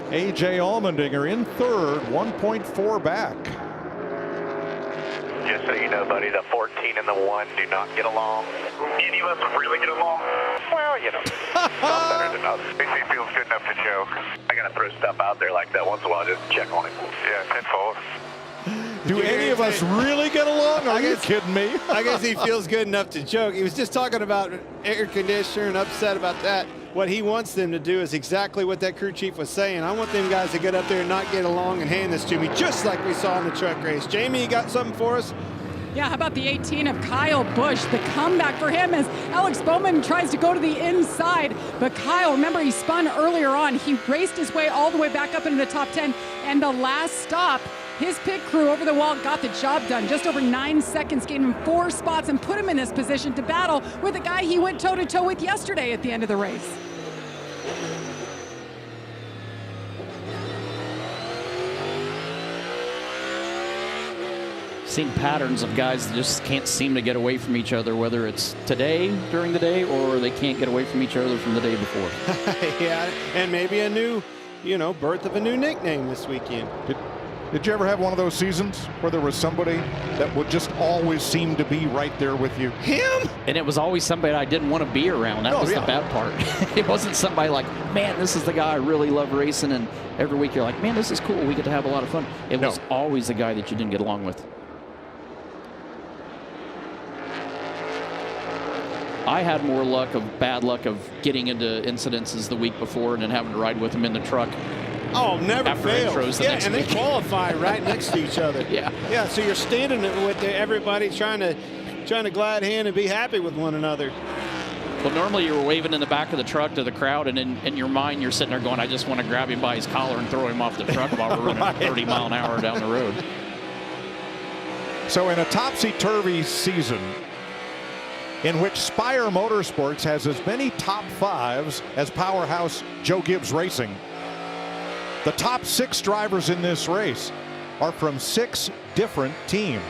A: A.J. Allmendinger in 3rd, 1.4 back.
K: Just so you know, buddy, the 14 and the 1 do not get along. Any of us really get along? Well, you know, some better than others. He feels good enough to joke. I gotta throw stuff out there like that once in a while just to check on him. Yeah, 10-4.
A: Do any of us really get along? Are you kidding me?
C: I guess he feels good enough to joke. He was just talking about air conditioner and upset about that. What he wants them to do is exactly what that crew chief was saying. I want them guys to get up there and not get along and hand this to me, just like we saw in the truck race. Jamie, you got something for us?
E: Yeah, how about the 18 of Kyle Busch? The comeback for him as Alex Bowman tries to go to the inside. But Kyle, remember, he spun earlier on. He raced his way all the way back up into the top 10. And the last stop, his pit crew over the wall got the job done. Just over 9 seconds, gained him 4 spots and put him in this position to battle with the guy he went toe-to-toe with yesterday at the end of the race.
G: Seen patterns of guys that just can't seem to get away from each other, whether it's today during the day or they can't get away from each other from the day before.
C: Yeah, and maybe a new, birth of a new nickname this weekend.
A: Did you ever have one of those seasons where there was somebody that would just always seem to be right there with you?
C: Him?
G: And it was always somebody I didn't want to be around. That was the bad part. It wasn't somebody like, man, this is the guy I really love racing, and every week you're like, man, this is cool. We get to have a lot of fun. It was always the guy that you didn't get along with. I had more bad luck of getting into incidences the week before and then having to ride with him in the truck.
C: Oh, never fails.
G: Intros the next
C: and
G: week.
C: They qualify right next to each other. Yeah. So you're standing with everybody trying to glad hand and be happy with one another.
G: Well, normally you were waving in the back of the truck to the crowd, and in your mind you're sitting there going, I just want to grab him by his collar and throw him off the truck while we're running 30 mile an hour down the road.
A: So in a topsy-turvy season in which Spire Motorsports has as many top fives as powerhouse Joe Gibbs Racing, the top 6 drivers in this race are from 6 different teams.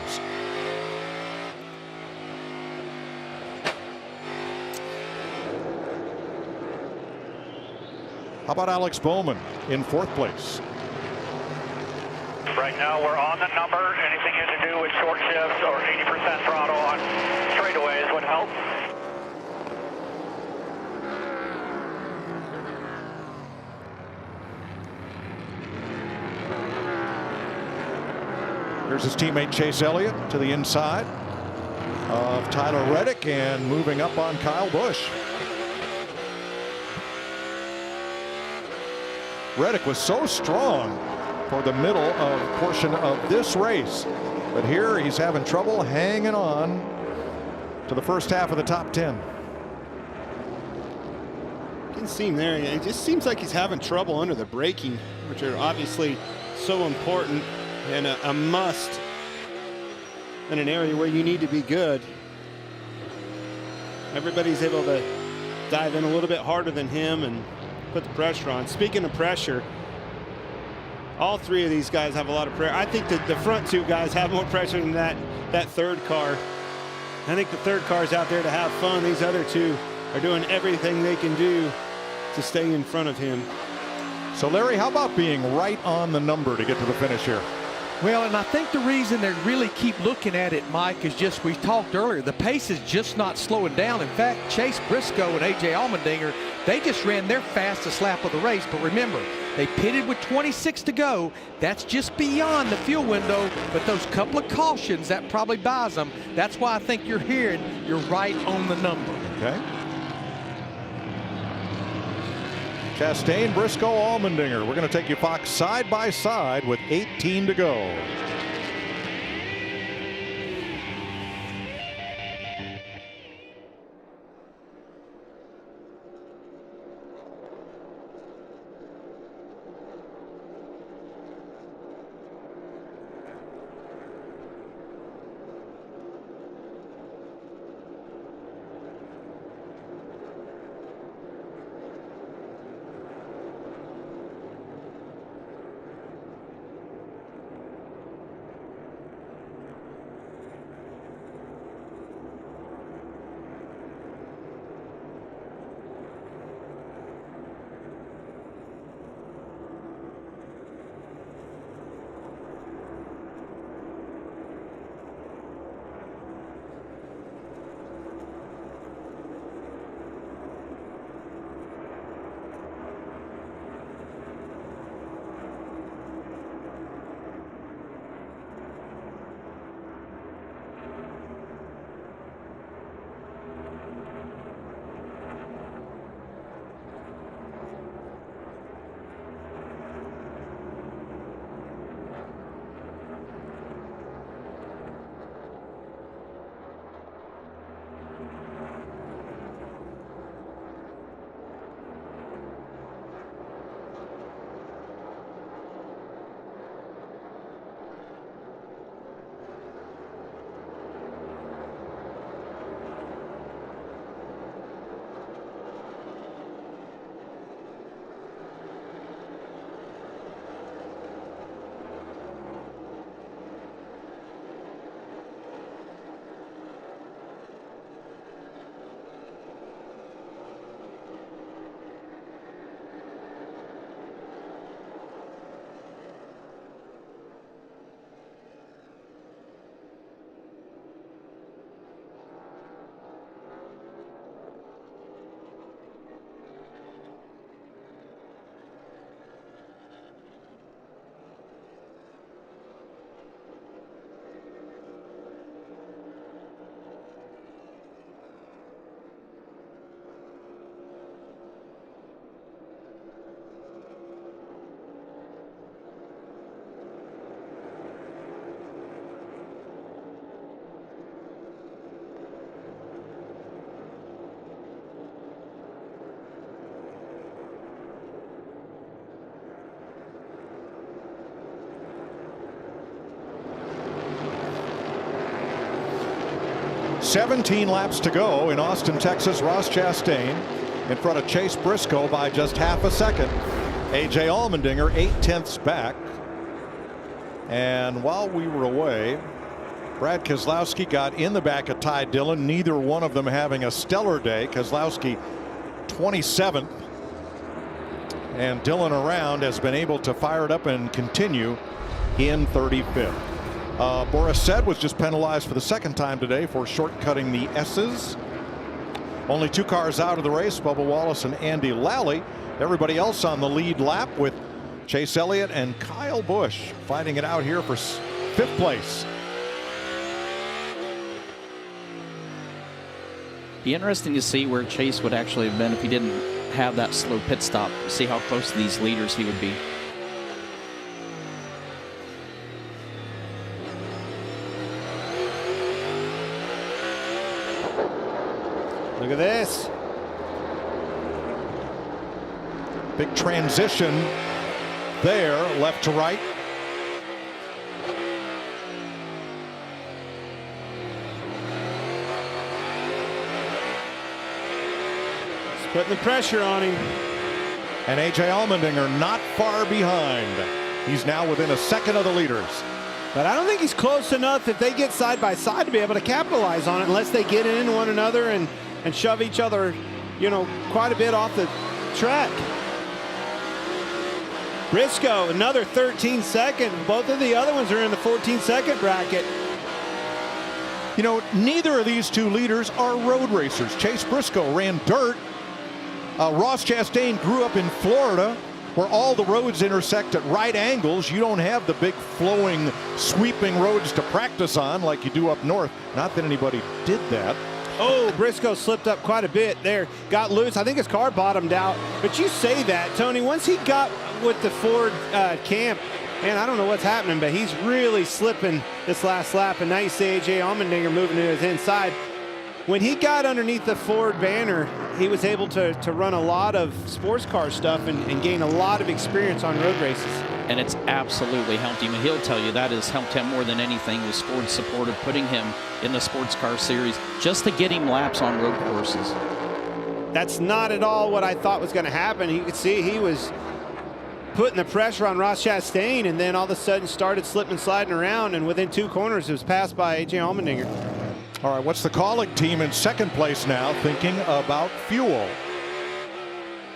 A: How about Alex Bowman in 4th place?
J: Right now we're on the number. Anything you have to do with short shifts or 80% throttle on straightaways would help.
A: Here's his teammate Chase Elliott to the inside of Tyler Reddick and moving up on Kyle Busch. Reddick was so strong for the middle portion of this race, but here he's having trouble hanging on to the first half of the top 10.
C: You can see him there. It just seems like he's having trouble under the braking, which are obviously so important and a must in an area where you need to be good. Everybody's able to dive in a little bit harder than him and put the pressure on. Speaking of pressure, all 3 of these guys have a lot of pressure. I think that the front 2 guys have more pressure than that third car. I think the third car is out there to have fun. These other 2 are doing everything they can do to stay in front of him.
A: So Larry, how about being right on the number to get to the finish here?
B: Well, and I think the reason they really keep looking at it, Mike, is just, we talked earlier, the pace is just not slowing down. In fact, Chase Briscoe and A.J. Allmendinger, they just ran their fastest lap of the race. But remember, they pitted with 26 to go. That's just beyond the fuel window, but those couple of cautions, that probably buys them. That's why I think you're hearing you're right on the number.
A: Okay. Chastain, Briscoe, Allmendinger. We're going to take you Fox side by side with 18 to go. 17 laps to go in Austin, Texas. Ross Chastain in front of Chase Briscoe by just half a second. A.J. Allmendinger 0.8 back. And while we were away, Brad Keselowski got in the back of Ty Dillon. Neither one of them having a stellar day. Keselowski 27th. And Dillon around has been able to fire it up and continue in 35th. Boris Said was just penalized for the second time today for shortcutting the S's. Only 2 cars out of the race, Bubba Wallace and Andy Lally. Everybody else on the lead lap with Chase Elliott and Kyle Busch fighting it out here for 5th place.
G: Be interesting to see where Chase would actually have been if he didn't have that slow pit stop. See how close to these leaders he would be.
C: Look at this.
A: Big transition there, left to right.
C: It's putting the pressure on him.
A: And A.J. Allmendinger not far behind. He's now within a second of the leaders.
C: But I don't think he's close enough if they get side by side to be able to capitalize on it unless they get in one another and shove each other, you know, quite a bit off the track. Briscoe, another 13-second. Both of the other ones are in the 14-second bracket.
A: You know, neither of these two leaders are road racers. Chase Briscoe ran dirt. Ross Chastain grew up in Florida, where all the roads intersect at right angles. You don't have the big flowing, sweeping roads to practice on like you do up north. Not that anybody did that.
C: Oh, Briscoe slipped up quite a bit there. Got loose. I think his car bottomed out. But you say that, Tony, once he got with the Ford camp, man, I don't know what's happening, but he's really slipping this last lap. And now you see A.J. Allmendinger moving to his inside. When he got underneath the Ford banner, he was able to run a lot of sports car stuff and gain a lot of experience on road races.
G: And it's absolutely helped him. He'll tell you that has helped him more than anything, was Ford's support of putting him in the sports car series just to get him laps on road courses.
C: That's not at all what I thought was going to happen. You could see he was putting the pressure on Ross Chastain and then all of a sudden started slipping and sliding around, and within 2 corners it was passed by A.J. Allmendinger.
A: All right, what's the Kaulig team in second place now thinking about fuel?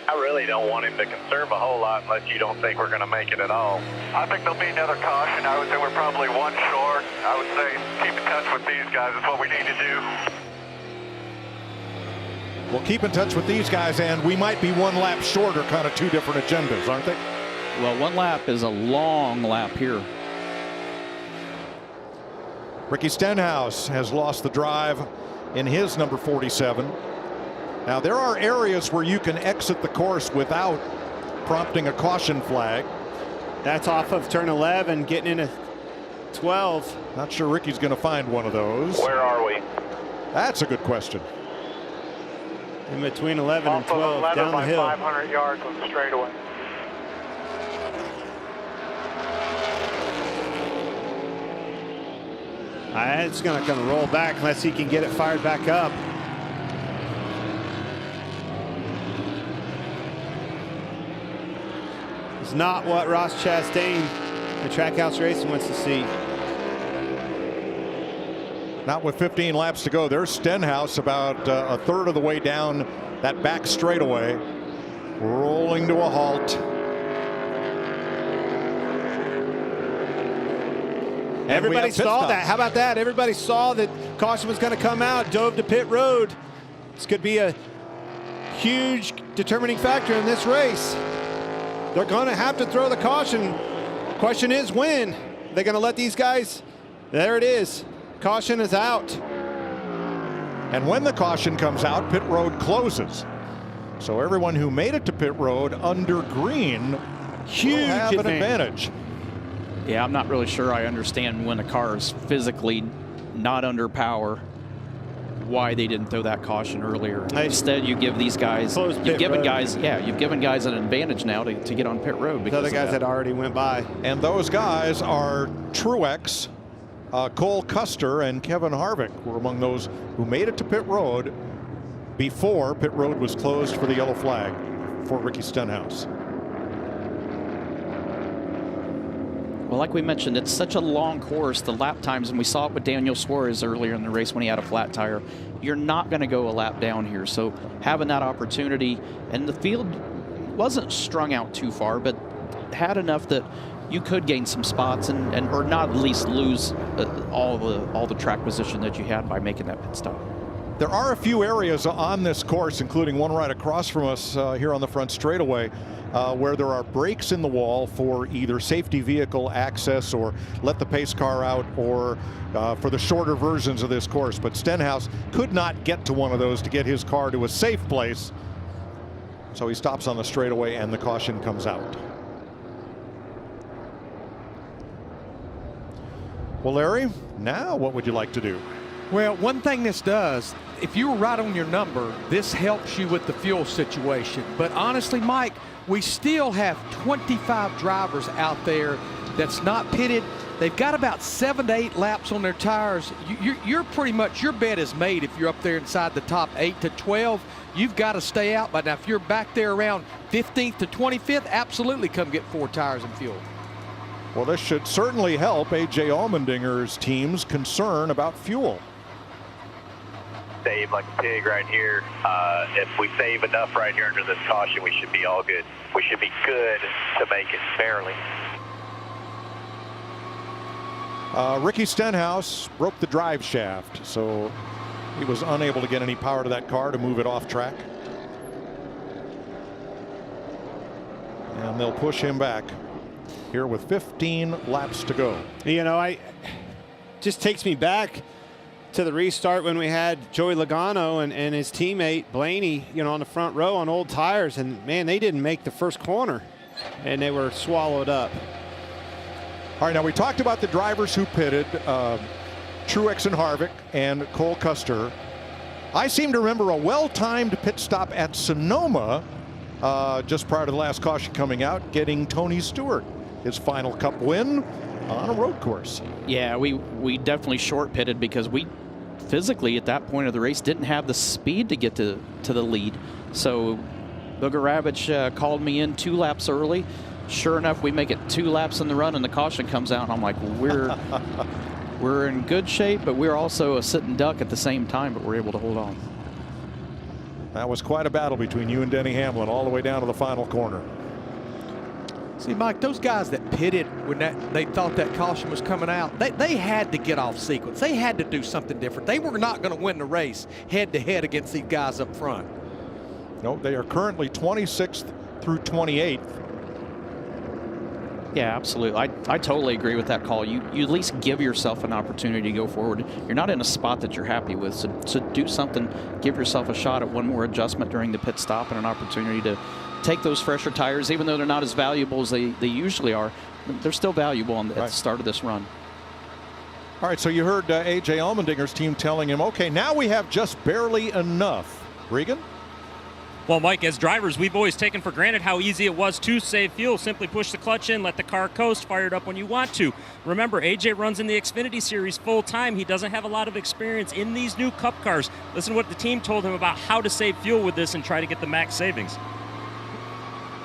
K: I really don't want him to conserve a whole lot unless you don't think we're going to make it at all. I think there'll be another caution. I would say we're probably 1 short. I would say keep in touch with these guys is what we need to do.
A: We'll keep in touch with these guys, and we might be 1 lap short, or kind of 2 different agendas, aren't they?
G: Well, 1 lap is a long lap here.
A: Ricky Stenhouse has lost the drive in his number 47. Now, there are areas where you can exit the course without prompting a caution flag.
C: That's off of turn 11, getting into 12.
A: Not sure Ricky's going to find one of those.
K: Where are we?
A: That's a good question.
C: In between 11 and 12,
J: 11
C: down the
J: by
C: hill.
J: 500 yards on the straightaway.
C: It's not going to roll back unless he can get it fired back up. It's not what Ross Chastain, the Trackhouse Racing, wants to see.
A: Not with 15 laps to go. There's Stenhouse about a third of the way down that back straightaway, rolling to a halt.
C: Everybody saw that. How about that? Everybody saw that caution was going to come out, dove to pit road. This could be a huge determining factor in this race. They're going to have to throw the caution. Question is when. They're going to let these guys. There it is. Caution is out.
A: And when the caution comes out, pit road closes. So everyone who made it to pit road under green
C: huge
A: will have an advantage.
G: Yeah, I'm not really sure I understand when a car is physically not under power, why they didn't throw that caution earlier. Instead, you give these guys, you've given guys an advantage now to get on pit road.
C: The other guys that already went by.
A: And those guys are Truex Cole Custer and Kevin Harvick were among those who made it to pit road before pit road was closed for the yellow flag for Ricky Stenhouse.
G: Well, like we mentioned, it's such a long course, the lap times, and we saw it with Daniel Suarez earlier in the race when he had a flat tire. You're not going to go a lap down here, so having that opportunity, and the field wasn't strung out too far, but had enough that you could gain some spots and or not at least lose all the track position that you had by making that pit stop.
A: There are a few areas on this course, including one right across from us here on the front straightaway, where there are breaks in the wall for either safety vehicle access or let the pace car out, or for the shorter versions of this course. But Stenhouse could not get to one of those to get his car to a safe place. So he stops on the straightaway and the caution comes out. Well, Larry, now what would you like to do?
B: Well, one thing this does, if you were right on your number, this helps you with the fuel situation. But honestly, Mike, we still have 25 drivers out there that's not pitted. They've got about 7 to 8 laps on their tires. You're pretty much, your bet is made if you're up there inside the top 8 to 12. You've got to stay out. But now if you're back there around 15th to 25th, absolutely come get 4 tires and fuel.
A: Well, this should certainly help A.J. Allmendinger's team's concern about fuel.
K: Save like a pig right here. If we save enough right here under this caution, we should be all good. We should be good to make it barely.
A: Ricky Stenhouse broke the drive shaft, so he was unable to get any power to that car to move it off track. And they'll push him back here with 15 laps to go.
C: You know, just takes me back to the restart when we had Joey Logano and his teammate Blaney, you know, on the front row on old tires, and man, they didn't make the first corner and they were swallowed up.
A: All right, now we talked about the drivers who pitted, Truex and Harvick and Cole Custer. I seem to remember a well-timed pit stop at Sonoma just prior to the last caution coming out, getting Tony Stewart his final Cup win on a road course.
G: Yeah, we definitely short pitted because we physically at that point of the race didn't have the speed to get to the lead. So Booger Ravitch called me in 2 laps early. Sure enough, we make it 2 laps in the run and the caution comes out, and I'm like, we're in good shape, but we're also a sitting duck at the same time, but we're able to hold on.
A: That was quite a battle between you and Denny Hamlin all the way down to the final corner.
B: See, Mike, those guys that pitted when they thought that caution was coming out, they had to get off sequence. They had to do something different. They were not going to win the race head-to-head against these guys up front.
A: No, they are currently 26th through 28th.
G: Yeah, absolutely. I totally agree with that call. You at least give yourself an opportunity to go forward. You're not in a spot that you're happy with, so do something. Give yourself a shot at one more adjustment during the pit stop and an opportunity to take those fresher tires, even though they're not as valuable as they usually are. They're still valuable at the start of this run.
A: All right, so you heard A.J. Allmendinger's team telling him, okay, now we have just barely enough. Regan?
F: Well, Mike, as drivers, we've always taken for granted how easy it was to save fuel. Simply push the clutch in, let the car coast, fire it up when you want to. Remember, AJ runs in the Xfinity Series full time. He doesn't have a lot of experience in these new Cup cars. Listen to what the team told him about how to save fuel with this and try to get the max savings.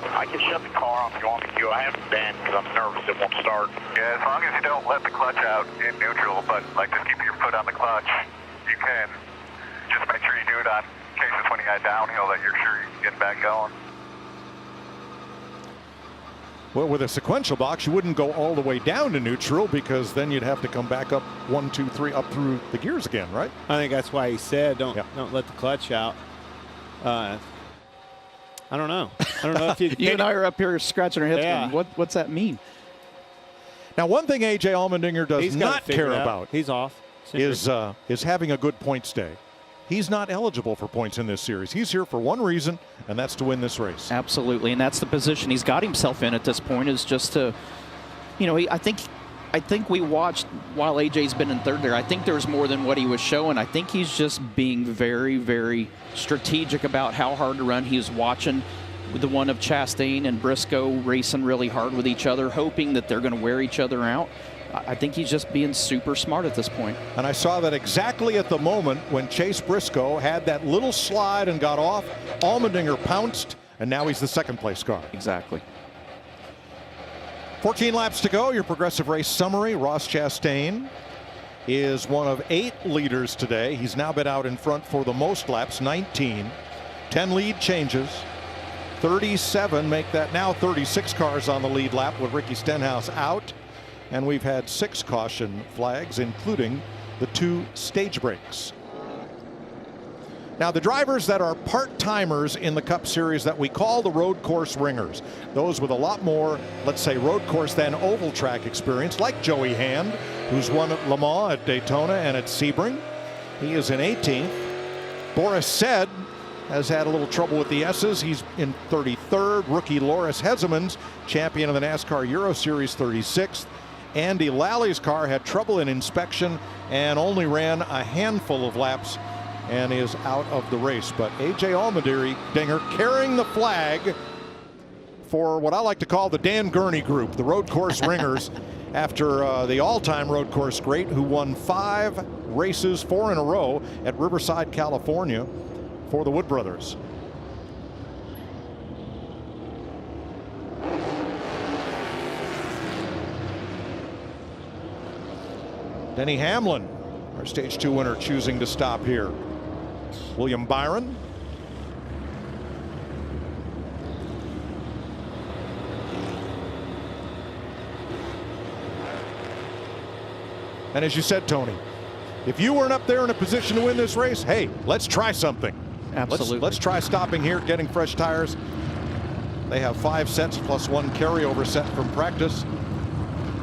K: I can shut the car off if you want me to. I haven't been because I'm nervous it won't start. Yeah, as long as you don't let the clutch out in neutral, but like just keep your foot on the clutch, you can. Just make sure you do it on cases when you got downhill that you're sure you can get back going.
A: Well, with a sequential box, you wouldn't go all the way down to neutral because then you'd have to come back up 1, 2, 3 up through the gears again, right?
C: I think that's why he said don't let the clutch out. I don't know. I don't know if you.
G: You and I are up here scratching our heads.
C: Yeah.
G: Going, what's that mean?
A: Now, one thing A.J. Allmendinger does not care about.
C: He's off.
A: Is having a good points day. He's not eligible for points in this series. He's here for one reason, and that's to win this race.
G: Absolutely, and that's the position he's got himself in at this point, is just to, I think we watched while AJ's been in third there. I think there's more than what he was showing. I think he's just being very, very strategic about how hard to run. He was watching the one of Chastain and Briscoe racing really hard with each other, hoping that they're going to wear each other out. I think he's just being super smart at this point.
A: And I saw that exactly at the moment when Chase Briscoe had that little slide and got off. Allmendinger pounced, and now he's the second place car.
G: Exactly.
A: 14 laps to go. Your Progressive Race summary. Ross Chastain is one of 8 leaders today. He's now been out in front for the most laps, 19. 10 lead changes. 37 make that now 36 cars on the lead lap with Ricky Stenhouse out. And we've had 6 caution flags, including the 2 stage breaks. Now, the drivers that are part-timers in the Cup Series that we call the road course ringers, those with a lot more, let's say, road course than oval track experience, like Joey Hand, who's won at Le Mans, at Daytona, and at Sebring. He is in 18th. Boris Said has had a little trouble with the S's. He's in 33rd. Rookie Loris Hezemans, champion of the NASCAR Euro Series, 36th. Andy Lally's car had trouble in inspection and only ran a handful of laps and is out of the race. But A.J. Allmendinger carrying the flag for what I like to call the Dan Gurney group, the road course ringers, after the all-time road course great who won 5 races, 4 in a row at Riverside, California for the Wood Brothers. Denny Hamlin, our stage 2 winner, choosing to stop here. William Byron. And as you said, Tony, if you weren't up there in a position to win this race, hey, let's try something.
G: Absolutely.
A: Let's try stopping here, getting fresh tires. They have 5 sets plus 1 carryover set from practice.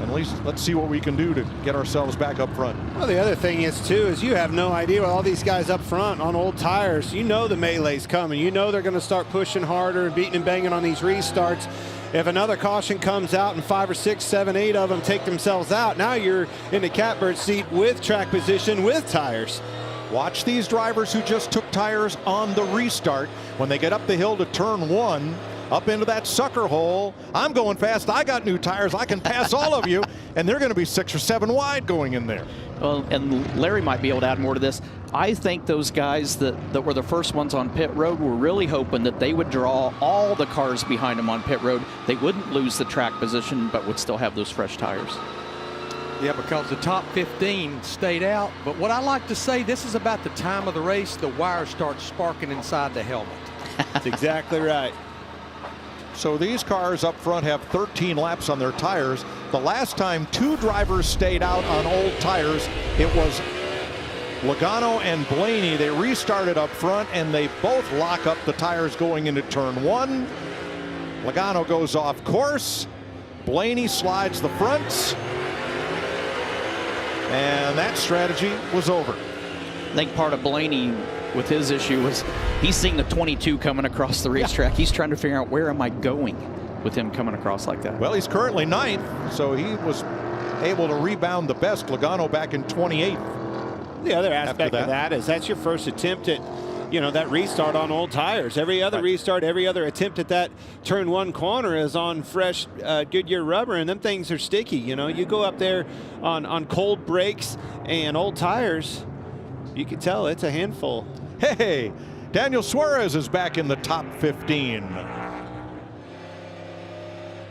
A: And at least let's see what we can do to get ourselves back up front.
C: Well, the other thing is, too, is you have no idea with all these guys up front on old tires. You know the melee's coming. You know they're going to start pushing harder and beating and banging on these restarts. If another caution comes out and 5 or 6, 7, 8 of them take themselves out, now you're in the catbird seat with track position, with tires.
A: Watch these drivers who just took tires on the restart. When they get up the hill to turn 1, up into that sucker hole. I'm going fast. I got new tires. I can pass all of you. And they're going to be 6 or 7 wide going in there.
G: Well, and Larry might be able to add more to this. I think those guys that were the first ones on pit road were really hoping that they would draw all the cars behind them on pit road. They wouldn't lose the track position, but would still have those fresh tires.
B: Yeah, because the top 15 stayed out. But what I like to say, this is about the time of the race the wires start sparking inside the helmet.
C: That's exactly right.
A: So these cars up front have 13 laps on their tires. The last time 2 drivers stayed out on old tires, it was Logano and Blaney. They restarted up front and they both lock up the tires going into turn 1. Logano goes off course. Blaney slides the fronts. And that strategy was over.
G: I think part of Blaney with his issue was he's seeing the 22 coming across the racetrack. Yeah. He's trying to figure out where am I going with him coming across like that.
A: Well, he's currently 9th, so he was able to rebound the best. Logano back in 28th.
C: The other aspect of that is that's your first attempt at, you know, that restart on old tires. Every other restart, every other attempt at that turn 1 corner is on fresh Goodyear rubber, and them things are sticky. You know, you go up there on cold brakes and old tires, you can tell it's a handful.
A: Hey, Daniel Suarez is back in the top 15.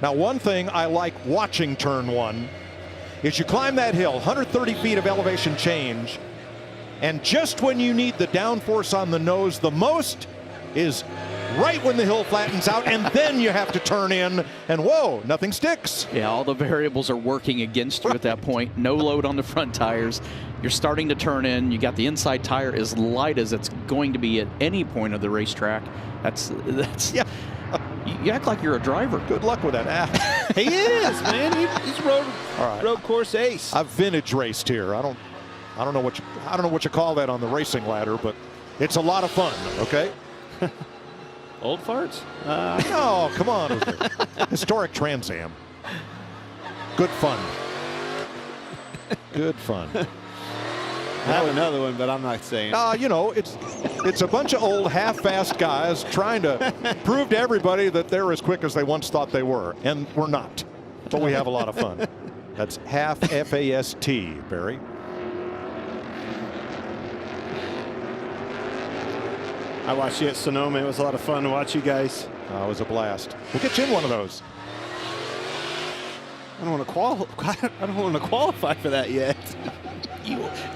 A: Now, one thing I like watching turn 1 is you climb that hill, 130 feet of elevation change, and just when you need the downforce on the nose the most is right when the hill flattens out, and then you have to turn in, and whoa, nothing sticks.
G: Yeah, all the variables are working against you at that point. No load on the front tires. You're starting to turn in. You got the inside tire as light as it's going to be at any point of the racetrack. That's
A: yeah.
G: You act like you're a driver.
A: Good luck with that.
C: He is, man. He's road course ace.
A: I've vintage raced here. I don't know what you call that on the racing ladder, but it's a lot of fun. Okay.
C: Old farts?
A: No, come on. Historic Trans Am. Good fun. Good fun.
C: I have another one, but I'm not saying.
A: You know, it's a bunch of old half-assed guys trying to prove to everybody that they're as quick as they once thought they were, and we're not. But we have a lot of fun. That's half FAST, Barry.
C: I watched you at Sonoma. It was a lot of fun to watch you guys.
A: It was a blast. We'll get you in one of those.
C: I don't want to qualify for that yet.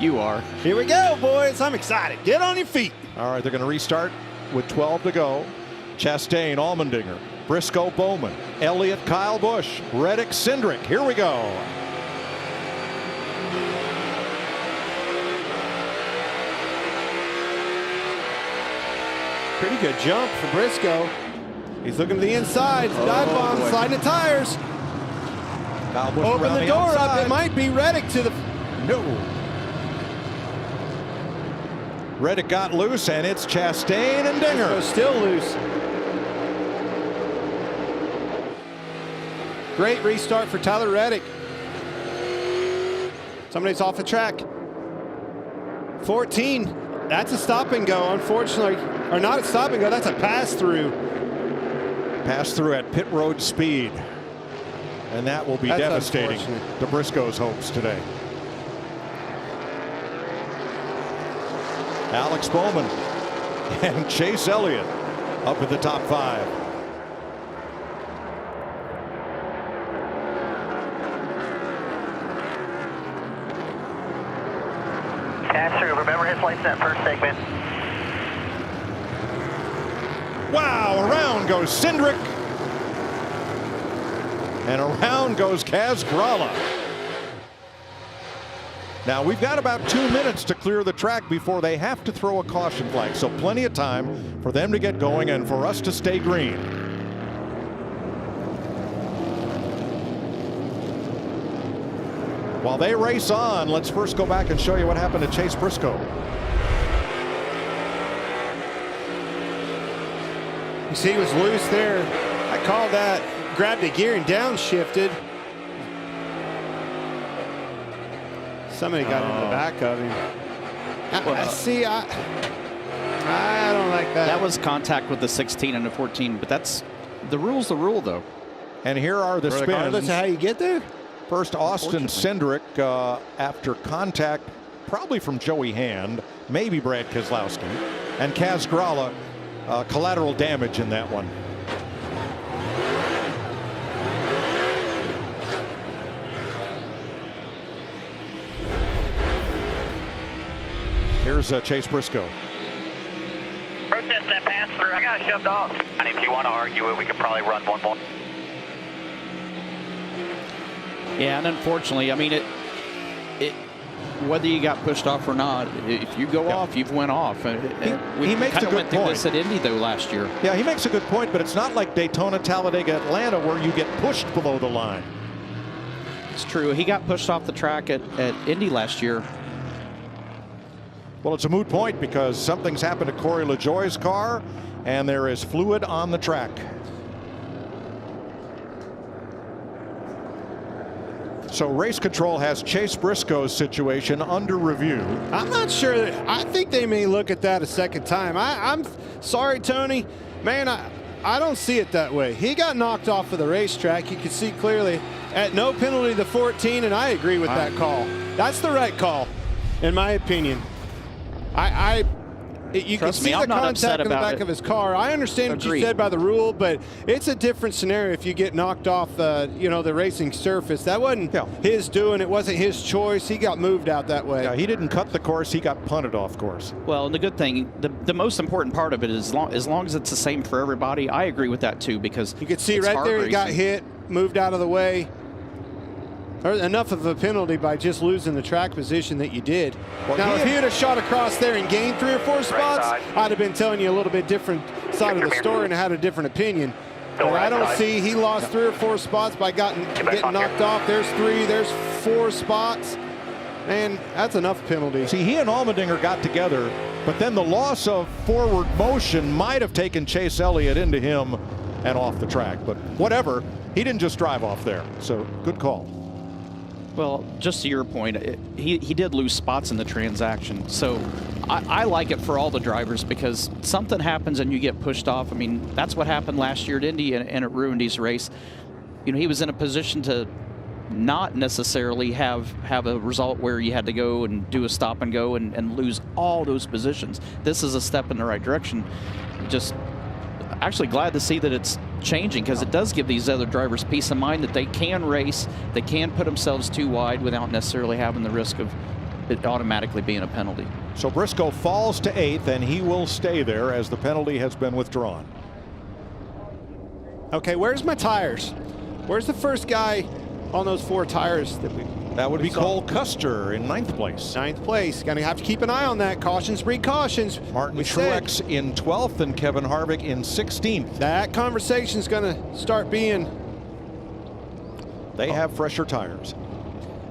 G: You are.
C: Here we go, boys. I'm excited. Get on your feet.
A: All right, they're going to restart with 12 to go. Chastain, Allmendinger, Briscoe, Bowman, Elliott, Kyle Busch, Reddick, Cindric. Here we go.
C: Pretty good jump for Briscoe. He's looking to the inside. Dive bomb, sliding the tires.
A: Kyle Busch
C: Open
A: around
C: the door
A: outside.
C: up. It might be Reddick to the.
A: No. Reddick got loose, and it's Chastain and Dinger.
C: Still loose. Great restart for Tyler Reddick. Somebody's off the track. 14. That's a stop and go, unfortunately. Or not a stop and go, that's a pass through.
A: Pass through at pit road speed. And that will be devastating to Briscoe's hopes today. Alex Bowman and Chase Elliott up at the top 5.
J: Pass through. Remember his lights in that first segment.
A: Wow, around goes Cindric. And around goes Kaz Grala. Now we've got about 2 minutes to clear the track before they have to throw a caution flag. So plenty of time for them to get going and for us to stay green. While they race on, let's first go back and show you what happened to Chase Briscoe.
C: You see he was loose there. I called that. Grabbed a gear and downshifted. Somebody got in the back of him. I don't like that.
G: That was contact with the 16 and the 14, but that's the rule's the rule, though.
A: And here are the spins.
C: Regardless of how you get there.
A: First, Austin Cindric after contact, probably from Joey Hand, maybe Brad Keselowski, and Kaz Grala, collateral damage in that one. Here's Chase Briscoe.
J: Protest that pass through. I got shoved off.
K: And if you want to argue it, we could probably run one more.
G: Yeah, and unfortunately, I mean, whether you got pushed off or not, if you go off, you've went off.
A: He makes a good
G: went through
A: point.
G: this at Indy, though, last year.
A: Yeah, he makes a good point, but it's not like Daytona, Talladega, Atlanta, where you get pushed below the line.
G: It's true. He got pushed off the track at Indy last year.
A: Well, it's a moot point because something's happened to Corey LaJoie's car, and there is fluid on the track. So race control has Chase Briscoe's situation under review.
C: I'm not sure. I think they may look at that a second time. I'm sorry, Tony. Man, I don't see it that way. He got knocked off of the racetrack. You can see clearly at no penalty the 14, and I agree with that call. That's the right call, in my opinion. You can see the contact in the back of his car. I understand what you said by the rule, but it's a different scenario if you get knocked off the racing surface. That wasn't his doing. It wasn't his choice. He got moved out that way.
A: Yeah, he didn't cut the course. He got punted off course.
G: Well, and the good thing, the most important part of it is as long as it's the same for everybody, I agree with that too, because
C: you can see right there he got hit, moved out of the way. Enough of a penalty by just losing the track position that you did. Well, now, if he would have shot across there and gained 3 or 4 spots, I'd have been telling you a little bit different side of the story and had a different opinion. But I don't see he lost 3 or 4 spots by getting knocked off. There's 3, there's 4 spots. And that's enough penalty.
A: See, he and Allmendinger got together, but then the loss of forward motion might have taken Chase Elliott into him and off the track. But whatever, he didn't just drive off there. So good call.
G: Well, just to your point, he did lose spots in the transaction. So I like it for all the drivers because something happens and you get pushed off. I mean, that's what happened last year at Indy and it ruined his race. You know, he was in a position to not necessarily have a result where you had to go and do a stop and go and lose all those positions. This is a step in the right direction. Just actually glad to see that it's changing, because it does give these other drivers peace of mind that they can race, they can put themselves too wide without necessarily having the risk of it automatically being a penalty.
A: So Briscoe falls to 8th, and he will stay there as the penalty has been withdrawn.
C: Okay, where's my tires? Where's the first guy on those 4 tires that we?
A: That would be
C: saw?
A: Cole Custer in 9th place.
C: 9th place. Gonna have to keep an eye on that. Cautions breed cautions.
A: Martin Truex in 12th and Kevin Harvick in 16th.
C: That conversation's gonna start being.
A: They have fresher tires.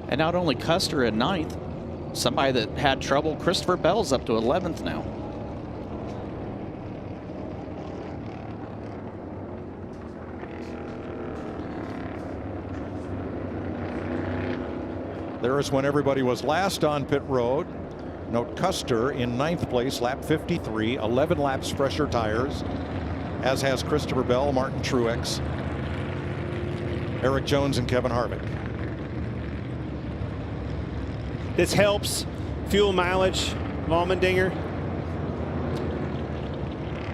G: And not only Custer in 9th, somebody that had trouble, Christopher Bell's up to 11th now.
A: There is when everybody was last on pit road. Note Custer in 9th place, lap 53, 11 laps fresher tires, as has Christopher Bell, Martin Truex, Eric Jones, and Kevin Harvick.
C: This helps fuel mileage of Allmendinger.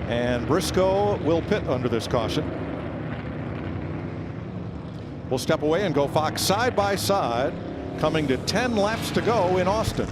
A: And Briscoe will pit under this caution. We'll step away and go Fox side by side, coming to 10 laps to go in Austin.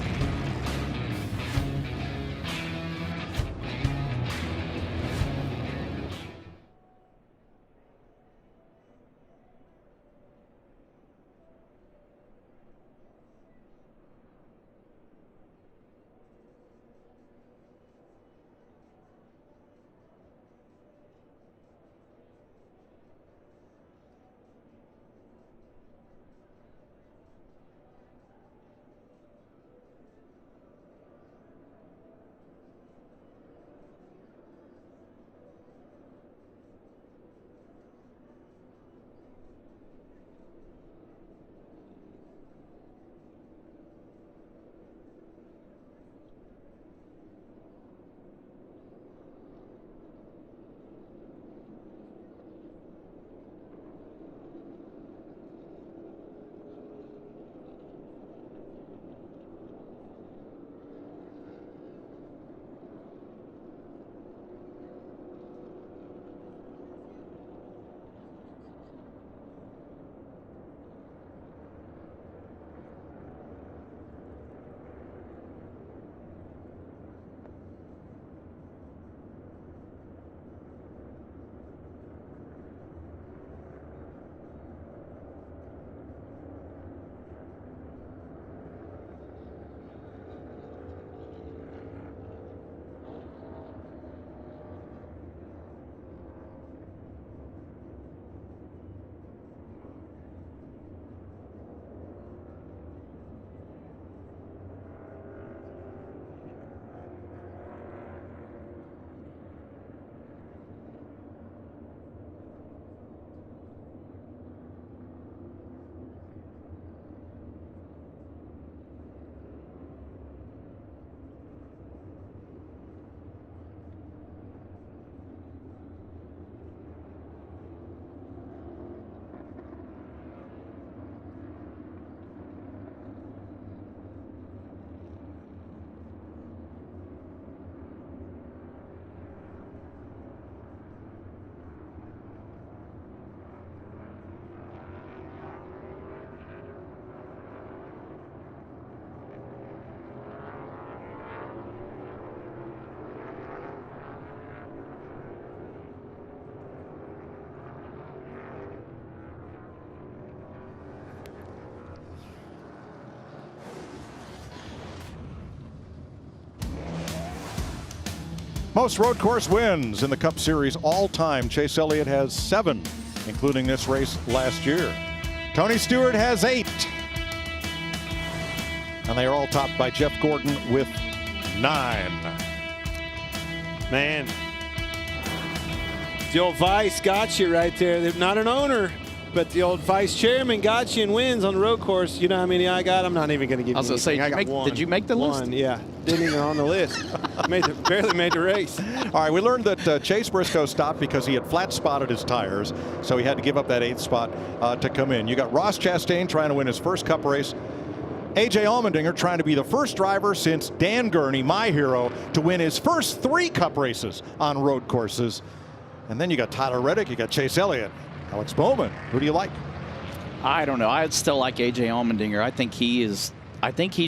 A: Most road course wins in the Cup Series all time. Chase Elliott has 7, including this race last year. Tony Stewart has 8. And they are all topped by Jeff Gordon with 9.
C: Man, the old vice got you right there. They're not an owner, but the old vice chairman got you and wins on the road course. You know how many I got? I'm not even going to give you anything.
G: I was going to say, did you make the list?
C: Yeah. Didn't even on the list. Barely made the race.
A: All right, we learned that Chase Briscoe stopped because he had flat spotted his tires, so he had to give up that 8th spot to come in. You got Ross Chastain trying to win his first Cup race. A.J. Allmendinger trying to be the first driver since Dan Gurney, my hero, to win his first 3 Cup races on road courses. And then you got Tyler Reddick, you got Chase Elliott, Alex Bowman. Who do you like?
G: I don't know. I'd still like A.J. Allmendinger. I think he's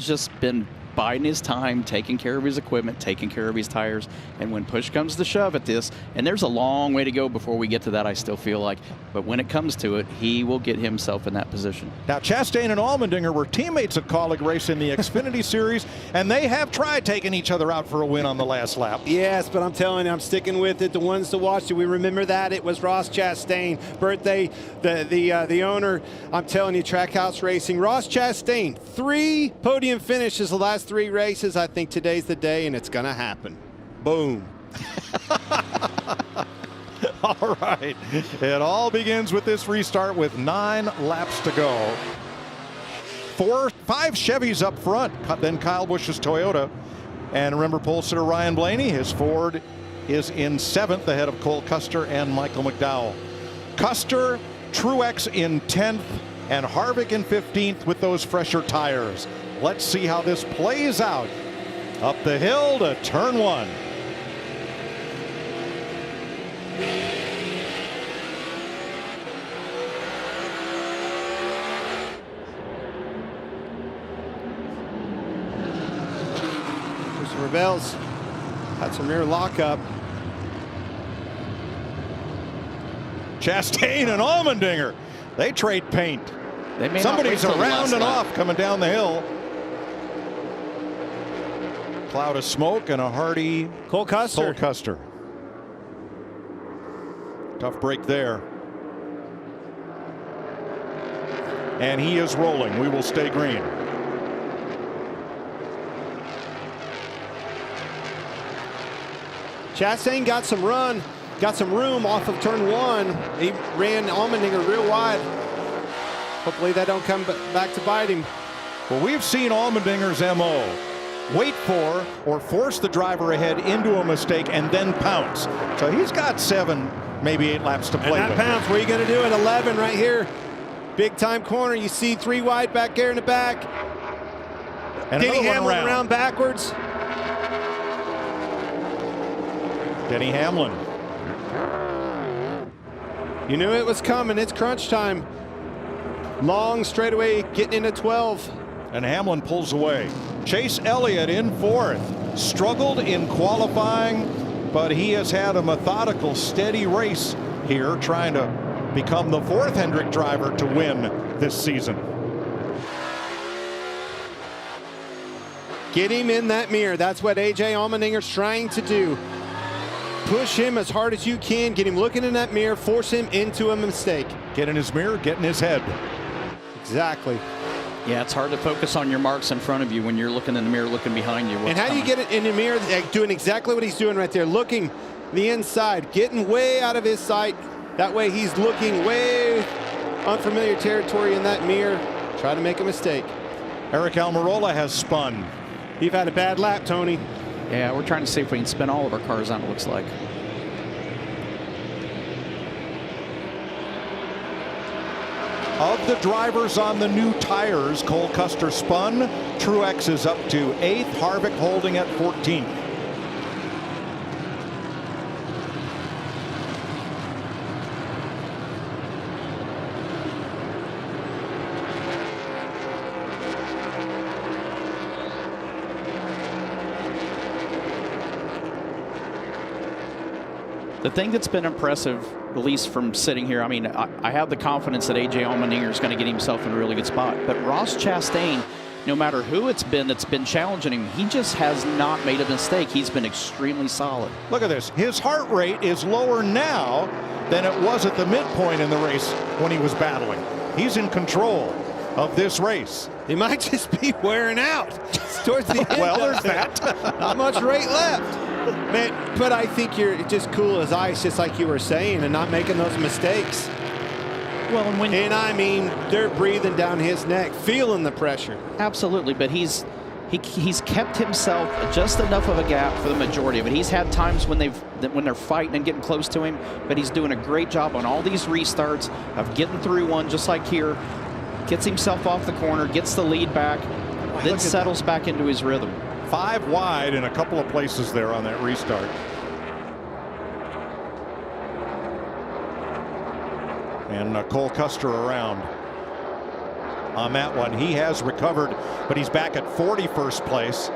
G: just been biding his time, taking care of his equipment, taking care of his tires. And when push comes to shove at this, and there's a long way to go before we get to that, I still feel like. But when it comes to it, he will get himself in that position.
A: Now, Chastain and Allmendinger were teammates at Colleague Race in the Xfinity Series, and they have tried taking each other out for a win on the last lap.
C: Yes, but I'm telling you, I'm sticking with it. The ones to watch, do we remember that? It was Ross Chastain, birthday, the owner. I'm telling you, Trackhouse Racing. Ross Chastain, 3 podium finishes the last 3 races. I think today's the day, and it's going to happen. Boom.
A: All right. It all begins with this restart with 9 laps to go. 5 Chevys up front, then Kyle Busch's Toyota. And remember, pole sitter Ryan Blaney, his Ford is in 7th ahead of Cole Custer and Michael McDowell. Custer, Truex in 10th, and Harvick in 15th with those fresher tires. Let's see how this plays out. Up the hill to turn 1.
C: Christopher Bell's got some rear lockup.
A: Chastain and Allmendinger, they trade paint. Somebody's around and off coming down the hill. Cloud of smoke and a hardy
C: Cole Custer.
A: Tough break there. And he is rolling. We will stay green.
C: Chastain got some room off of turn 1. He ran Allmendinger real wide. Hopefully that don't come back to bite him.
A: Well, we've seen Allmendinger's MO. Wait for or force the driver ahead into a mistake and then pounce. So he's got 7, maybe 8 laps to play.
C: And that pounce, what are you going to do at 11 right here? Big time corner. You see 3 wide back there in the back.
A: And
C: Denny Hamlin around backwards.
A: Denny Hamlin.
C: You knew it was coming. It's crunch time. Long straightaway getting into 12.
A: And Hamlin pulls away. Chase Elliott in 4th. Struggled in qualifying, but he has had a methodical, steady race here, trying to become the 4th Hendrick driver to win this season.
C: Get him in that mirror. That's what A.J. Allmendinger's trying to do. Push him as hard as you can. Get him looking in that mirror. Force him into a mistake.
A: Get in his mirror, get in his head.
C: Exactly.
G: Yeah, it's hard to focus on your marks in front of you when you're looking in the mirror, looking behind you.
C: And how do you get it in the mirror? Doing exactly what he's doing right there. Looking the inside. Getting way out of his sight. That way he's looking way unfamiliar territory in that mirror. Try to make a mistake.
A: Eric Almirola has spun.
C: You've had a bad lap, Tony.
G: Yeah, we're trying to see if we can spin all of our cars on, it looks like.
A: Of the drivers on the new tires, Cole Custer spun. Truex is up to 8th. Harvick holding at 14th.
G: The thing that's been impressive, at least from sitting here, I mean, I have the confidence that A.J. Allmendinger is going to get himself in a really good spot. But Ross Chastain, no matter who it's been that's been challenging him, he just has not made a mistake. He's been extremely solid.
A: Look at this. His heart rate is lower now than it was at the midpoint in the race when he was battling. He's in control of this race.
C: He might just be wearing out towards the end.
A: Well, there's that.
C: Not much rate left. Man, but I think you're just cool as ice, just like you were saying, and not making those mistakes.
G: Well,
C: and I mean, they're breathing down his neck, feeling the pressure.
G: Absolutely, but he's he's kept himself just enough of a gap for the majority of it. He's had times when they're fighting and getting close to him, but he's doing a great job on all these restarts of getting through one, just like here. Gets himself off the corner, gets the lead back, then settles back into his rhythm.
A: 5 wide in a couple of places there on that restart. And Cole Custer around on that one. He has recovered, but he's back at 41st place.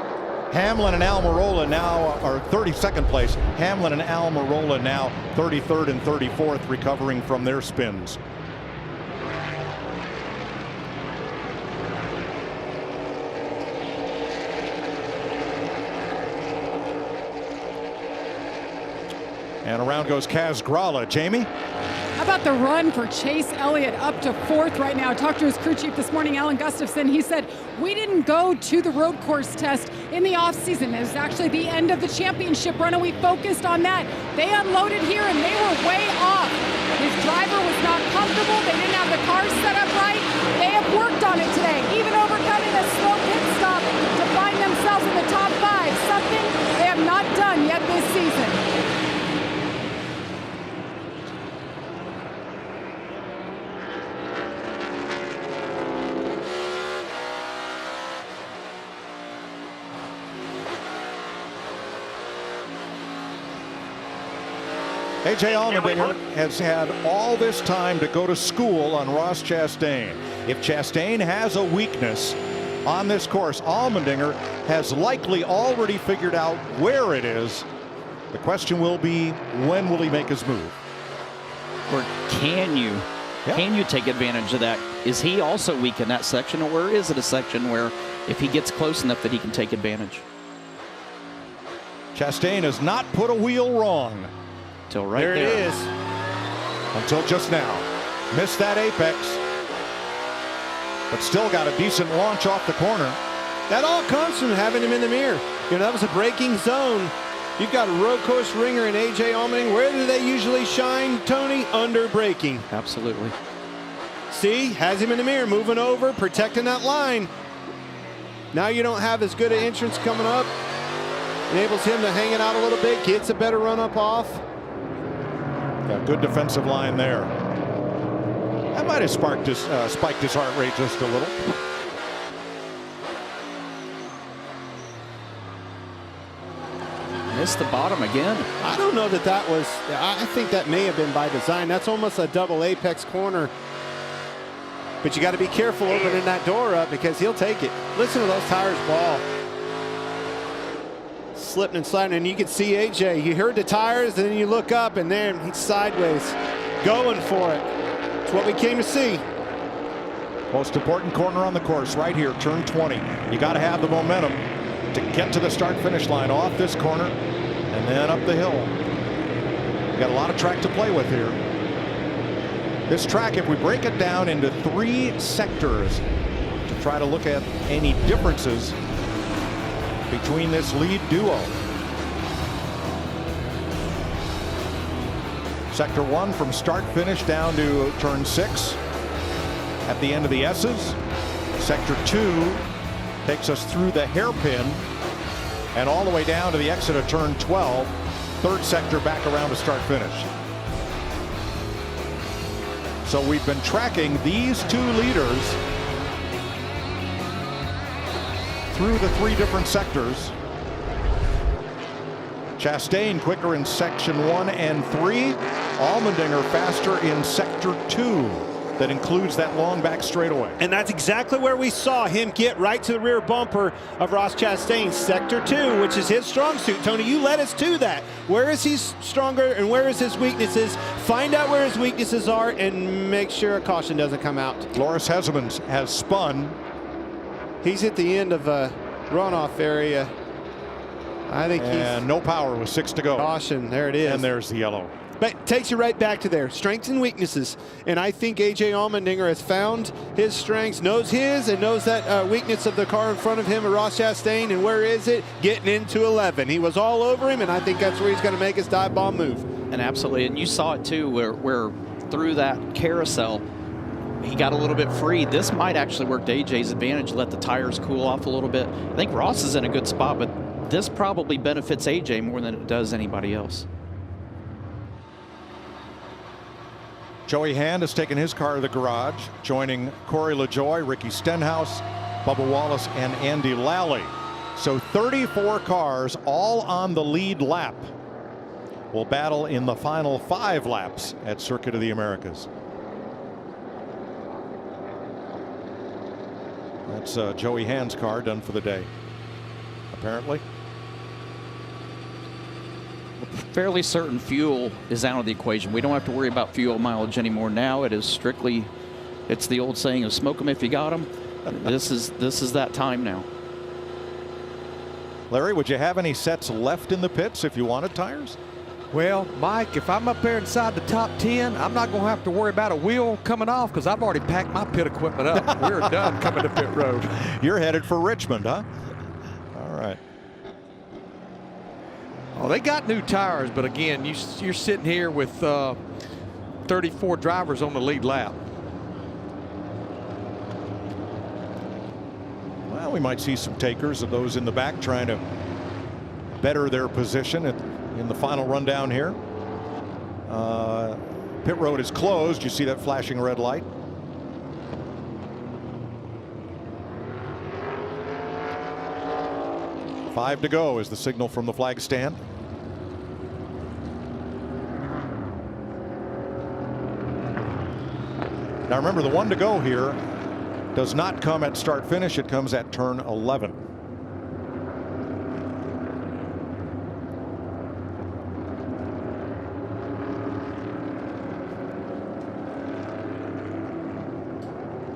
A: Hamlin and Almirola now are 32nd place. Hamlin and Almirola now 33rd and 34th, recovering from their spins. And around goes Kaz Grala. Jamie?
E: How about the run for Chase Elliott up to 4th right now? I talked to his crew chief this morning, Alan Gustafson. He said, we didn't go to the road course test in the offseason. It was actually the end of the championship run, and we focused on that. They unloaded here, and they were way off. His driver was not comfortable. They didn't have the cars set up right. They have worked on it today, even overcoming a slow pit stop to find themselves in the top 5, something they have not done yet this season.
A: A.J. Allmendinger has had all this time to go to school on Ross Chastain. If Chastain has a weakness on this course, Allmendinger has likely already figured out where it is. The question will be, when will he make his move?
G: Or can you take advantage of that? Is he also weak in that section, or is it a section where if he gets close enough that he can take advantage?
A: Chastain has not put a wheel wrong.
G: Till right there.
C: There it is.
A: Until just now. Missed that apex, but still got a decent launch off the corner.
C: That all comes from having him in the mirror. You know, that was a braking zone. You've got a road course ringer in A.J. Allmendinger. Where do they usually shine, Tony? Under braking.
G: Absolutely.
C: See, has him in the mirror, moving over, protecting that line. Now you don't have as good an entrance coming up. Enables him to hang it out a little bit, gets a better run up off.
A: Got good defensive line there. That might have spiked his heart rate just a little.
G: Missed the bottom again.
C: I don't know that was, I think that may have been by design. That's almost a double apex corner. But you got to be careful opening that door up because he'll take it. Listen to those tires ball. Slipping and sliding, and you can see AJ. You heard the tires, and then you look up, and there he's sideways, going for it. It's what we came to see.
A: Most important corner on the course, right here, turn 20. You got to have the momentum to get to the start-finish line off this corner, and then up the hill. You got a lot of track to play with here. This track, if we break it down into 3 sectors to try to look at any differences between this lead duo. Sector 1 from start finish down to turn 6 at the end of the S's. Sector 2 takes us through the hairpin and all the way down to the exit of turn 12. Third sector back around to start finish. So we've been tracking these 2 leaders through the 3 different sectors. Chastain quicker in section 1 and 3. Allmendinger faster in sector 2. That includes that long back straightaway.
C: And that's exactly where we saw him get right to the rear bumper of Ross Chastain. Sector 2, which is his strong suit. Tony, you led us to that. Where is he stronger and where is his weaknesses? Find out where his weaknesses are and make sure a caution doesn't come out.
A: Loris Hezemans has spun.
C: He's at the end of a runoff area. I think
A: and no power with 6 to go.
C: Caution, there it is.
A: And there's the yellow.
C: But it takes you right back to there. Strengths and weaknesses. And I think A.J. Allmendinger has found his strengths, knows his, and knows that weakness of the car in front of him, Ross Chastain. And where is it? Getting into 11. He was all over him, and I think that's where he's going to make his dive bomb move.
G: And absolutely. And you saw it too, where through that carousel, he got a little bit free. This might actually work to AJ's advantage, let the tires cool off a little bit. I think Ross is in a good spot, but this probably benefits AJ more than it does anybody else.
A: Joey Hand has taken his car to the garage, joining Corey LaJoie, Ricky Stenhouse, Bubba Wallace, and Andy Lally. So 34 cars all on the lead lap will battle in the final 5 laps at Circuit of the Americas. That's Joey Hand's car done for the day, apparently.
G: Fairly certain fuel is out of the equation. We don't have to worry about fuel mileage anymore. Now it is strictly, it's the old saying of smoke them if you got them. This is that time now.
A: Larry, would you have any sets left in the pits if you wanted tires?
B: Well, Mike, if I'm up there inside the top 10, I'm not going to have to worry about a wheel coming off because I've already packed my pit equipment up. We're done coming to pit road.
A: You're headed for Richmond, huh? All right.
B: Oh, they got new tires, but again, you're sitting here with 34 drivers on the lead lap.
A: Well, we might see some takers of those in the back trying to better their position in the final rundown here. Pit road is closed. You see that flashing red light. Five to go is the signal from the flag stand. Now remember, the 1 to go here does not come at start finish. It comes at turn 11.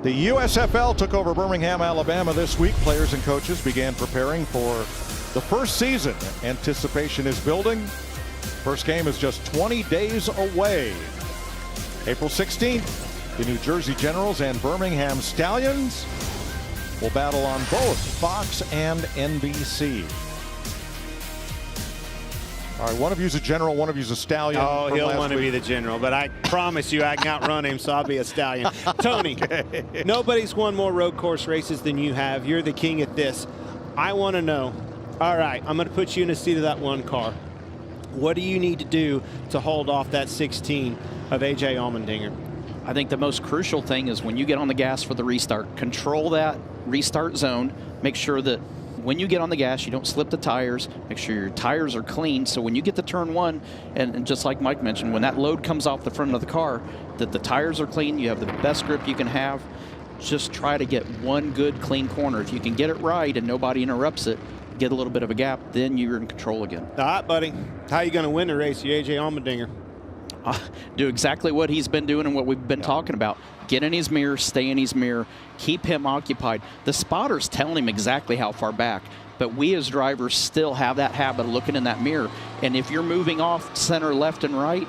A: The USFL took over Birmingham, Alabama this week. Players and coaches began preparing for the first season. Anticipation is building. First game is just 20 days away. April 16th, the New Jersey Generals and Birmingham Stallions will battle on both Fox and NBC. All right, one of you's a general, one of you's a stallion.
C: Oh, he'll want to be the general, but I promise you I can outrun him, so I'll be a stallion. Tony, nobody's won more road course races than you have. You're the king at this. I want to know, all right, I'm going to put you in the seat of that one car. What do you need to do to hold off that 16 of AJ Allmendinger?
G: I think the most crucial thing is when you get on the gas for the restart, control that restart zone. Make sure that when you get on the gas, you don't slip the tires. Make sure your tires are clean. So when you get to turn 1, and just like Mike mentioned, when that load comes off the front of the car, that the tires are clean, you have the best grip you can have. Just try to get one good, clean corner. If you can get it right and nobody interrupts it, get a little bit of a gap, then you're in control again.
C: All right, buddy. How are you going to win the race, you AJ Allmendinger?
G: Do exactly what he's been doing and what we've been talking about. Get in his mirror, stay in his mirror, keep him occupied. The spotter's telling him exactly how far back, but we as drivers still have that habit of looking in that mirror. And if you're moving off center, left, and right,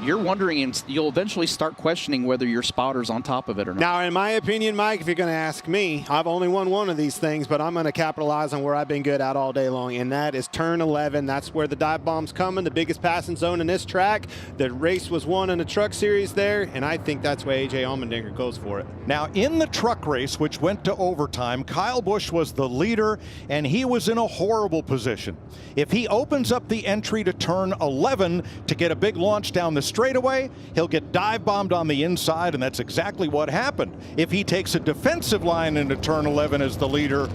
G: you're wondering, and you'll eventually start questioning whether your spotter's on top of it or not.
C: Now, in my opinion, Mike, if you're going to ask me, I've only won one of these things, but I'm going to capitalize on where I've been good at all day long, and that is turn 11. That's where the dive bomb's coming, the biggest passing zone in this track. The race was won in the truck series there, and I think that's why AJ Allmendinger goes for it.
A: Now, in the truck race, which went to overtime, Kyle Busch was the leader, and he was in a horrible position. If he opens up the entry to turn 11 to get a big launch down the straightaway, he'll get dive bombed on the inside, and that's exactly what happened. If he takes a defensive line into turn 11 as the leader,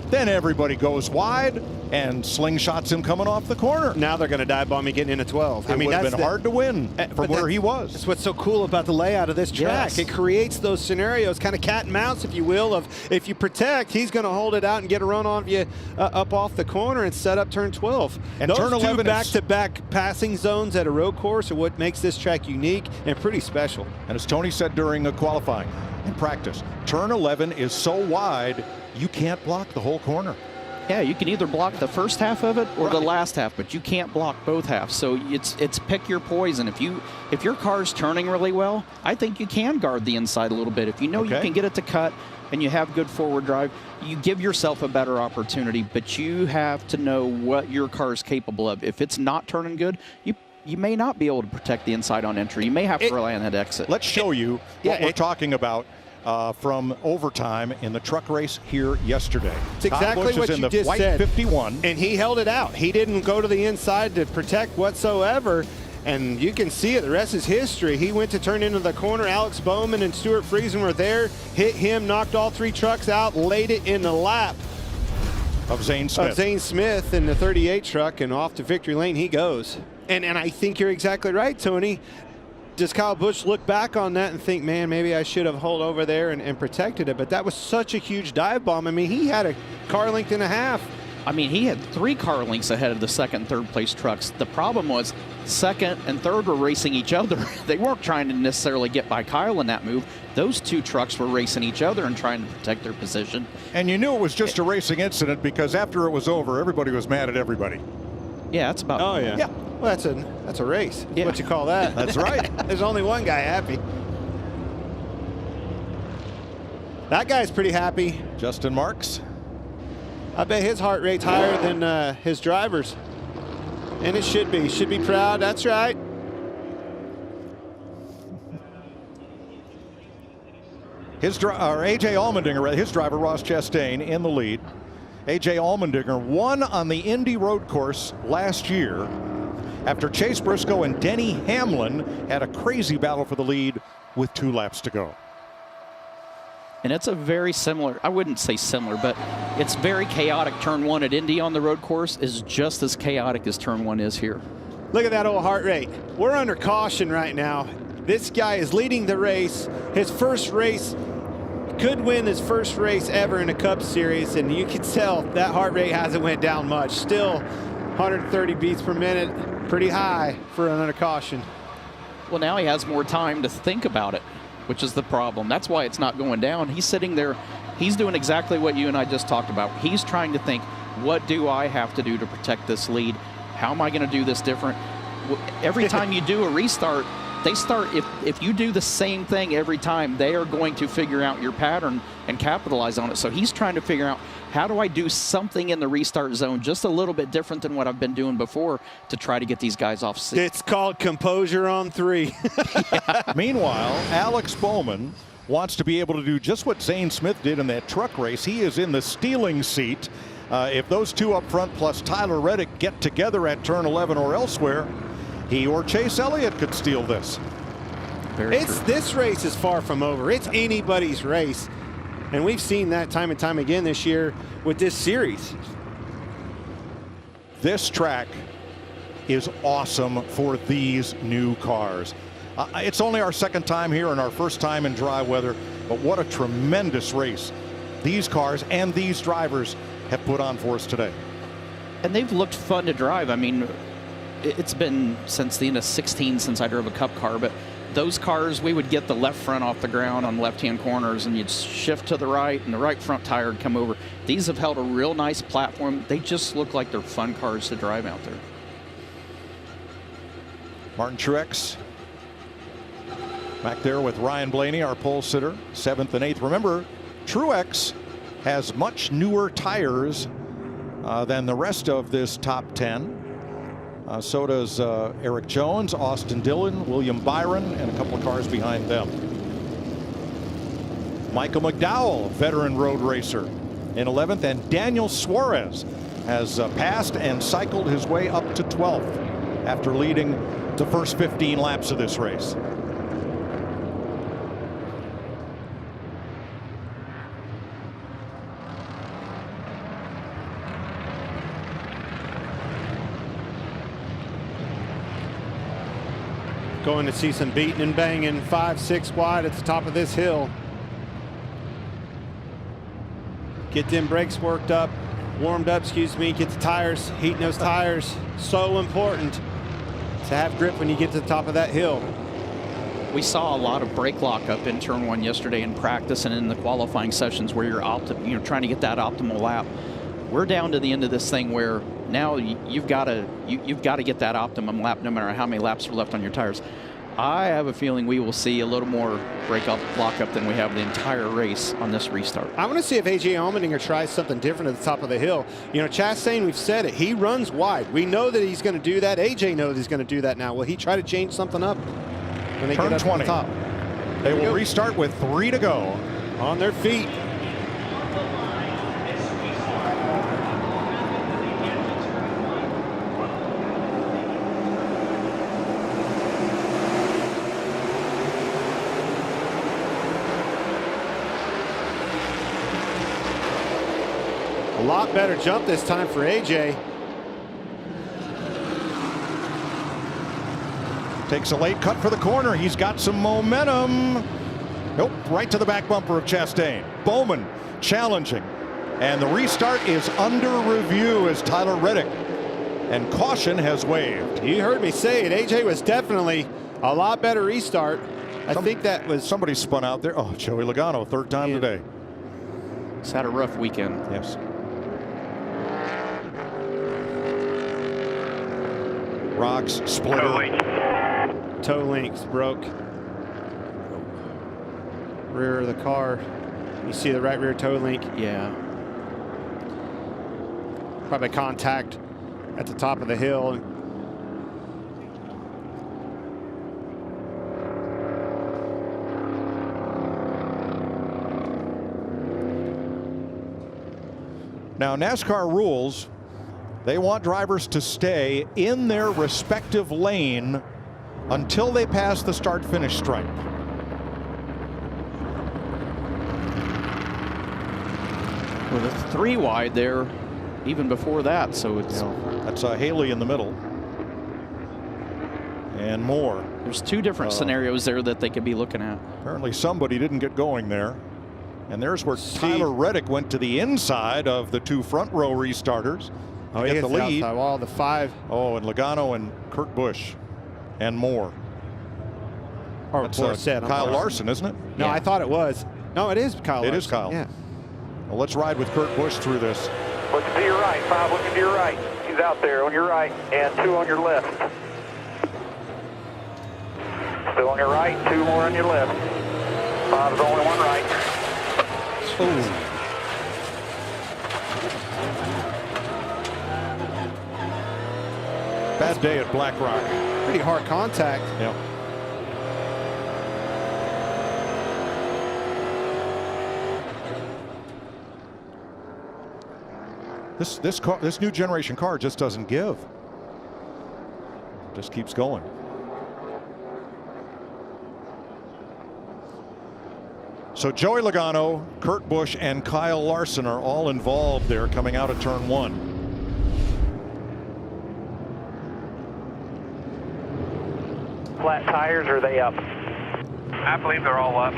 A: then everybody goes wide and slingshots him coming off the corner.
C: Now they're going to dive bomb me getting into 12.
A: I mean, that's been hard to win from where he was.
C: That's what's so cool about the layout of this track. Yes. It creates those scenarios, kind of cat and mouse, if you will, of if you protect, he's going to hold it out and get a run on you up off the corner and set up turn 12.
A: And
C: those
A: turn 11
C: two back-to-back passing zones at a road course are what makes this track unique and pretty special.
A: And as Tony said during qualifying and practice, turn 11 is so wide, you can't block the whole corner.
G: Yeah, you can either block the first half of it or the last half, but you can't block both halves. So it's pick your poison. If your car's turning really well, I think you can guard the inside a little bit. If you know you can get it to cut and you have good forward drive, you give yourself a better opportunity, but you have to know what your car is capable of. If it's not turning good, you may not be able to protect the inside on entry. You may have to rely on that exit.
A: Let's show you what we're talking about from overtime in the truck race here yesterday.
C: It's exactly
A: Busch
C: what
A: is in
C: you
A: the
C: just
A: white
C: said.
A: 51.
C: And he held it out. He didn't go to the inside to protect whatsoever. And you can see it. The rest is history. He went to turn into the corner. Alex Bowman and Stuart Friesen were there. Hit him, knocked all 3 trucks out, laid it in the lap
A: of Zane Smith
C: in the 38 truck, and off to victory lane he goes. And I think you're exactly right, Tony. Does Kyle Busch look back on that and think, man, maybe I should have held over there and protected it? But that was such a huge dive bomb. I mean, he had a car length and a half.
G: I mean, he had 3 car lengths ahead of the second and third place trucks. The problem was second and third were racing each other. They weren't trying to necessarily get by Kyle in that move. Those 2 trucks were racing each other and trying to protect their position.
A: And you knew it was just a racing incident because after it was over, everybody was mad at everybody.
G: Yeah, that's about.
C: Oh yeah.
A: Yeah.
C: Well, that's a race.
G: Yeah.
C: What you call that?
A: That's right.
C: There's only one guy happy. That guy's pretty happy.
A: Justin Marks.
C: I bet his heart rate's higher than his driver's. And it should be. Should be proud. That's right.
A: A.J. Allmendinger, his driver Ross Chastain, in the lead. A.J. Allmendinger won on the Indy road course last year after Chase Briscoe and Denny Hamlin had a crazy battle for the lead with 2 laps to go.
G: And it's a very similar, I wouldn't say similar, but it's very chaotic. Turn 1 at Indy on the road course is just as chaotic as turn 1 is here.
C: Look at that old heart rate. We're under caution right now. This guy is leading the race. His first race, could win his first race ever in a Cup Series, and you can tell that heart rate hasn't went down much. Still 130 beats per minute, pretty high for an under caution.
G: Well, now he has more time to think about it, which is the problem. That's why it's not going down. He's sitting there. He's doing exactly what you and I just talked about. He's trying to think, what do I have to do to protect this lead? How am I going to do this different? Every time you do a restart, they start, if you do the same thing every time, they are going to figure out your pattern and capitalize on it. So he's trying to figure out, how do I do something in the restart zone just a little bit different than what I've been doing before to try to get these guys off seat?
C: It's called composure on 3.
A: Yeah. Meanwhile, Alex Bowman wants to be able to do just what Zane Smith did in that truck race. He is in the stealing seat. If those 2 up front plus Tyler Reddick get together at turn 11 or elsewhere, he or Chase Elliott could steal this.
C: This race is far from over. It's anybody's race. And we've seen that time and time again this year with this series.
A: This track is awesome for these new cars. It's only our 2nd time here and our 1st time in dry weather, but what a tremendous race these cars and these drivers have put on for us today.
G: And they've looked fun to drive. I mean, it's been since the end of 16 since I drove a Cup car, but those cars, we would get the left front off the ground on left-hand corners, and you'd shift to the right, and the right front tire would come over. These have held a real nice platform. They just look like they're fun cars to drive out there.
A: Martin Truex back there with Ryan Blaney, our pole sitter, 7th and 8th. Remember, Truex has much newer tires than the rest of this top 10. So does Eric Jones, Austin Dillon, William Byron, and a couple of cars behind them. Michael McDowell, veteran road racer, in 11th, and Daniel Suarez has passed and cycled his way up to 12th after leading the first 15 laps of this race.
C: Going to see some beating and banging 5-6 wide at the top of this hill. Get them brakes worked up, warmed up, excuse me, get the tires, heating those tires. So important to have grip when you get to the top of that hill.
G: We saw a lot of brake lock up in turn 1 yesterday in practice and in the qualifying sessions where you're trying to get that optimal lap. We're down to the end of this thing where now you've got to get that optimum lap no matter how many laps are left on your tires. I have a feeling we will see a little more brake lock up than we have the entire race on this restart.
C: I want to see if A.J. Allmendinger tries something different at the top of the hill. You know, Chastain, we've said it, he runs wide. We know that he's going to do that. A.J. knows he's going to do that now. Will he try to change something up when they
A: Turn
C: get up
A: 20.
C: to the top?
A: They will restart with 3 to go.
C: On their feet. A lot better jump this time for AJ.
A: Takes a late cut for the corner. He's got some momentum. Nope, right to the back bumper of Chastain. Bowman challenging. And the restart is under review as Tyler Reddick. And caution has waved.
C: You heard me say it. AJ was definitely a lot better restart. I think that was...
A: Somebody spun out there. Oh, Joey Logano, third time today.
G: He's had a rough weekend.
A: Yes. Rocks, splitter.
C: Toe links broke. Rear of the car. You see the right rear toe link.
G: Yeah.
C: Probably contact at the top of the hill.
A: Now, NASCAR rules, they want drivers to stay in their respective lane until they pass the start-finish stripe.
G: Well, the 3 wide there, even before that, so it's...
A: That's Haley in the middle. And more.
G: There's 2 different scenarios there that they could be looking at.
A: Apparently somebody didn't get going there. And there's where Tyler Reddick went to the inside of the 2 front row restarters.
C: Oh, he
A: get the lead.
C: Wall, the 5.
A: Oh, and Logano and Kurt Busch and more.
C: Or
A: that's
C: Kyle
A: Larson, isn't it?
C: No, yeah. I thought it was. No, it is Kyle Larson.
A: It is Kyle.
C: Yeah.
A: Well, let's ride with Kurt Busch through this.
J: Looking to your right, 5 looking to your right. He's out there on your right, and 2 on your left. Still on your right, 2 more on your left. 5 is only 1 right.
A: Ooh. Bad day at Black Rock.
C: Pretty hard contact.
A: Yeah. This new generation car just doesn't give. Just keeps going. So Joey Logano, Kurt Busch, and Kyle Larson are all involved there coming out of turn 1.
J: Flat tires, or are they up?
K: I believe they're all up.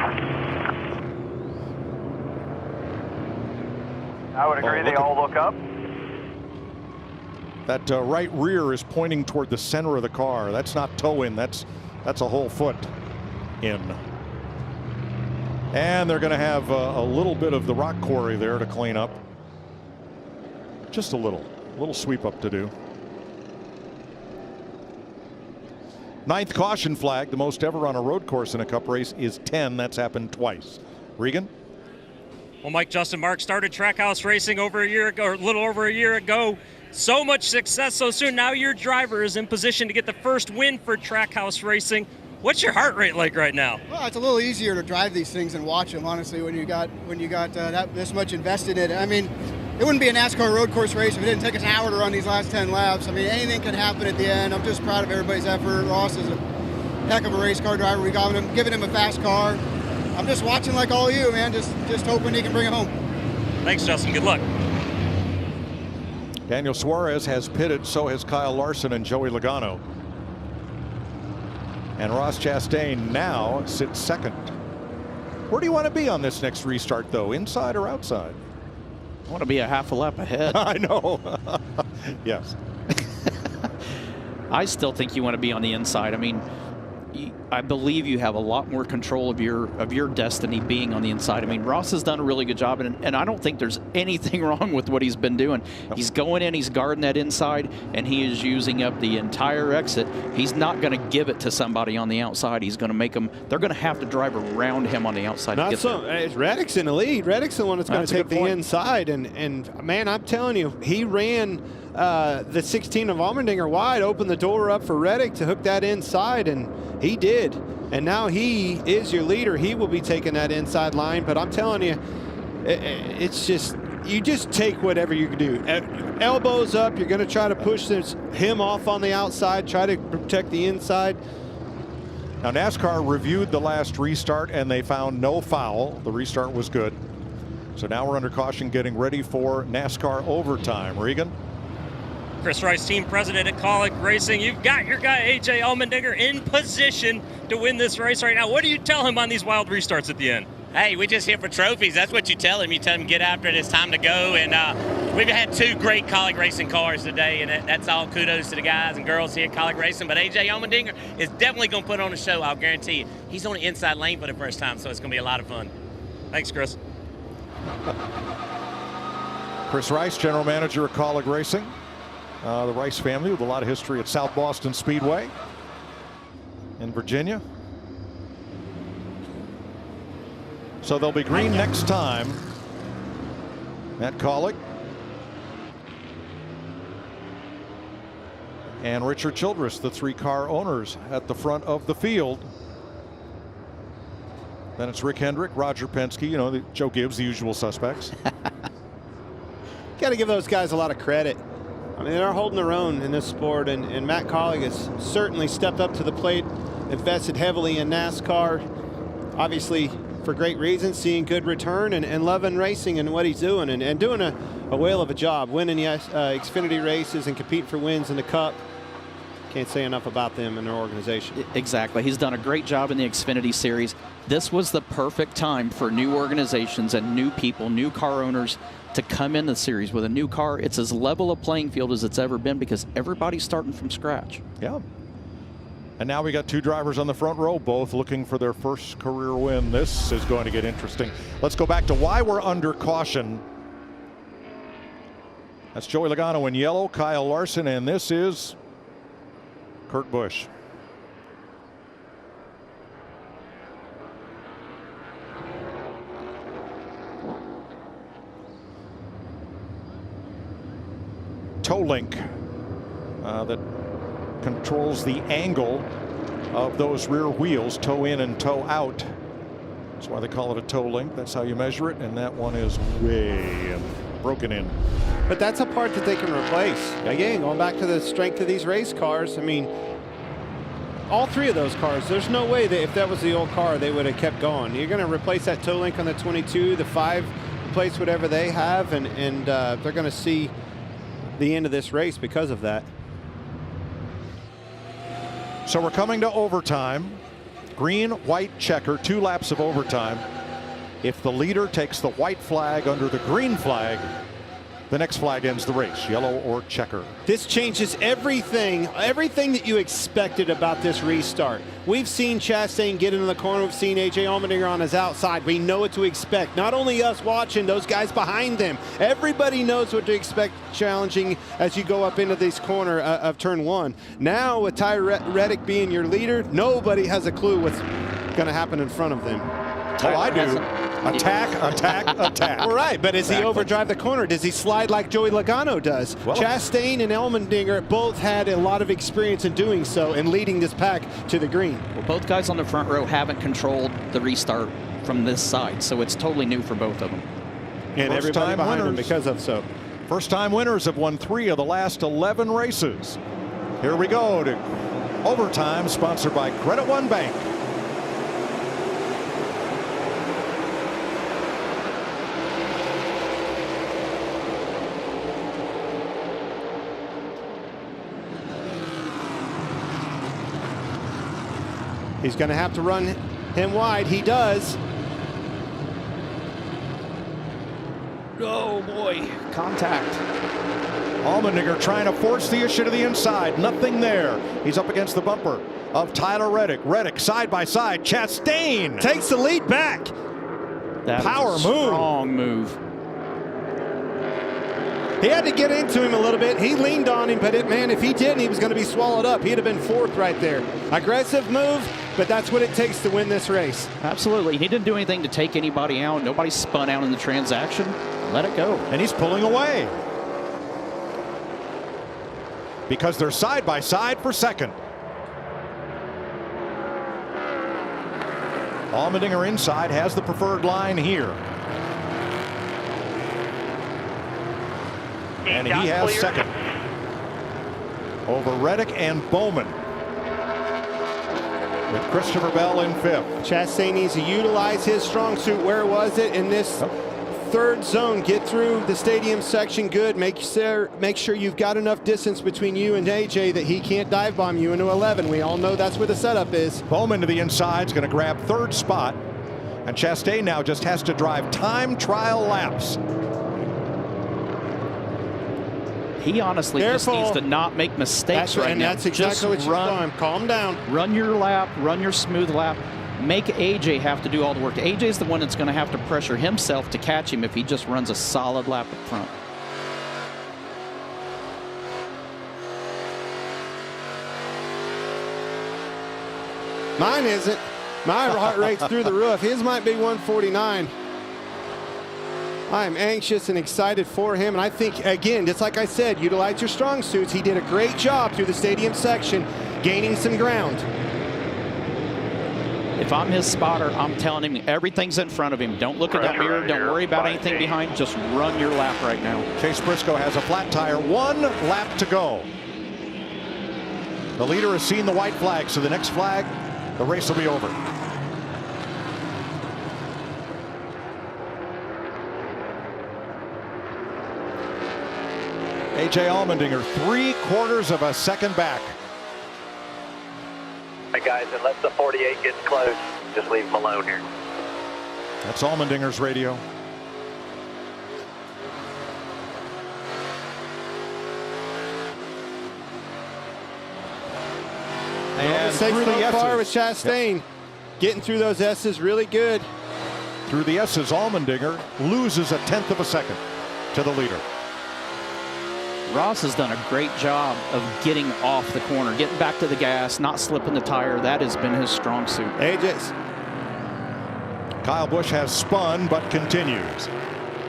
J: I would agree they all look up.
A: That right rear is pointing toward the center of the car. That's not toe in. That's a whole foot in. And they're going to have a little bit of the rock quarry there to clean up. Just a little sweep up to do. 9th caution flag, the most ever on a road course in a Cup race, is 10. That's happened twice. Regan?
F: Well, Mike, Justin Mark started Trackhouse Racing over a year ago, or a little over a year ago. So much success so soon. Now your driver is in position to get the first win for Trackhouse Racing. What's your heart rate like right now?
N: Well, it's a little easier to drive these things and watch them, honestly, when you got this much invested in it. I mean, it wouldn't be a NASCAR road course race if it didn't take us an hour to run these last 10 laps. I mean, anything can happen at the end. I'm just proud of everybody's effort. Ross is a heck of a race car driver. We got him, giving him a fast car. I'm just watching like all of you, man. Just hoping he can bring it home.
F: Thanks, Justin. Good luck.
A: Daniel Suarez has pitted. So has Kyle Larson and Joey Logano. And Ross Chastain now sits second. Where do you want to be on this next restart, though? Inside or outside?
G: I want to be a half a lap ahead.
A: I know. Yes.
G: I still think you want to be on the inside. I mean, I believe you have a lot more control of your destiny being on the inside. I mean, Ross has done a really good job, and I don't think there's anything wrong with what he's been doing. Nope. He's going in, he's guarding that inside, and he is using up the entire exit. He's not going to give it to somebody on the outside. He's going to make them. They're going to have to drive around him on the outside.
C: Not so. It's Reddick's in the lead. Reddick's the one that's going to take the inside, and man, I'm telling you, he ran the 16 of Allmendinger wide, opened the door up for Reddick to hook that inside, and he did. And now he is your leader. He will be taking that inside line. But I'm telling you, it's just, you just take whatever you can do. Elbows up, you're going to try to push him off on the outside, try to protect the inside.
A: Now, NASCAR reviewed the last restart, and they found no foul. The restart was good. So now we're under caution, getting ready for NASCAR overtime. Regan?
F: Chris Rice, team president at Kaulig Racing. You've got your guy, A.J. Allmendinger, in position to win this race right now. What do you tell him on these wild restarts at the end?
O: Hey, we just here for trophies. That's what you tell him. You tell him get after it. It's time to go. And we've had 2 great Kaulig Racing cars today, and that's all kudos to the guys and girls here at Kaulig Racing. But A.J. Allmendinger is definitely going to put on a show, I'll guarantee you. He's on the inside lane for the first time, so it's going to be a lot of fun.
F: Thanks, Chris.
A: Chris Rice, general manager at Kaulig Racing. The Rice family with a lot of history at South Boston Speedway in Virginia. So they'll be green next time at Kaulig. And Richard Childress, the 3-car owners, at the front of the field. Then it's Rick Hendrick, Roger Penske, you know, Joe Gibbs, the usual suspects.
C: Got to give those guys a lot of credit. I mean, they're holding their own in this sport, and Matt Kaulig has certainly stepped up to the plate, invested heavily in NASCAR, obviously for great reasons, seeing good return and loving racing and what he's doing, and doing a whale of a job, winning Xfinity races and competing for wins in the Cup. Can't say enough about them and their organization.
G: Exactly. He's done a great job in the Xfinity Series. This was the perfect time for new organizations and new people, new car owners, to come in the series with a new car. It's as level a playing field as it's ever been because everybody's starting from scratch.
A: Yeah. And now we got 2 drivers on the front row, both looking for their first career win. This is going to get interesting. Let's go back to why we're under caution. That's Joey Logano in yellow, Kyle Larson, and this is Kurt Busch. Toe link that controls the angle of those rear wheels, toe in and toe out. That's why they call it a toe link. That's how you measure it, and that one is way broken in.
C: But that's a part that they can replace. Again, going back to the strength of these race cars, I mean, all 3 of those cars, there's no way that if that was the old car, they would have kept going. You're going to replace that toe link on the 22, the 5, replace whatever they have, and they're going to see the end of this race because of that.
A: So we're coming to overtime. Green, white checker, 2 laps of overtime. If the leader takes the white flag under the green flag, the next flag ends the race, yellow or checker.
C: This changes everything that you expected about this restart. We've seen Chastain get into the corner. We've seen A.J. Allmendinger on his outside. We know what to expect. Not only us watching, those guys behind them. Everybody knows what to expect challenging as you go up into this corner of turn 1. Now with Ty Reddick being your leader, nobody has a clue what's going to happen in front of them.
A: Oh, I do. Attack, attack, attack.
C: All right, but does he overdrive the corner? Does he slide like Joey Logano does? Well, Chastain and Allmendinger both had a lot of experience in doing so and leading this pack to the green.
G: Well, both guys on the front row haven't controlled the restart from this side, so it's totally new for both of them.
C: And everybody behind them because of so.
A: First-time winners have won 3 of the last 11 races. Here we go to overtime, sponsored by Credit One Bank.
C: He's going to have to run him wide. He does.
G: Oh, boy. Contact.
A: Allmendinger trying to force the issue to the inside. Nothing there. He's up against the bumper of Tyler Reddick. Reddick side by side. Chastain
C: takes the lead back.
G: That
A: power
G: was a
A: move.
G: Strong move.
C: He had to get into him a little bit. He leaned on him, but man, if he didn't, he was going to be swallowed up. He'd have been 4th right there. Aggressive move, but that's what it takes to win this race.
G: Absolutely. He didn't do anything to take anybody out. Nobody spun out in the transaction. Let it go.
A: And he's pulling away. because they're side by side for second. Allmendinger inside has the preferred line here. And he has second over Reddick and Bowman, with Christopher Bell in fifth.
C: Chastain needs to utilize his strong suit. Where was it in this third zone? Get through the stadium section good. Make sure you've got enough distance between you and AJ that he can't dive bomb you into 11. We all know that's where the setup is.
A: Bowman to the inside is going to grab third spot, and Chastain now just has to drive time trial laps.
G: He honestly just needs to not make mistakes right now.
C: That's exactly what you're doing. Calm down.
G: Run your lap, run your smooth lap. Make AJ have to do all the work. AJ's the one that's going to have to pressure himself to catch him if he just runs a solid lap up front.
C: Mine isn't. My heart rate's through the roof. His might be 149. I'm anxious and excited for him, and I think, again, just like I said, utilize your strong suits. He did a great job through the stadium section, gaining some ground.
G: If I'm his spotter, I'm telling him everything's in front of him. Don't look at that mirror. Don't worry about anything behind. Just run your lap right now.
A: Chase Briscoe has a flat tire. 1 lap to go. The leader has seen the white flag, so the next flag, the race will be over. AJ Allmendinger 3/4 of a second back.
K: Hey guys, unless the 48 gets close, just leave him alone here.
A: That's Allmendinger's radio.
C: And through the far with Chastain. Getting through those S's really good.
A: Through the S's, Allmendinger loses 1/10 of a second to the leader.
G: Ross has done a great job of getting off the corner, getting back to the gas, not slipping the tire. That has been his strong suit.
C: AJ's.
A: Kyle Busch has spun, but continues.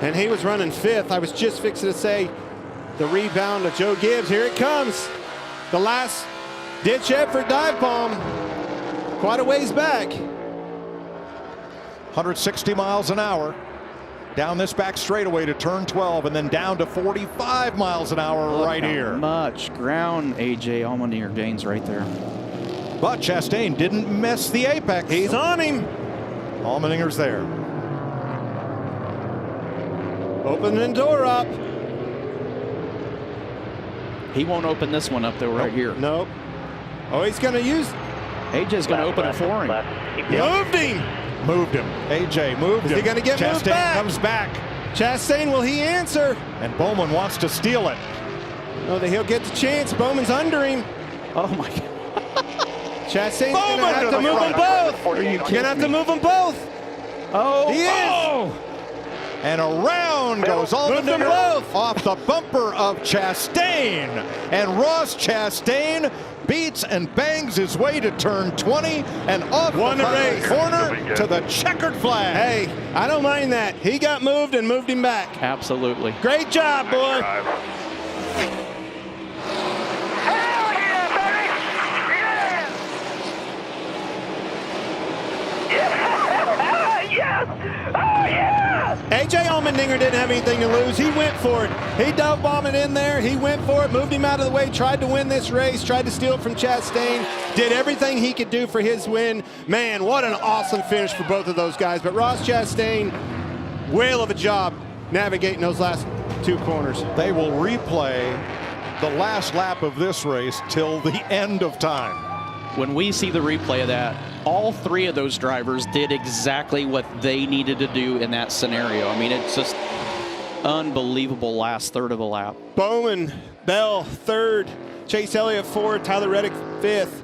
C: And he was running 5th. I was just fixing to say the rebound of Joe Gibbs. Here it comes. The last ditch effort dive bomb. Quite a ways back.
A: 160 miles an hour. Down this back straightaway to turn 12, and then down to 45 miles an hour right here.
G: Much ground AJ Allmendinger gains right there.
A: But Chastain didn't miss the apex.
C: He's on him.
A: Allmendinger's there.
C: Opening the door up.
G: He won't open this one up though, right here.
C: Nope. Oh, he's going to use.
G: AJ's going to open it for him.
C: Moved him.
A: Moved him. AJ moved him.
C: Is he going to get moved back?
A: Chastain comes back.
C: Chastain, will he answer?
A: And Bowman wants to steal it.
C: Oh, he'll get the chance. Bowman's under him.
G: Oh, my God.
C: Chastain's going to have to move them both. You're going to have to move them both.
G: Oh,
C: he is.
A: Oh. And around goes Allmendinger off the bumper of Chastain. And Ross Chastain beats and bangs his way to turn 20 and off the corner to the checkered flag.
C: Hey, I don't mind that. He got moved and moved him back.
G: Absolutely.
C: Great job, boy. AJ Allmendinger didn't have anything to lose. He went for it. He dove bombed it in there. He went for it, moved him out of the way, tried to win this race, tried to steal it from Chastain, did everything he could do for his win. Man, what an awesome finish for both of those guys. But Ross Chastain, whale of a job navigating those last 2 corners.
A: They will replay the last lap of this race till the end of time.
G: When we see the replay of that, all 3 of those drivers did exactly what they needed to do in that scenario. I mean, it's just unbelievable last third of a lap.
C: Bowman, Bell, 3rd. Chase Elliott, 4th. Tyler Reddick, 5th.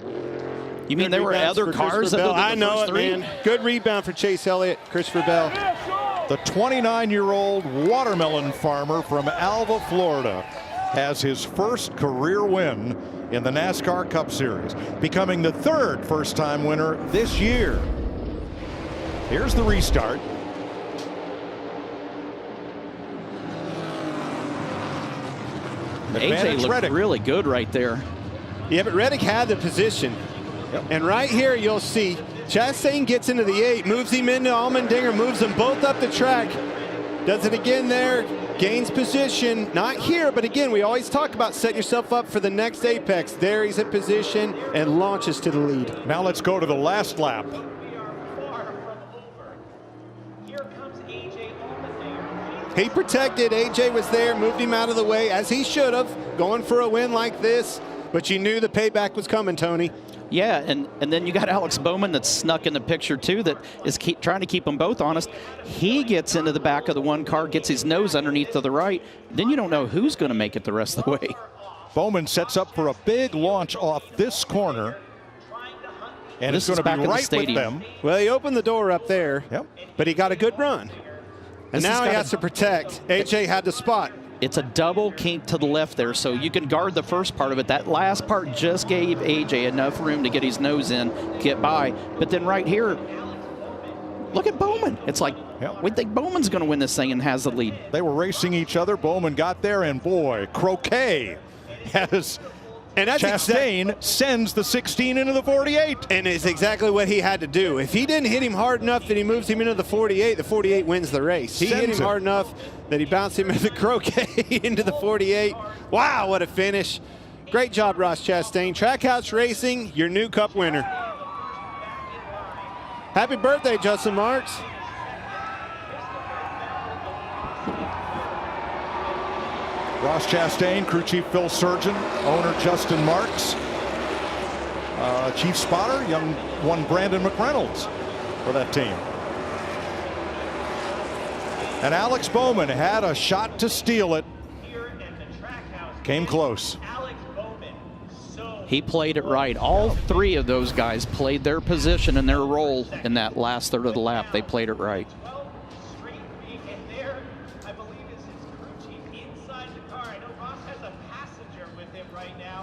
G: You mean there were other cars that did the
C: I know
G: first
C: it,
G: 3?
C: man. Good rebound for Chase Elliott, Christopher Bell.
A: The 29-year-old watermelon farmer from Alva, Florida, has his first career win in the NASCAR Cup Series, becoming the 3rd first-time winner this year. Here's the restart. Advantage
G: AJ looked
A: Reddick.
G: really good right there.
C: Yeah, but Reddick had the position.
A: Yep.
C: And right here you'll see Chastain gets into the 8, moves him into Allmendinger, moves them both up the track. Does it again there, gains position. Not here, but again, we always talk about setting yourself up for the next apex. There he's in position and launches to the lead.
A: Now let's go to the last lap.
C: He protected, AJ was there, moved him out of the way, as he should have, going for a win like this. But you knew the payback was coming, Tony.
G: Yeah, and then you got Alex Bowman that's snuck in the picture too, that is trying to keep them both honest. He gets into the back of the one car, gets his nose underneath to the right. Then you don't know who's going to make it the rest of the way.
A: Bowman sets up for a big launch off this corner. And
G: This
A: it's
G: is
A: going to
G: back
A: be
G: in the
A: right with
G: stadium.
A: them.
C: Well, he opened the door up there, but he got a good run. And
G: This
C: now
G: has
C: he
G: got
C: has to protect. AJ had the spot.
G: It's a double kink to the left there, so you can guard the first part of it. That last part just gave AJ enough room to get his nose in, get by. But then right here, look at Bowman. It's like, we think Bowman's going to win this thing and has the lead.
A: They were racing each other. Bowman got there, and boy, croquet has Chastain sends the 16 into the 48.
C: And it's exactly what he had to do. If he didn't hit him hard enough that he moves him into the 48 wins the race. He hit him hard enough that he bounced him into the croquet into the 48. Wow, what a finish. Great job, Ross Chastain. Trackhouse Racing, your new Cup winner. Happy birthday, Justin Marks.
A: Ross Chastain, crew chief Phil Surgeon, owner Justin Marks, chief spotter, young one Brandon McReynolds for that team. And Alex Bowman had a shot to steal it. Came close.
G: He played it right. All three of those guys played their position and their role in that last third of the lap. They played it right.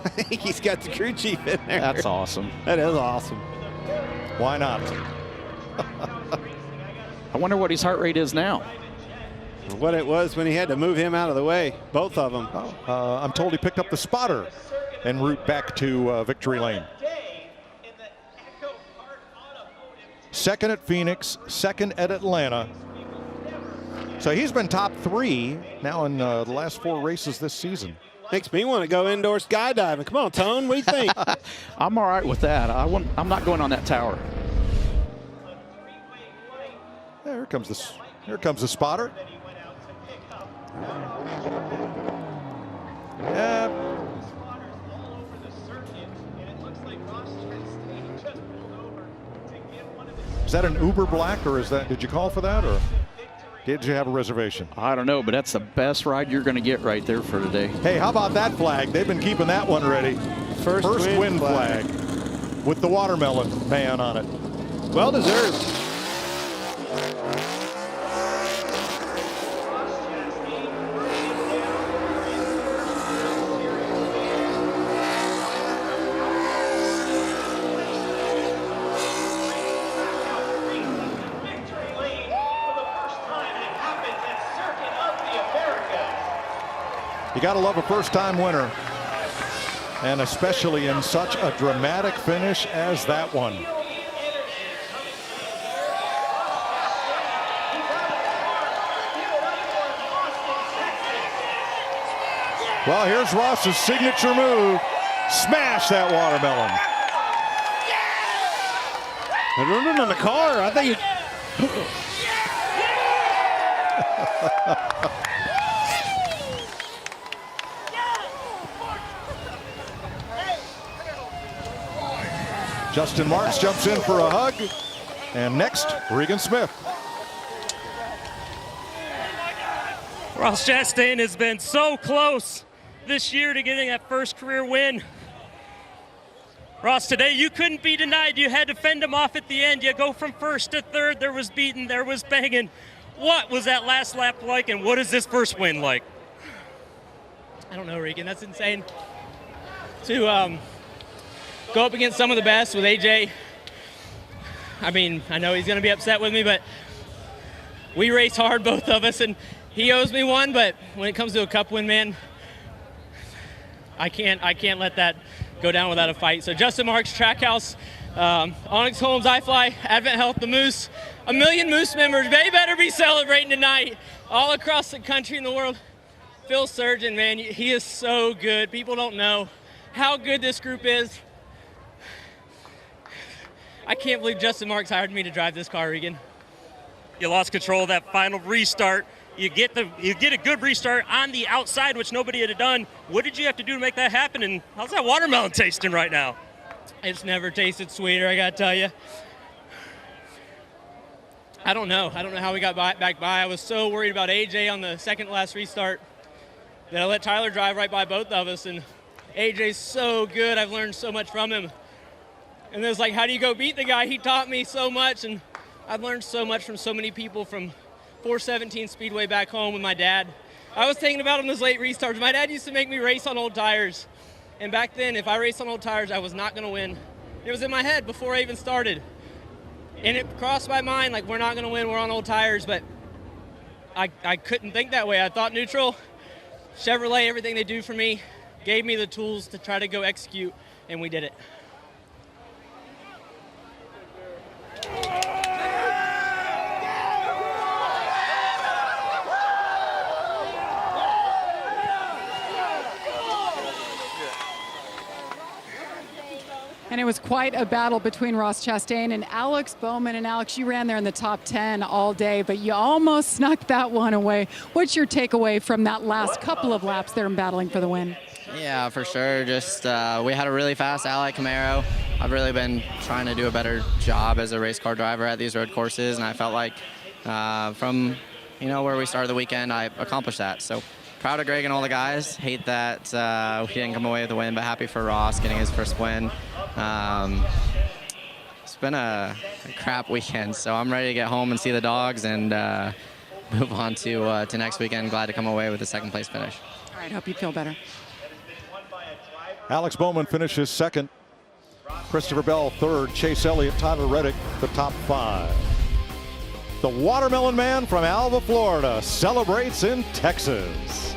C: I think he's got the crew chief in there.
G: That's awesome.
C: That is awesome.
A: Why not?
G: I wonder what his heart rate is now.
C: What it was when he had to move him out of the way, both of them.
A: I'm told he picked up the spotter en route back to victory lane. Second at Phoenix, second at Atlanta. So he's been top 3 now in the last 4 races this season.
C: Makes me want to go indoor skydiving. Come on, Tone, what do you think?
G: I'm all right with that. I'm not going on that tower.
A: Here comes the spotter. Yeah. Is that an Uber Black, or did you call for that, or did you have a reservation?
G: I don't know, but that's the best ride you're going to get right there for today.
A: Hey, how about that flag? They've been keeping that one ready. First win flag with the watermelon man on it.
C: Well deserved.
A: You got to love a first-time winner, and especially in such a dramatic finish as that one. Well, here's Ross's signature move. Smash that watermelon.
C: They're running on the car. I think
A: Justin Marks jumps in for a hug. And next, Regan Smith.
F: Ross Chastain has been so close this year to getting that first career win. Ross, today you couldn't be denied. You had to fend him off at the end. You go from first to third. There was beating, there was banging. What was that last lap like, and what is this first win like?
P: I don't know, Regan. That's insane. To go up against some of the best with AJ. I mean, I know he's going to be upset with me, but we race hard, both of us, and he owes me one, but when it comes to a cup win, man, I can't let that go down without a fight. So Justin Marks, Trackhouse, Onyx Holmes, iFly, Advent Health, the Moose, a million Moose members. They better be celebrating tonight all across the country and the world. Phil Surgeon, man, he is so good. People don't know how good this group is. I can't believe Justin Marks hired me to drive this car, Regan.
F: You lost control of that final restart. You get a good restart on the outside, which nobody had done. What did you have to do to make that happen? And how's that watermelon tasting right now?
P: It's never tasted sweeter, I gotta tell you. I don't know how we got back by. I was so worried about AJ on the second last restart that I let Tyler drive right by both of us. And AJ's so good. I've learned so much from him. And it was like, how do you go beat the guy? He taught me so much, and I've learned so much from so many people, from 417 Speedway back home with my dad. I was thinking about him those late restarts. My dad used to make me race on old tires. And back then, if I raced on old tires, I was not going to win. It was in my head before I even started. And it crossed my mind, like, we're not going to win, we're on old tires. But I couldn't think that way. I thought neutral. Chevrolet, everything they do for me, gave me the tools to try to go execute, and we did it.
E: And it was quite a battle between Ross Chastain and Alex Bowman. And Alex, you ran there in the top 10 all day, but you almost snuck that one away. What's your takeaway from that last couple of laps there in battling for the win?
Q: Yeah, for sure. Just we had a really fast Ally Camaro. I've really been trying to do a better job as a race car driver at these road courses, and I felt like from where we started the weekend, I accomplished that. So proud of Greg and all the guys. Hate that we didn't come away with the win, but happy for Ross getting his first win. It's been a crap weekend, so I'm ready to get home and see the dogs and move on to next weekend. Glad to come away with a second place finish.
E: All right, hope you feel better.
A: Alex Bowman finishes second. Christopher Bell third. Chase Elliott, Tyler Reddick, the top 5. The Watermelon Man from Alva, Florida celebrates in Texas.